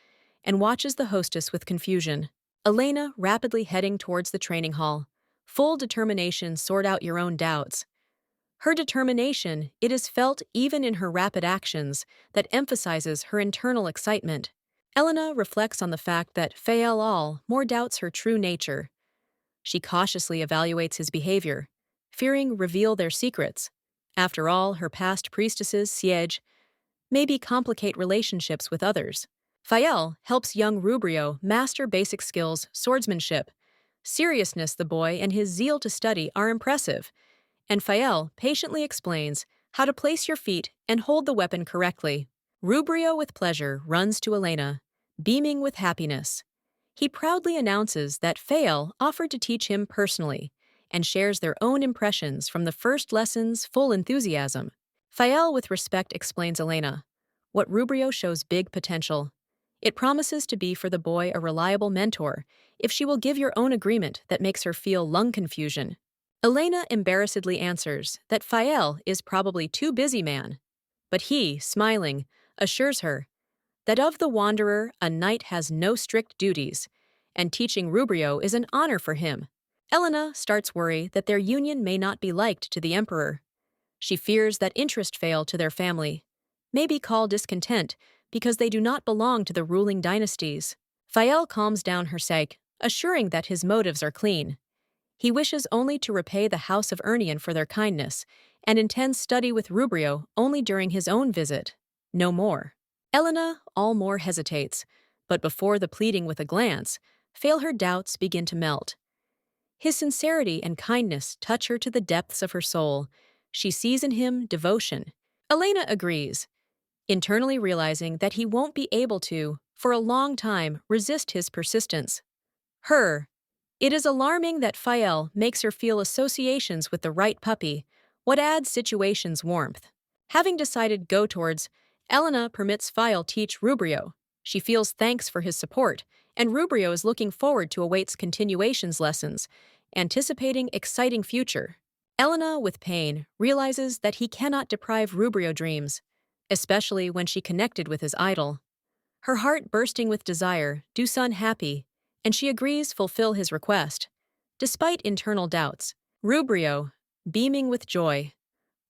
and watches the hostess with confusion. Elena rapidly heading towards the training hall, full determination sort out your own doubts. Her determination, it is felt even in her rapid actions, that emphasizes her internal excitement. Elena reflects on the fact that Fael all more doubts her true nature. She cautiously evaluates his behavior, fearing reveal their secrets. After all, her past priestesses, Siege, maybe complicate relationships with others. Fael helps young Rubrio master basic skills, swordsmanship. Seriousness, the boy, and his zeal to study are impressive, and Fael patiently explains how to place your feet and hold the weapon correctly. Rubrio with pleasure runs to Elena, beaming with happiness. He proudly announces that Fael offered to teach him personally, and shares their own impressions from the first lessons full enthusiasm. Fael with respect explains Elena. What Rubrio shows big potential. It promises to be for the boy a reliable mentor, if she will give your own agreement that makes her feel lung confusion. Elena embarrassedly answers that Fael is probably too busy man, but he, smiling, assures her that of the wanderer a knight has no strict duties, and teaching Rubrio is an honor for him. Elena starts worry that their union may not be liked to the emperor. She fears that interest fail to their family, maybe call discontent because they do not belong to the ruling dynasties. Fael calms down her sake, assuring that his motives are clean. He wishes only to repay the House of Urnian for their kindness, and intends study with Rubrio only during his own visit. No more. Elena all more hesitates, but before the pleading with a glance, Fail her doubts begin to melt. His sincerity and kindness touch her to the depths of her soul. She sees in him devotion. Elena agrees, internally realizing that he won't be able to, for a long time, resist his persistence. It is alarming that Fael makes her feel associations with the right puppy, what adds situation's warmth. Having decided go towards, Elena permits Fael teach Rubrio. She feels thanks for his support, and Rubrio is looking forward to awaits continuations lessons, anticipating exciting future. Elena, with pain, realizes that he cannot deprive Rubrio dreams, especially when she connected with his idol. Her heart bursting with desire, do Sun happy, and she agrees fulfill his request. Despite internal doubts, Rubrio, beaming with joy,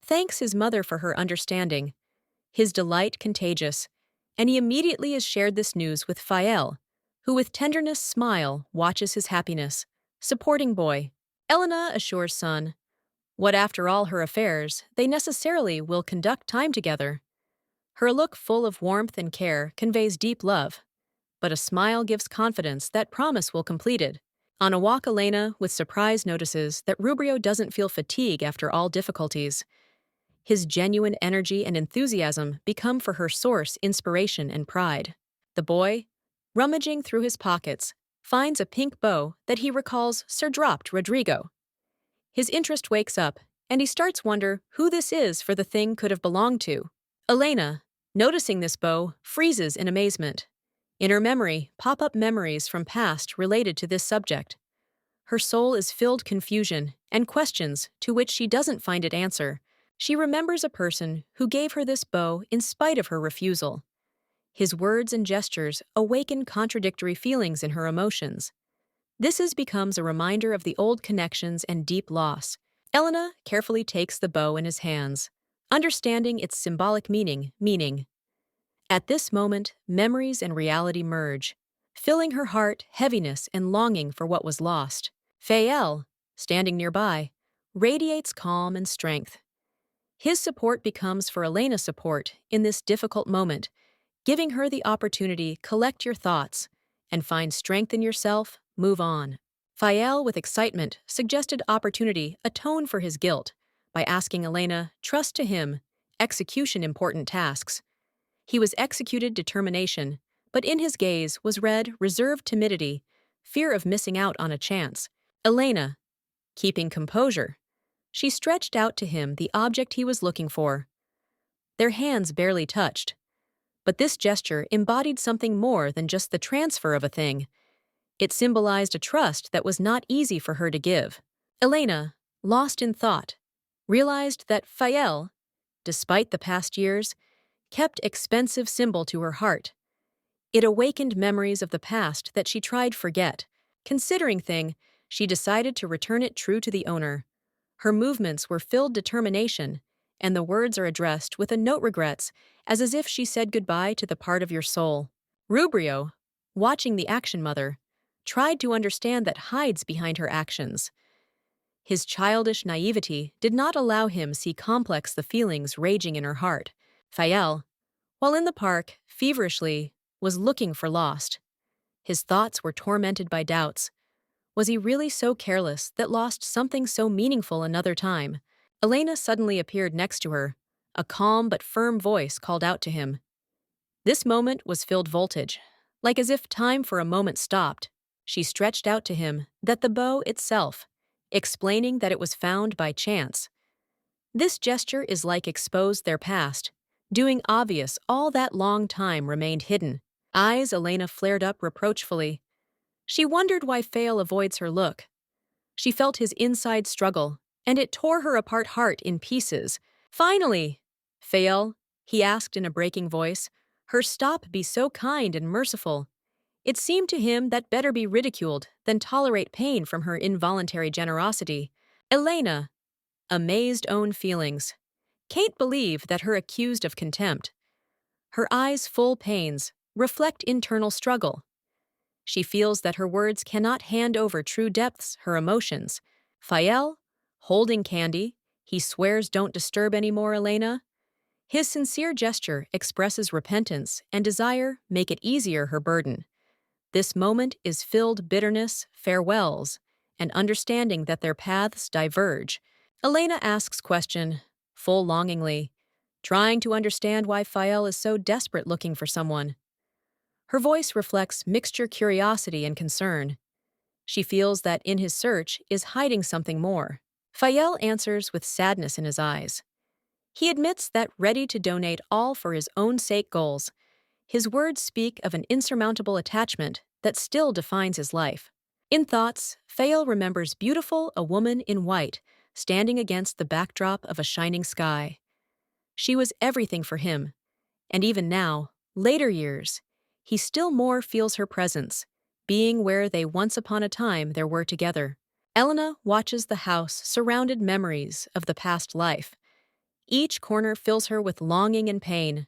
thanks his mother for her understanding. His delight contagious, and he immediately has shared this news with Fael, who with tenderness smile watches his happiness. Supporting boy, Elena assures Sun, what after all her affairs, they necessarily will conduct time together. Her look full of warmth and care conveys deep love, but a smile gives confidence that promise will completed. On a walk, Elena with surprise notices that Rubrio doesn't feel fatigue after all difficulties. His genuine energy and enthusiasm become for her source inspiration and pride. The boy, rummaging through his pockets, finds a pink bow that he recalls Sir dropped Rodrigo. His interest wakes up, and he starts wonder who this is for the thing could have belonged to. Elena, noticing this bow, freezes in amazement. In her memory pop up memories from past related to this subject. Her soul is filled confusion and questions to which she doesn't find it answer. She remembers a person who gave her this bow in spite of her refusal. His words and gestures awaken contradictory feelings in her emotions. Becomes a reminder of the old connections and deep loss. Elena carefully takes the bow in his hands, understanding its symbolic meaning. At this moment, memories and reality merge, filling her heart heaviness and longing for what was lost. Fael, standing nearby, radiates calm and strength. His support becomes for Elena's support in this difficult moment, giving her the opportunity to collect your thoughts and find strength in yourself, move on. Fael, with excitement, suggested opportunity atone for his guilt by asking Elena trust to him, execution important tasks. He was executed determination, but in his gaze was read reserved timidity, fear of missing out on a chance. Elena, keeping composure, she stretched out to him the object he was looking for. Their hands barely touched, but this gesture embodied something more than just the transfer of a thing. It symbolized a trust that was not easy for her to give. Elena, lost in thought, realized that Fael, despite the past years, kept expensive symbol to her heart. It awakened memories of the past that she tried forget. Considering thing, she decided to return it true to the owner. Her movements were filled determination, and the words are addressed with a note regrets, as if she said goodbye to the part of your soul. Rubrio, watching the action mother, tried to understand that hides behind her actions. His childish naivety did not allow him see complex the feelings raging in her heart. Fael, while in the park, feverishly, was looking for lost. His thoughts were tormented by doubts. Was he really so careless that lost something so meaningful another time? Elena suddenly appeared next to her. A calm but firm voice called out to him. This moment was filled voltage, like as if time for a moment stopped. She stretched out to him that the bow itself, explaining that it was found by chance. This gesture is like expose their past, doing obvious all that long time remained hidden. Eyes Elena flared up reproachfully. She wondered why Fael avoids her look. She felt his inside struggle, and it tore her apart heart in pieces. Finally, Fael, he asked in a breaking voice, her stop be so kind and merciful. It seemed to him that better be ridiculed than tolerate pain from her involuntary generosity. Elena, amazed own feelings, can't believe that her accused of contempt. Her eyes full pains, reflect internal struggle. She feels that her words cannot hand over true depths, her emotions. Fael, holding candy, he swears don't disturb anymore, Elena. His sincere gesture expresses repentance and desire make it easier her burden. This moment is filled bitterness, farewells, and understanding that their paths diverge. Elena asks question, full longingly, trying to understand why Fael is so desperate looking for someone. Her voice reflects mixture curiosity and concern. She feels that in his search is hiding something more. Fael answers with sadness in his eyes. He admits that ready to donate all for his own sake goals, his words speak of an insurmountable attachment that still defines his life. In thoughts, Fael remembers beautiful, a woman in white, standing against the backdrop of a shining sky. She was everything for him, and even now, later years, he still more feels her presence, being where they once upon a time there were together. Elena watches the house surrounded memories of the past life. Each corner fills her with longing and pain.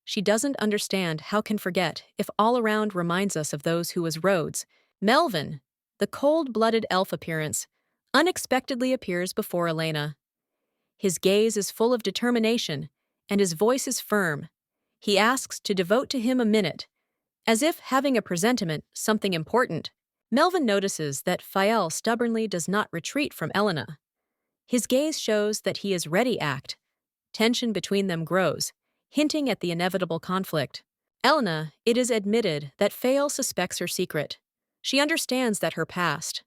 She doesn't understand how can forget if all around reminds us of those who was Rhodes. Melvin, the cold-blooded elf appearance, unexpectedly appears before Elena. His gaze is full of determination, and his voice is firm. He asks to devote to him a minute, as if having a presentiment, something important. Melvin notices that Fael stubbornly does not retreat from Elena. His gaze shows that he is ready act. Tension between them grows, hinting at the inevitable conflict. Elena, it is admitted that Fael suspects her secret. She understands that her past.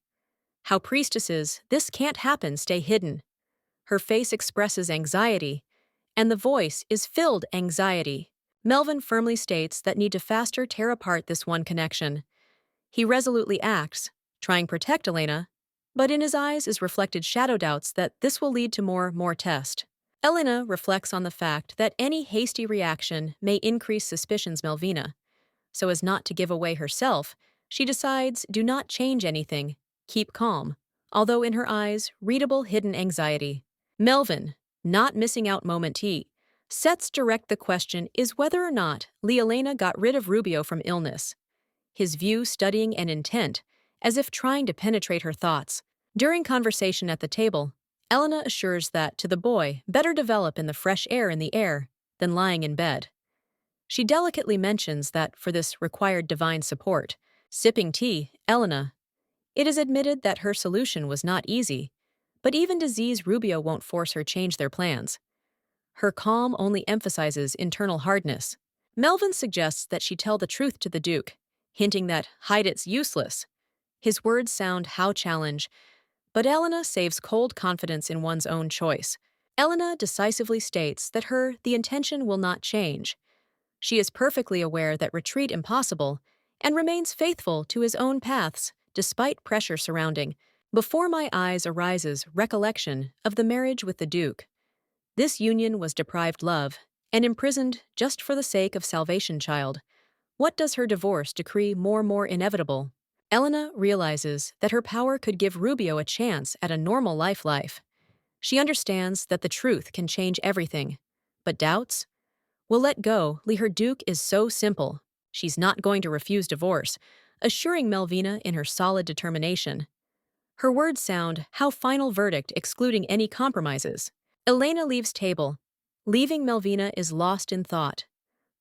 How priestesses, this can't happen, stay hidden. Her face expresses anxiety, and the voice is filled anxiety. Melvin firmly states that need to faster tear apart this one connection. He resolutely acts, trying to protect Elena, but in his eyes is reflected shadow doubts that this will lead to more test. Elena reflects on the fact that any hasty reaction may increase suspicions Melvina. So as not to give away herself, she decides do not change anything, keep calm. although in her eyes, readable hidden anxiety. Melvin, not missing out moment T, sets direct the question is whether or not Leolena got rid of Rubio from illness. His view studying and intent, as if trying to penetrate her thoughts. During conversation at the table, Elena assures that, to the boy, better develop in the fresh air in the air than lying in bed. She delicately mentions that for this required divine support, sipping tea, Elena, it is admitted that her solution was not easy, but even disease Rubio won't force her change their plans. Her calm only emphasizes internal hardness. Melvin suggests that she tell the truth to the Duke, hinting that hide it's useless. His words sound how challenge, but Elena saves cold confidence in one's own choice. Elena decisively states that the intention will not change. She is perfectly aware that retreat impossible and remains faithful to his own paths despite pressure surrounding. Before my eyes arises recollection of the marriage with the Duke. This union was deprived love and imprisoned just for the sake of salvation child. What does her divorce decree more inevitable? Elena realizes that her power could give Rubio a chance at a normal life. She understands that the truth can change everything. But doubts? Will let go. Her Duke is so simple. She's not going to refuse divorce, assuring Melvina in her solid determination. Her words sound, how final verdict excluding any compromises. Elena leaves table. Leaving Melvina is lost in thought.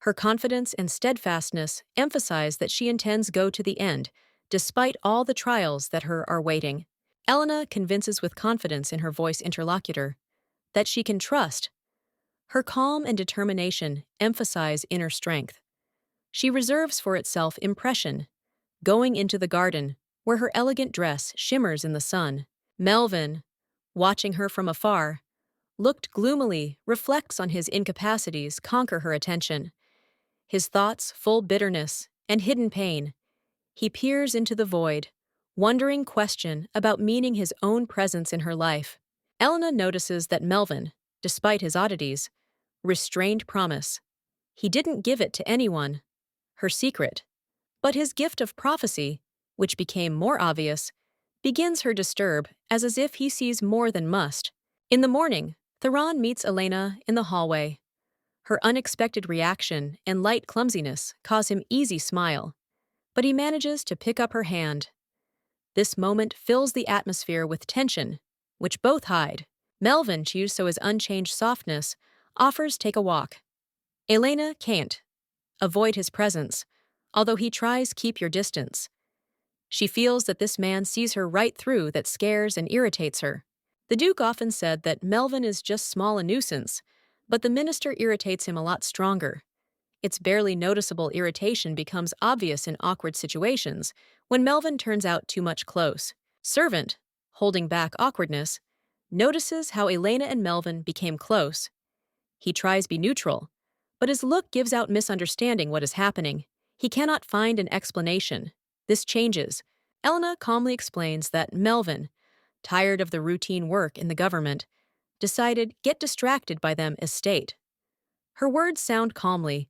Her confidence and steadfastness emphasize that she intends go to the end, despite all the trials that are waiting. Elena convinces with confidence in her voice interlocutor that she can trust. Her calm and determination emphasize inner strength. She reserves for itself impression, going into the garden, where her elegant dress shimmers in the sun. Melvin, watching her from afar, looked gloomily, reflects on his incapacities conquer her attention. His thoughts full bitterness and hidden pain. He peers into the void, wondering question about meaning his own presence in her life. Elena notices that Melvin, despite his oddities, restrained promise. He didn't give it to anyone, her secret. But his gift of prophecy, which became more obvious, begins her disturb as if he sees more than must. In the morning, Theron meets Elena in the hallway. Her unexpected reaction and light clumsiness cause him easy smile, but he manages to pick up her hand. This moment fills the atmosphere with tension, which both hide. Melvin, choose so his unchanged softness, offers take a walk. Elena can't avoid his presence, although he tries keep your distance. She feels that this man sees her right through that scares and irritates her. The Duke often said that Melvin is just small a nuisance, but the minister irritates him a lot stronger. Its barely noticeable irritation becomes obvious in awkward situations when Melvin turns out too much close. Servant, holding back awkwardness, notices how Elena and Melvin became close. He tries be neutral, but his look gives out misunderstanding what is happening. He cannot find an explanation. This changes. Elena calmly explains that Melvin, tired of the routine work in the government, decided get distracted by them estate. Her words sound calmly,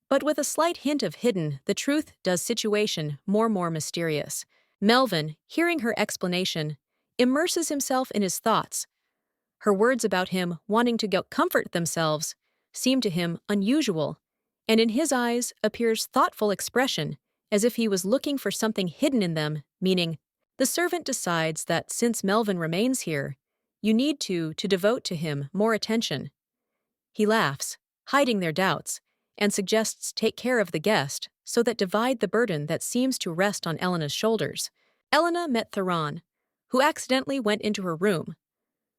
but with a slight hint of hidden, the truth does situation more mysterious. Melvin, hearing her explanation, immerses himself in his thoughts. Her words about him wanting to go comfort themselves seem to him unusual, and in his eyes appears thoughtful expression, as if he was looking for something hidden in them, meaning, the servant decides that since Melvin remains here, you need to devote to him more attention. He laughs, hiding their doubts, and suggests take care of the guest so that divide the burden that seems to rest on Elena's shoulders. Elena met Theron, who accidentally went into her room.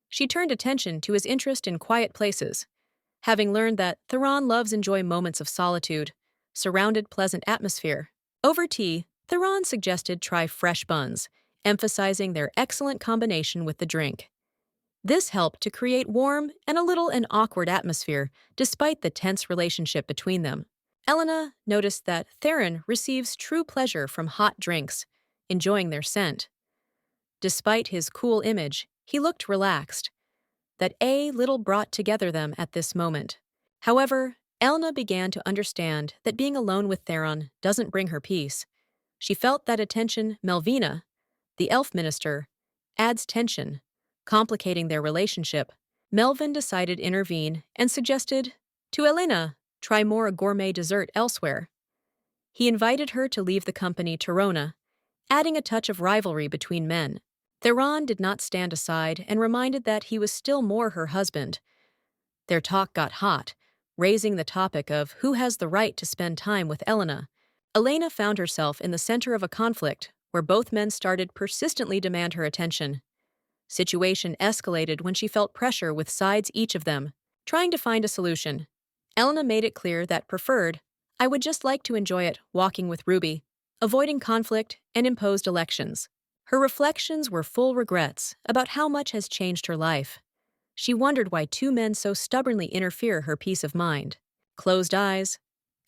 She turned attention to his interest in quiet places, having learned that Theron loves enjoy moments of solitude, surrounded pleasant atmosphere. Over tea, Theron suggested try fresh buns, emphasizing their excellent combination with the drink. This helped to create warm and a little an awkward atmosphere, despite the tense relationship between them. Elena noticed that Theron receives true pleasure from hot drinks, enjoying their scent. Despite his cool image, he looked relaxed. That a little brought together them at this moment. However, Elena began to understand that being alone with Theron doesn't bring her peace. She felt that attention Melvina, the elf minister, adds tension, complicating their relationship. Melvin decided to intervene and suggested to Elena try more a gourmet dessert elsewhere. He invited her to leave the company Torona, adding a touch of rivalry between men. Theron did not stand aside and reminded that he was still more her husband. Their talk got hot, raising the topic of who has the right to spend time with Elena. Elena found herself in the center of a conflict where both men started persistently demand her attention. Situation escalated when she felt pressure with sides each of them, trying to find a solution. Elena made it clear that preferred, I would just like to enjoy it walking with Ruby, avoiding conflict and imposed elections. Her reflections were full regrets about how much has changed her life. She wondered why two men so stubbornly interfere her peace of mind. Closed eyes,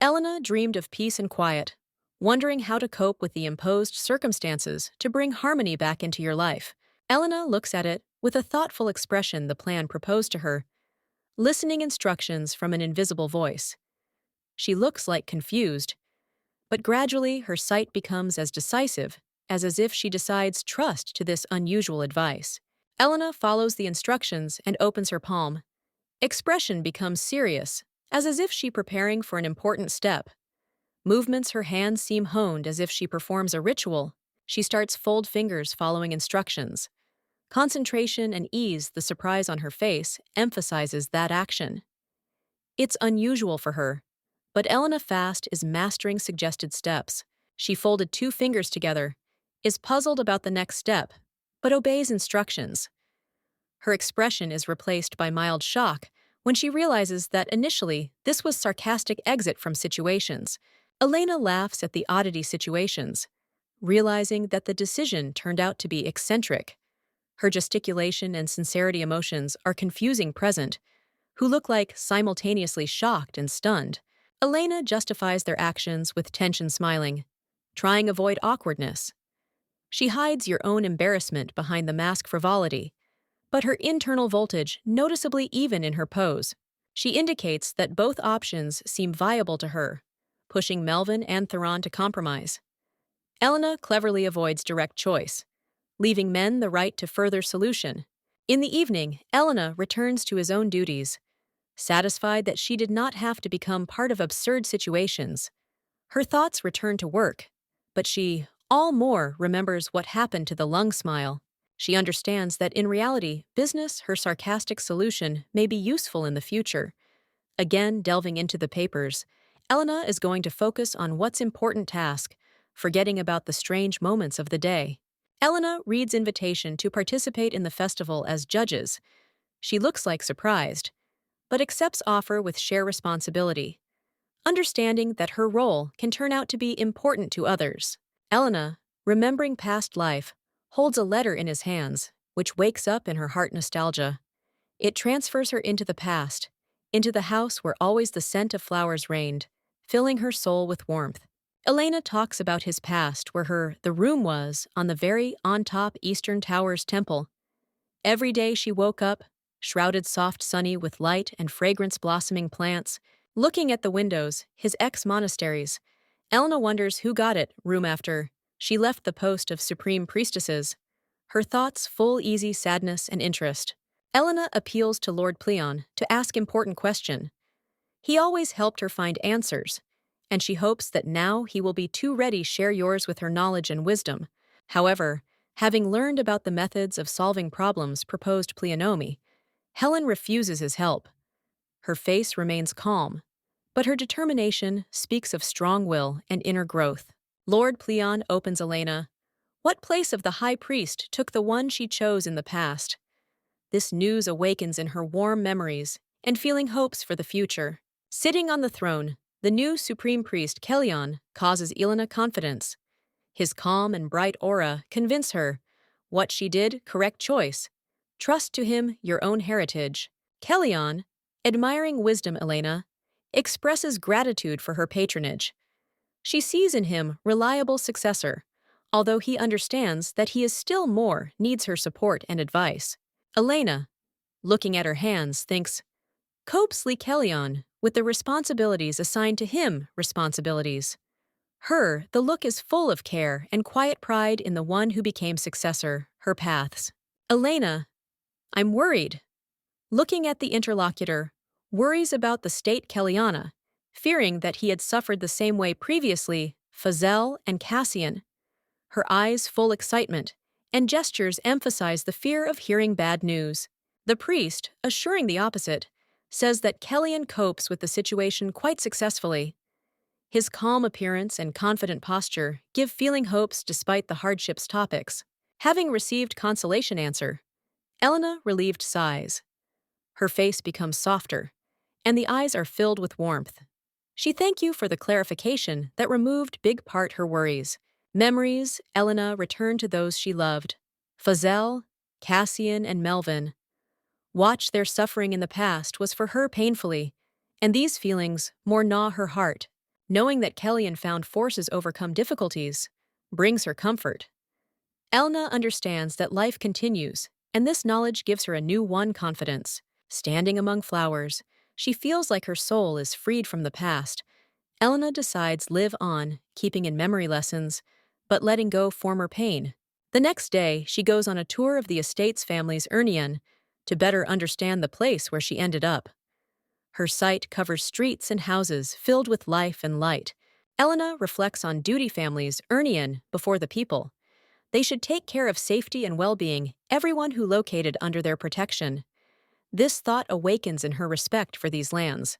Elena dreamed of peace and quiet, wondering how to cope with the imposed circumstances to bring harmony back into your life. Elena looks at it with a thoughtful expression the plan proposed to her, listening instructions from an invisible voice. She looks like confused, but gradually her sight becomes as decisive as if she decides trust to this unusual advice. Elena follows the instructions and opens her palm. Expression becomes serious, as if she preparing for an important step. Movements her hands seem honed as if she performs a ritual. She starts fold fingers following instructions. Concentration and ease, the surprise on her face, emphasizes that action. It's unusual for her, but Elena Fast is mastering suggested steps. She folded two fingers together, is puzzled about the next step, but obeys instructions. Her expression is replaced by mild shock when she realizes that initially this was sarcastic exit from situations. Elena laughs at the oddity situations, realizing that the decision turned out to be eccentric. Her gesticulation and sincerity emotions are confusing present, who look like simultaneously shocked and stunned. Elena justifies their actions with tension smiling, trying to avoid awkwardness. She hides your own embarrassment behind the mask frivolity, but her internal voltage noticeably even in her pose. She indicates that both options seem viable to her, pushing Melvin and Theron to compromise. Elena cleverly avoids direct choice, leaving men the right to further solution. In the evening, Elena returns to his own duties, satisfied that she did not have to become part of absurd situations. Her thoughts return to work, but she, all more, remembers what happened to the lung smile. She understands that in reality, business, her sarcastic solution, may be useful in the future. Again, delving into the papers, Elena is going to focus on what's important task, forgetting about the strange moments of the day. Elena reads invitation to participate in the festival as judges. She looks like surprised, but accepts offer with share responsibility, understanding that her role can turn out to be important to others. Elena, remembering past life, holds a letter in his hands, which wakes up in her heart nostalgia. It transfers her into the past, into the house where always the scent of flowers reigned, filling her soul with warmth. Elena talks about his past where the room was on the very on-top Eastern Towers temple. Every day she woke up, shrouded soft sunny with light and fragrance blossoming plants, looking at the windows, his ex-monasteries. Elena wonders who got it, room after she left the post of Supreme Priestesses, her thoughts full easy sadness and interest. Elena appeals to Lord Pleon to ask important question. He always helped her find answers, and she hopes that now he will be too ready share yours with her knowledge and wisdom. However, having learned about the methods of solving problems proposed Pleonomy, Helen refuses his help. Her face remains calm, but her determination speaks of strong will and inner growth. Lord Pleon opens Elena. What place of the high priest took the one she chose in the past? This news awakens in her warm memories and feeling hopes for the future. Sitting on the throne, the new supreme priest Kellyon causes Elena confidence. His calm and bright aura convince her. What she did, correct choice. Trust to him your own heritage. Kellyon, admiring wisdom Elena, expresses gratitude for her patronage. She sees in him reliable successor, although he understands that he is still more needs her support and advice. Elena, looking at her hands, thinks, copes Lee Kellyon with the responsibilities assigned to him responsibilities. The look is full of care and quiet pride in the one who became successor, her paths. Elena, I'm worried. Looking at the interlocutor, worries about the state Kellyanna, fearing that he had suffered the same way previously, Fazel and Cassian. Her eyes full excitement, and gestures emphasize the fear of hearing bad news. The priest, assuring the opposite, says that Kellyan copes with the situation quite successfully. His calm appearance and confident posture give feeling hopes despite the hardships topics. Having received consolation answer, Elena relieved sighs. Her face becomes softer, and the eyes are filled with warmth. She thanked you for the clarification that removed big part her worries. Memories, Elena returned to those she loved. Fazel, Cassian, and Melvin. Watch their suffering in the past was for her painfully, and these feelings more gnaw her heart. Knowing that Kellyan found forces overcome difficulties brings her comfort. Elna understands that life continues, and this knowledge gives her a new one confidence. Standing among flowers, she feels like her soul is freed from the past. Elena decides live on, keeping in memory lessons, but letting go former pain. The next day, she goes on a tour of the estate's family's Urnian to better understand the place where she ended up. Her sight covers streets and houses filled with life and light. Elena reflects on duty families Urnian before the people. They should take care of safety and well-being everyone who located under their protection. This thought awakens in her respect for these lands.